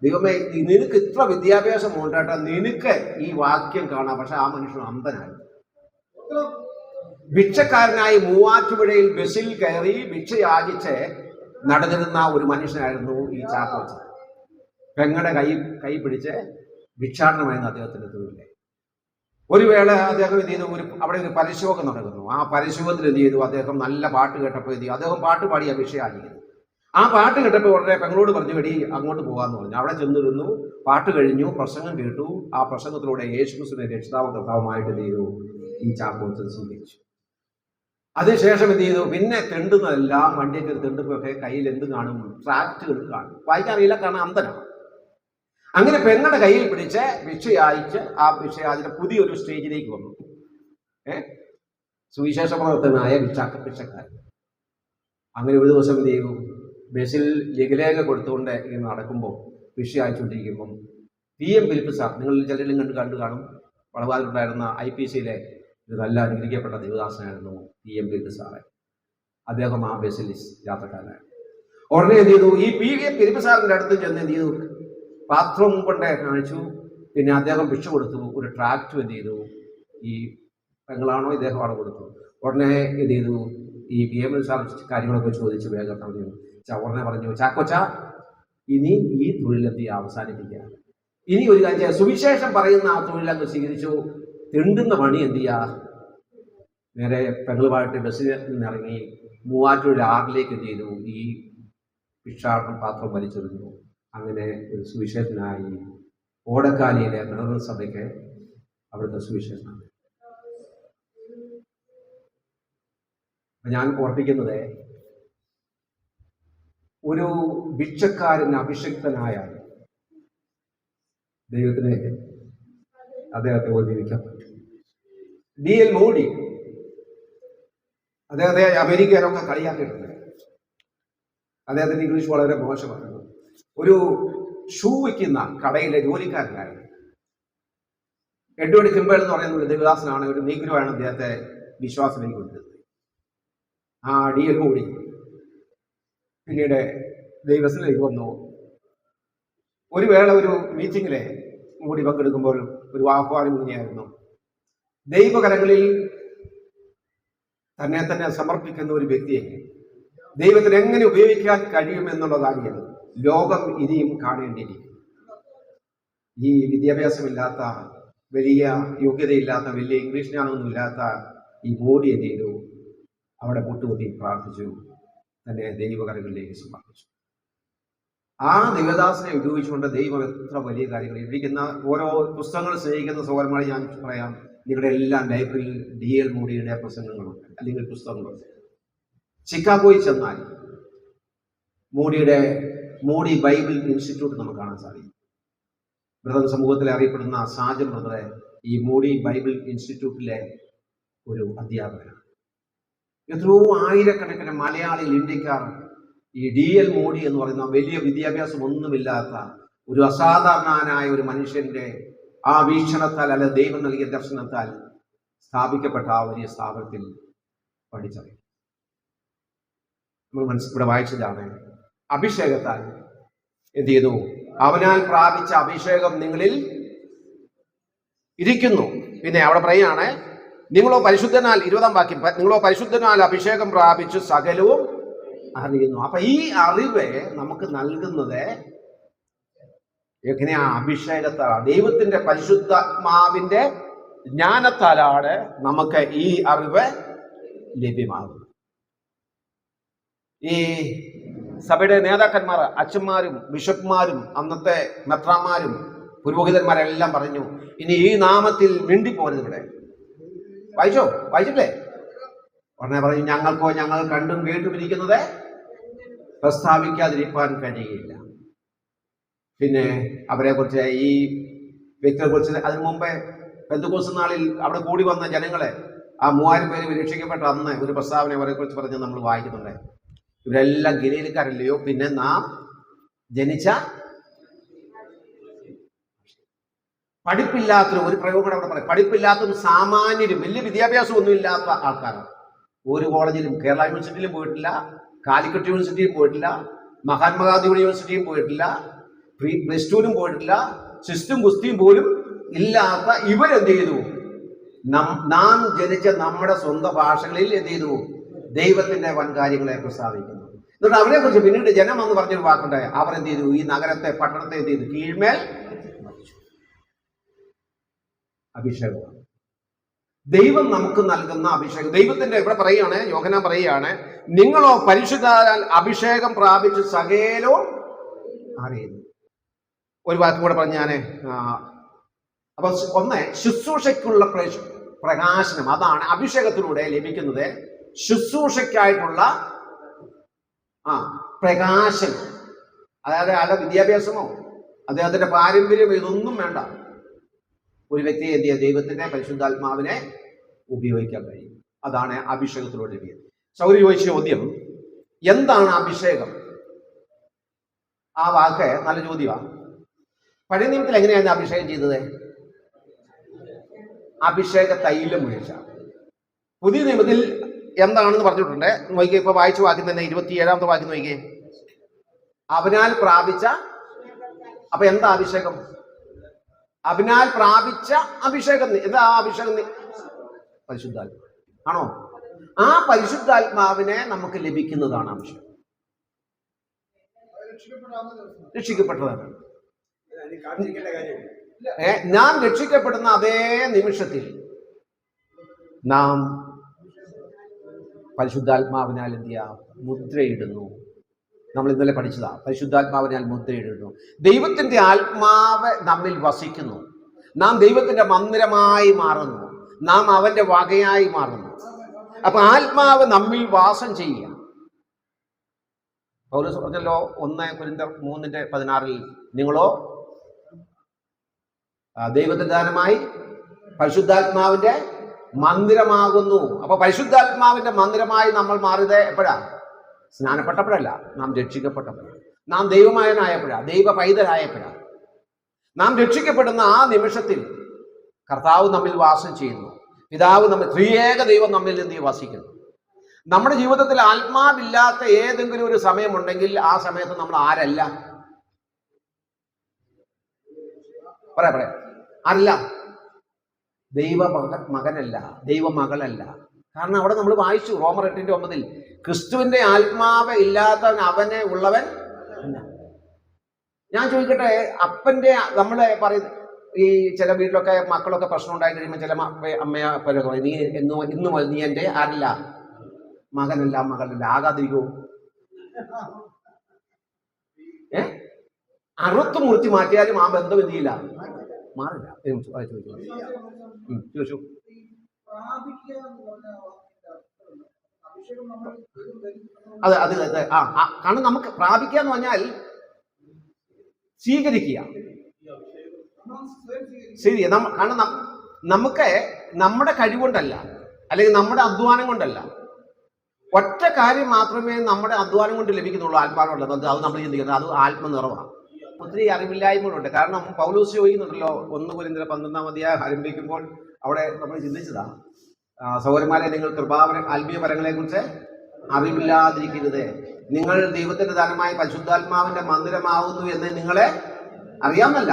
ദൈവമേ നിനക്ക് ഇത്ര വിദ്യാഭ്യാസം ഉണ്ടായിട്ട് നിനക്ക് ഈ വാക്യം കാണാം. പക്ഷെ ആ മനുഷ്യൻ അന്ധനായി. ഭിക്ഷക്കാരനായി മൂവാറ്റുപുഴയിൽ ബസ്സിൽ കയറി ഭിക്ഷ യാചിച്ച് നടന്നിരുന്ന ഒരു മനുഷ്യനായിരുന്നു ഈ ചാക്കോച്ച. പെങ്ങളുടെ കൈ പിടിച്ച് ഭിക്ഷാടനമായിരുന്നു അദ്ദേഹത്തിന്റെ തൊഴിലെ. ഒരു വേള അദ്ദേഹം എന്ത് ചെയ്തു? അവിടെ ഒരു പരിശോധന നടക്കുന്നു. ആ പരിശോധന എന്ത് ചെയ്തു? അദ്ദേഹം നല്ല പാട്ട് കേട്ടപ്പോൾ എന്ത് ചെയ്തു? അദ്ദേഹം പാട്ട് പാടിയ ഭിക്ഷ യാചിക്കുന്നു. ആ പാട്ട് കേട്ടപ്പോൾ ഉടനെ പെങ്ങളോട് പറഞ്ഞു, വെടി അങ്ങോട്ട് പോകാമെന്ന് പറഞ്ഞു. അവിടെ ചെന്നിരുന്നു, പാട്ട് കഴിഞ്ഞു, പ്രസംഗം കേട്ടു. ആ പ്രസംഗത്തിലൂടെ യേശുക്രിസ്തുവിനെ രക്ഷിതാവും കർത്താവുമായിട്ട് എന്ത് ചെയ്തു? ഈ ചാക്കോച്ചൻ സ്വീകരിച്ചു. അതിനുശേഷം എന്ത് ചെയ്തു? പിന്നെ തെണ്ടുന്നതെല്ലാം വണ്ടിയൊക്കെ തെണ്ടുമ്പോഴൊക്കെ കയ്യിൽ എന്ത് കാണും? ട്രാക്റ്റുകൾ കാണും. വായിക്കാൻ അറിയില്ല, കാരണം അന്ധനാണ്. അങ്ങനെ പെങ്ങളുടെ കയ്യിൽ പിടിച്ച് ഭിക്ഷയായിച്ച് ആ ഭിക്ഷയാചിന്റെ പുതിയൊരു സ്റ്റേജിലേക്ക് വന്നു. സുവിശേഷ പ്രവർത്തനായ ഭിക്ഷക്കാരൻ. അങ്ങനെ ഒരു ദിവസം എന്ത് ചെയ്തു? ബസ്സിൽ ലഘുലേഖ കൊടുത്തുകൊണ്ട് ഇങ്ങനെ നടക്കുമ്പോൾ, ഭിക്ഷ അയച്ചുകൊണ്ടിരിക്കുമ്പം PM ഫിലിപ്പ് സാർ, നിങ്ങൾ ചിലരെങ്കിലും കണ്ടു കാണും, വളവാതിലുണ്ടായിരുന്ന IPCയിലെ ഒരു നല്ല അനുഗ്രഹിക്കപ്പെട്ട ദേവദാസനായിരുന്നു PM ഫിലിപ്പ് സാറ്. അദ്ദേഹം ആ ബസ്സിൽ യാത്രക്കാരനായിരുന്നു. ഉടനെ എന്ത് ചെയ്തു, ഈ ഫിലിപ്പ് സാറിന്റെ അടുത്ത് ചെന്ന് എന്ത് ചെയ്തു, പാത്രം കൊണ്ടേ കാണിച്ചു. പിന്നെ അദ്ദേഹം ഭിക്ഷ കൊടുത്തു, ഒരു ട്രാക്റ്റും എന്ത് ചെയ്തു, ഈ പെങ്ങളാണോ ഇദ്ദേഹമാണോ കൊടുത്തു. ഉടനെ എന്ത് ചെയ്തു, ഈ ഫിലിപ്പ് സാർ കാര്യങ്ങളൊക്കെ ചോദിച്ചു വേഗം പറഞ്ഞു. ഉടനെ പറഞ്ഞു, ചാക്കോച്ച ഇനി ഈ തൊഴിലെത്തി അവസാനിപ്പിക്കുക, ഇനി ഒരു കാര്യം സുവിശേഷം പറയുന്ന ആ തൊഴിലങ്ങ് സ്വീകരിച്ചു. തിണ്ടുന്ന പണി എന്ത് ചെയ്യുക, നേരെ പെങ്ങളുമായിട്ട് ബസ്സിൽ നിന്നിറങ്ങി മൂവാറ്റുപുഴ ആറിലേക്ക് എന്ത് ചെയ്തു, ഈ ഭിക്ഷാടനം പാത്രം വലിച്ചെറിഞ്ഞു. അങ്ങനെ ഒരു സുവിശേഷനായി ഓടക്കാലിയിലെ ബ്രദർ സഭയ്ക്ക് അവിടുത്തെ സുവിശേഷനാണ്. ഞാൻ ഓർപ്പിക്കുന്നത്, ഒരു ഭിക്ഷക്കാരൻ അഭിഷിക്തനായാൽ ദൈവത്തിന് അദ്ദേഹത്തെ ഉപയോഗിക്കാൻ പറ്റും. D.L. മോഡി അദ്ദേഹത്തെ അമേരിക്കയിലൊക്കെ കളിയാക്കിയിട്ടുണ്ട്. അദ്ദേഹത്തിന്റെ ഇംഗ്ലീഷ് വളരെ മോശമാണ്. ഒരു ഷൂ വയ്ക്കുന്ന കടയിലെ ജോലിക്കാരനായിരുന്നു. എഡ്വേർഡ് കിംബേൾ എന്ന് പറയുന്ന ഒരു ദേവദാസനാണ്, ഒരു നീഗ്രോയാണ് അദ്ദേഹത്തെ വിശ്വാസത്തിലേക്ക് കൊണ്ടുവരുന്നത്. ആ D.L. മോഡി പിന്നീട് ദൈവത്തിലേക്ക് വന്നു. ഒരു വേള ഒരു മീറ്റിങ്ങിലെ മോഡി പങ്കെടുക്കുമ്പോൾ ഒരു ആഹ്വാനം ഇങ്ങനെയായിരുന്നു: ദൈവകരങ്ങളിൽ തന്നെ തന്നെ സമർപ്പിക്കുന്ന ഒരു വ്യക്തിയെ ദൈവത്തിന് എങ്ങനെ ഉപയോഗിക്കാൻ കഴിയുമെന്നുള്ള കാര്യം ലോകം ഇനിയും കാണേണ്ടിയിരിക്കും. ഈ വിദ്യാഭ്യാസമില്ലാത്ത, വലിയ യോഗ്യതയില്ലാത്ത, വലിയ ഇംഗ്ലീഷ് ജ്ഞാനമൊന്നും ഇല്ലാത്ത ഈ മോഡി എന്ത് ചെയ്തു, അവിടെ മുട്ടുകുത്തി പ്രാർത്ഥിച്ചു, തന്നെ ദൈവകരങ്ങളിലേക്ക് സമർപ്പിച്ചു. ആ ദൈവദാസനെ ഉപയോഗിച്ചുകൊണ്ട് ദൈവം എത്ര വലിയ കാര്യങ്ങൾ ഇരിക്കുന്ന ഓരോ പുസ്തകങ്ങൾ സ്നേഹിക്കുന്ന സഹോദരന്മാരെ ഞാൻ പറയാം, നിങ്ങളുടെ എല്ലാം ലൈബ്രറിയിൽ D.L. മോഡിയുടെ പ്രസംഗങ്ങളുണ്ട്, അല്ലെങ്കിൽ പുസ്തകങ്ങളുണ്ട്. ചിക്കാഗോയിൽ ചെന്നാൽ മോഡി ബൈബിൾ ഇൻസ്റ്റിറ്റ്യൂട്ട് നമുക്ക് കാണാൻ സാധിക്കും. ബ്രദർ സമൂഹത്തിൽ അറിയപ്പെടുന്ന സാജൻ ബ്രദറെ ഈ മോഡി ബൈബിൾ ഇൻസ്റ്റിറ്റ്യൂട്ടിലെ ഒരു അധ്യാപകനാണ്. എത്രയോ ആയിരക്കണക്കിന് മലയാളികൾ, ഇന്ത്യക്കാർ ഈ D.L. മോഡി എന്ന് പറയുന്ന വലിയ വിദ്യാഭ്യാസം ഒന്നുമില്ലാത്ത ഒരു അസാധാരണനായ ഒരു മനുഷ്യന്റെ ആ വീക്ഷണത്താൽ, അല്ല ദൈവം നൽകിയ ദർശനത്താൽ സ്ഥാപിക്കപ്പെട്ട ആ വലിയ സ്ഥാപനത്തിൽ പഠിച്ചറിയും. നമ്മൾ ഇവിടെ വായിച്ചതാണ്, അഭിഷേകത്താൽ എന്ത് ചെയ്തു, അവനാൽ പ്രാപിച്ച അഭിഷേകം നിങ്ങളിൽ ഇരിക്കുന്നു. പിന്നെ അവിടെ പറയാണ്, നിങ്ങളോ പരിശുദ്ധനാൽ, 20-ാം വാക്യം, നിങ്ങളോ പരിശുദ്ധനാൽ അഭിഷേകം പ്രാപിച്ചു സകലവും അറിയുന്നു. അപ്പൊ ഈ അറിവ് നമുക്ക് നൽകുന്നത് എങ്ങനെയാ? അഭിഷേകത്താൽ, ദൈവത്തിന്റെ പരിശുദ്ധാത്മാവിന്റെ ജ്ഞാനത്താലാണ് നമുക്ക് ഈ അറിവ് ലഭ്യമാകുന്നത്. ഈ സഭയുടെ നേതാക്കന്മാർ, അച്ഛന്മാരും ബിഷപ്പ്മാരും അന്നത്തെ മെത്രാന്മാരും പുരോഹിതന്മാരെല്ലാം പറഞ്ഞു, ഇനി ഈ നാമത്തിൽ മിണ്ടിപ്പോരുത്. ഇവിടെ വായിച്ചില്ലേ? ഉടനെ പറഞ്ഞു, ഞങ്ങൾ കണ്ടും കേട്ടുമിരിക്കുന്നത് പ്രസ്താവിക്കാതിരിക്കാൻ കഴിയില്ല. പിന്നെ അവരെ കുറിച്ച്, ഈ വ്യക്തിയെ കുറിച്ച് അതിനു മുമ്പേ പെന്തക്കോസ്ത് നാളിൽ അവിടെ കൂടി വന്ന ജനങ്ങളെ, ആ 3000 പേര് രക്ഷിക്കപ്പെട്ട അന്ന് ഒരു പ്രസ്താവന അവരെ കുറിച്ച് പറഞ്ഞ് നമ്മൾ വായിക്കുന്നുണ്ട്. ഇവരെല്ലാം ഗലീലക്കാരല്ലയോ, പിന്നെ നാം ജനിച്ച പഠിപ്പില്ലാത്തൊരു, ഒരു പ്രയോഗം അവിടെ പറയും, പഠിപ്പില്ലാത്തതും സാമാന്യരും, വലിയ വിദ്യാഭ്യാസം ഒന്നും ഇല്ലാത്ത ആൾക്കാരാണ്. ഒരു കോളേജിലും, കേരള യൂണിവേഴ്സിറ്റിയിലും പോയിട്ടില്ല, കാലിക്കറ്റ് യൂണിവേഴ്സിറ്റിയും പോയിട്ടില്ല, മഹാത്മാഗാന്ധി യൂണിവേഴ്സിറ്റിയും പോയിട്ടില്ല, +2 പോയിട്ടില്ല, സിസ്റ്റും കുസ്തിയും പോലും ഇല്ലാത്ത ഇവരെന്ത് ചെയ്തു, നാം ജനിച്ച നമ്മുടെ സ്വന്തം ഭാഷകളിൽ എന്ത് ചെയ്തു, ദൈവത്തിന്റെ വൻകാര്യങ്ങളെ പ്രസ്താവിക്കുന്നു. എന്നിട്ട് അവരെ കുറിച്ച് പിന്നീട് ജനം എന്ന് പറഞ്ഞൊരു വാക്കുണ്ടായി. അവർ എന്ത് ചെയ്തു, ഈ നഗരത്തെ, പട്ടണത്തെ എന്ത് ചെയ്തു, കീഴ്മേൽ അഭിഷേകമാണ്. ദൈവം നമുക്ക് നൽകുന്ന അഭിഷേകം, ദൈവത്തിന്റെ, ഇവിടെ പറയുകയാണ്, യോഹന്നാൻ പറയുകയാണ്, നിങ്ങളോ പരിശുദ്ധാൽ അഭിഷേകം പ്രാപിച്ച് സകലവും അറിയുന്നു. ഒരു വാക്കും കൂടെ പറഞ്ഞാനെ. അപ്പൊ ഒന്ന്, ശുശ്രൂഷയ്ക്കുള്ള പ്രകാശനം, അതാണ് അഭിഷേകത്തിലൂടെ ലഭിക്കുന്നത്. ശുശ്രൂഷയ്ക്കായിട്ടുള്ള പ്രകാശനം, അതായത് അയാളുടെ വിദ്യാഭ്യാസമോ അദ്ദേഹത്തിന്റെ പാരമ്പര്യമോ ഇതൊന്നും വേണ്ട. ഒരു വ്യക്തിയെ എന്ത് ചെയ്യുക, ദൈവത്തിന്റെ പരിശുദ്ധാത്മാവിനെ ഉപയോഗിക്കാൻ കഴിയും. അതാണ് അഭിഷേകത്തിലൂടെ ലഭിക്കുന്നത്. സൗരി ചോദിച്ച ചോദ്യം, എന്താണ് അഭിഷേകം? ആ വാക്ക് നല്ല ചോദ്യമാണ്. പഴയ നിയമത്തിൽ എങ്ങനെയാണ് അഭിഷേകം ചെയ്തത്? അഭിഷേക തൈലം ഒഴിച്ച. പുതിയ നിയമത്തിൽ എന്താണെന്ന് പറഞ്ഞിട്ടുണ്ട്. നോക്കിയേ, ഇപ്പൊ വായിച്ച വാക്യം തന്നെ, 27-ാമത്തെ വാക്യം നോക്കിയേ. അവനാൽ പ്രാപിച്ച, അപ്പൊ എന്താ അഭിഷേകം? അവനാൽ പ്രാപിച്ച അഭിഷേകം. എന്താ ആ അഭിഷേകം? പരിശുദ്ധാത്മാവ് ആണോ? ആ പരിശുദ്ധാത്മാവിനെ നമുക്ക് ലഭിക്കുന്നതാണ് അഭിഷേകം. രക്ഷിക്കപ്പെട്ടതാണ്. നാം രക്ഷിക്കപ്പെടുന്ന അതേ നിമിഷത്തിൽ നാം പരിശുദ്ധാത്മാവിനാൽ എന്ത് ചെയ്യാം? മുദ്രയിടുന്നു. നമ്മൾ ഇന്നലെ പഠിച്ചതാ, പരിശുദ്ധാത്മാവിനാൽ മുദ്രയിടുന്നു. ദൈവത്തിന്റെ ആത്മാവ് നമ്മിൽ വസിക്കുന്നു. നാം ദൈവത്തിന്റെ മന്ദിരമായി മാറുന്നു. നാം അവന്റെ വകയായി മാറുന്നു. അപ്പൊ ആത്മാവ് നമ്മിൽ വാസം ചെയ്യുക. പൗലോസ് പറഞ്ഞല്ലോ 1 കൊരിന്ത്യർ 3:16 നിങ്ങളോ ദൈവത്തിന്റെ ദാനമായി പരിശുദ്ധാത്മാവിന്റെ മന്ദിരമാകുന്നു. അപ്പൊ പരിശുദ്ധാത്മാവിന്റെ മന്ദിരമായി നമ്മൾ മാറിയത് എപ്പോഴാ? സ്നാനപ്പെട്ടപ്പോഴല്ല, നാം രക്ഷിക്കപ്പെട്ടപ്പോഴാണ്. നാം ദൈവമയനായപ്പോഴാണ്, ദൈവ പൈതലായപ്പോഴാണ്. നാം രക്ഷിക്കപ്പെടുന്ന ആ നിമിഷത്തിൽ കർത്താവ് നമ്മിൽ വാസം ചെയ്യുന്നു. പിതാവ് നമ്മിൽ, ത്രിയേക ദൈവം നമ്മിൽ നിന്ന് വസിക്കുന്നു. നമ്മുടെ ജീവിതത്തിൽ ആത്മാവില്ലാത്ത ഏതെങ്കിലും ഒരു സമയമുണ്ടെങ്കിൽ ആ സമയത്ത് നമ്മൾ ആരല്ല? പറയാ ആരല്ല? ദൈവ മകനല്ല, ദൈവമകളല്ല. കാരണം അവിടെ നമ്മൾ വായിച്ചു റോമർ 8:9 ക്രിസ്തുവിന്റെ ആത്മാവ് ഇല്ലാത്തവൻ അവനെ ഉള്ളവൻ അല്ല. ഞാൻ ചോദിക്കട്ടെ, അപ്പന്റെ നമ്മളെ പറയുന്ന ഈ ചില വീട്ടിലൊക്കെ മക്കളൊക്കെ പ്രശ്നം ഉണ്ടായി കഴിയുമ്പോൾ ചില അമ്മയെ പറയും, നീ ഇന്ന് നീ എൻ്റെ ആരല്ല? മകനല്ല, മകളല്ല. ആകാതിരിക്കോ? അറുത്ത് മുറിച്ച് മാറ്റിയാലും ആ ബന്ധം എന്ത് ചെയ്യില്ല? മാറില്ല. ചോദിച്ചു. അതെ അതെ അതെ. കാരണം നമുക്ക് പ്രാപിക്കുക എന്ന് പറഞ്ഞാൽ സ്വീകരിക്കുക. ശരി. കാരണം നമുക്ക് നമ്മുടെ കഴിവുകൊണ്ടല്ല, അല്ലെങ്കിൽ നമ്മുടെ അധ്വാനം കൊണ്ടല്ല. ഒറ്റ കാര്യം മാത്രമേ നമ്മുടെ അധ്വാനം കൊണ്ട് ലഭിക്കുന്നുള്ളൂ, ആത്മാവുള്ളത്. അത് നമ്മൾ ചിന്തിക്കുന്നത് അത് ആത്മനിറവാണ്. ഒത്തിരി അറിവില്ലായ്മകളുണ്ട്. കാരണം പൗലോസ് ചോദിക്കുന്നുണ്ടല്ലോ 1 കൊരിന്ത്യർ 12 ആരംഭിക്കുമ്പോൾ അവിടെ നമ്മൾ ചിന്തിച്ചതാ, സഹോദരന്മാരെ നിങ്ങൾ ആത്മീയ പരങ്ങളെ കുറിച്ച് അറിവില്ലാതിരിക്കരുത്. നിങ്ങൾ ദൈവത്തിന്റെ ദാനമായ പരിശുദ്ധാത്മാവിന്റെ മന്ദിരമാവുന്നു എന്ന് നിങ്ങളെ അറിയാമല്ല,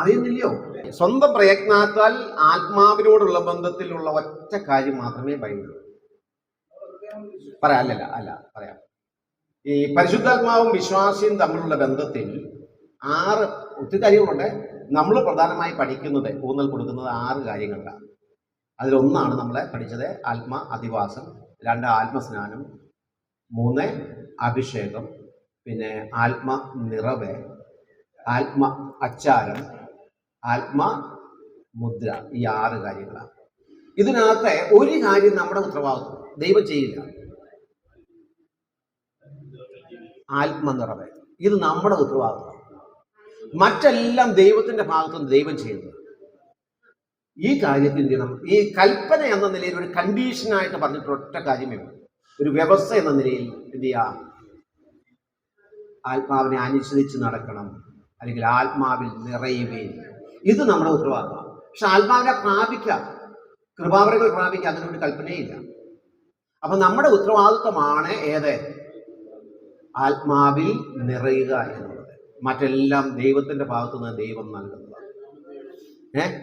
അറിയുന്നില്ലയോ? സ്വന്തം പ്രയത്നത്താൽ ആത്മാവിനോടുള്ള ബന്ധത്തിലുള്ള ഒറ്റ കാര്യം മാത്രമേ ബൈബിൾ പറയാം. പറയാം. ഈ പരിശുദ്ധാത്മാവും വിശ്വാസിയും തമ്മിലുള്ള ബന്ധത്തിൽ 6 ഒത്തിരി കാര്യങ്ങളുണ്ട്. നമ്മൾ പ്രധാനമായി പഠിക്കുന്നത്, ഊന്നൽ കൊടുക്കുന്നത് 6 കാര്യങ്ങളിലാണ്. അതിലൊന്നാണ് നമ്മളെ പഠിച്ചത് ആത്മ അധിവാസം, 2 ആത്മസ്നാനം, 3 അഭിഷേകം, പിന്നെ ആത്മ നിറവ്, ആത്മ അച്ചാരം, ആത്മ മുദ്ര. ഈ 6 കാര്യങ്ങളാണ്. ഇതിനകത്ത് ഒരു കാര്യം നമ്മുടെ ഉത്തരവാദിത്വം ദൈവം ചെയ്യില്ല. ആത്മനിറവ് ഇത് നമ്മുടെ ഉത്തരവാദിത്വം. മറ്റെല്ലാം ദൈവത്തിന്റെ ഭാഗത്തുനിന്ന് ദൈവം ചെയ്യുന്നു. ഈ കാര്യത്തിൽ ഈ കൽപ്പന എന്ന നിലയിൽ ഒരു കണ്ടീഷനായിട്ട് പറഞ്ഞിട്ട് ഒറ്റ കാര്യമേ ഉള്ളൂ. ഒരു വ്യവസ്ഥ എന്ന നിലയിൽ എന്ത് ചെയ്യാം? ആത്മാവിനെ അനുസരിച്ച് നടക്കണം, അല്ലെങ്കിൽ ആത്മാവിൽ നിറയുകയും. ഇത് നമ്മുടെ ഉത്തരവാദിത്തമാണ്. പക്ഷെ ആത്മാവിനെ പ്രാപിക്കാം, കൃപാവരങ്ങൾ പ്രാപിക്കാം, അതിനൊരു കൽപ്പനയില്ല. അപ്പൊ നമ്മുടെ ഉത്തരവാദിത്വമാണ് ഏത്? ആത്മാവിൽ നിറയുക എന്നുള്ളത്. മറ്റെല്ലാം ദൈവത്തിന്റെ ഭാഗത്തുനിന്ന് ദൈവം നൽകുന്നതാണ്.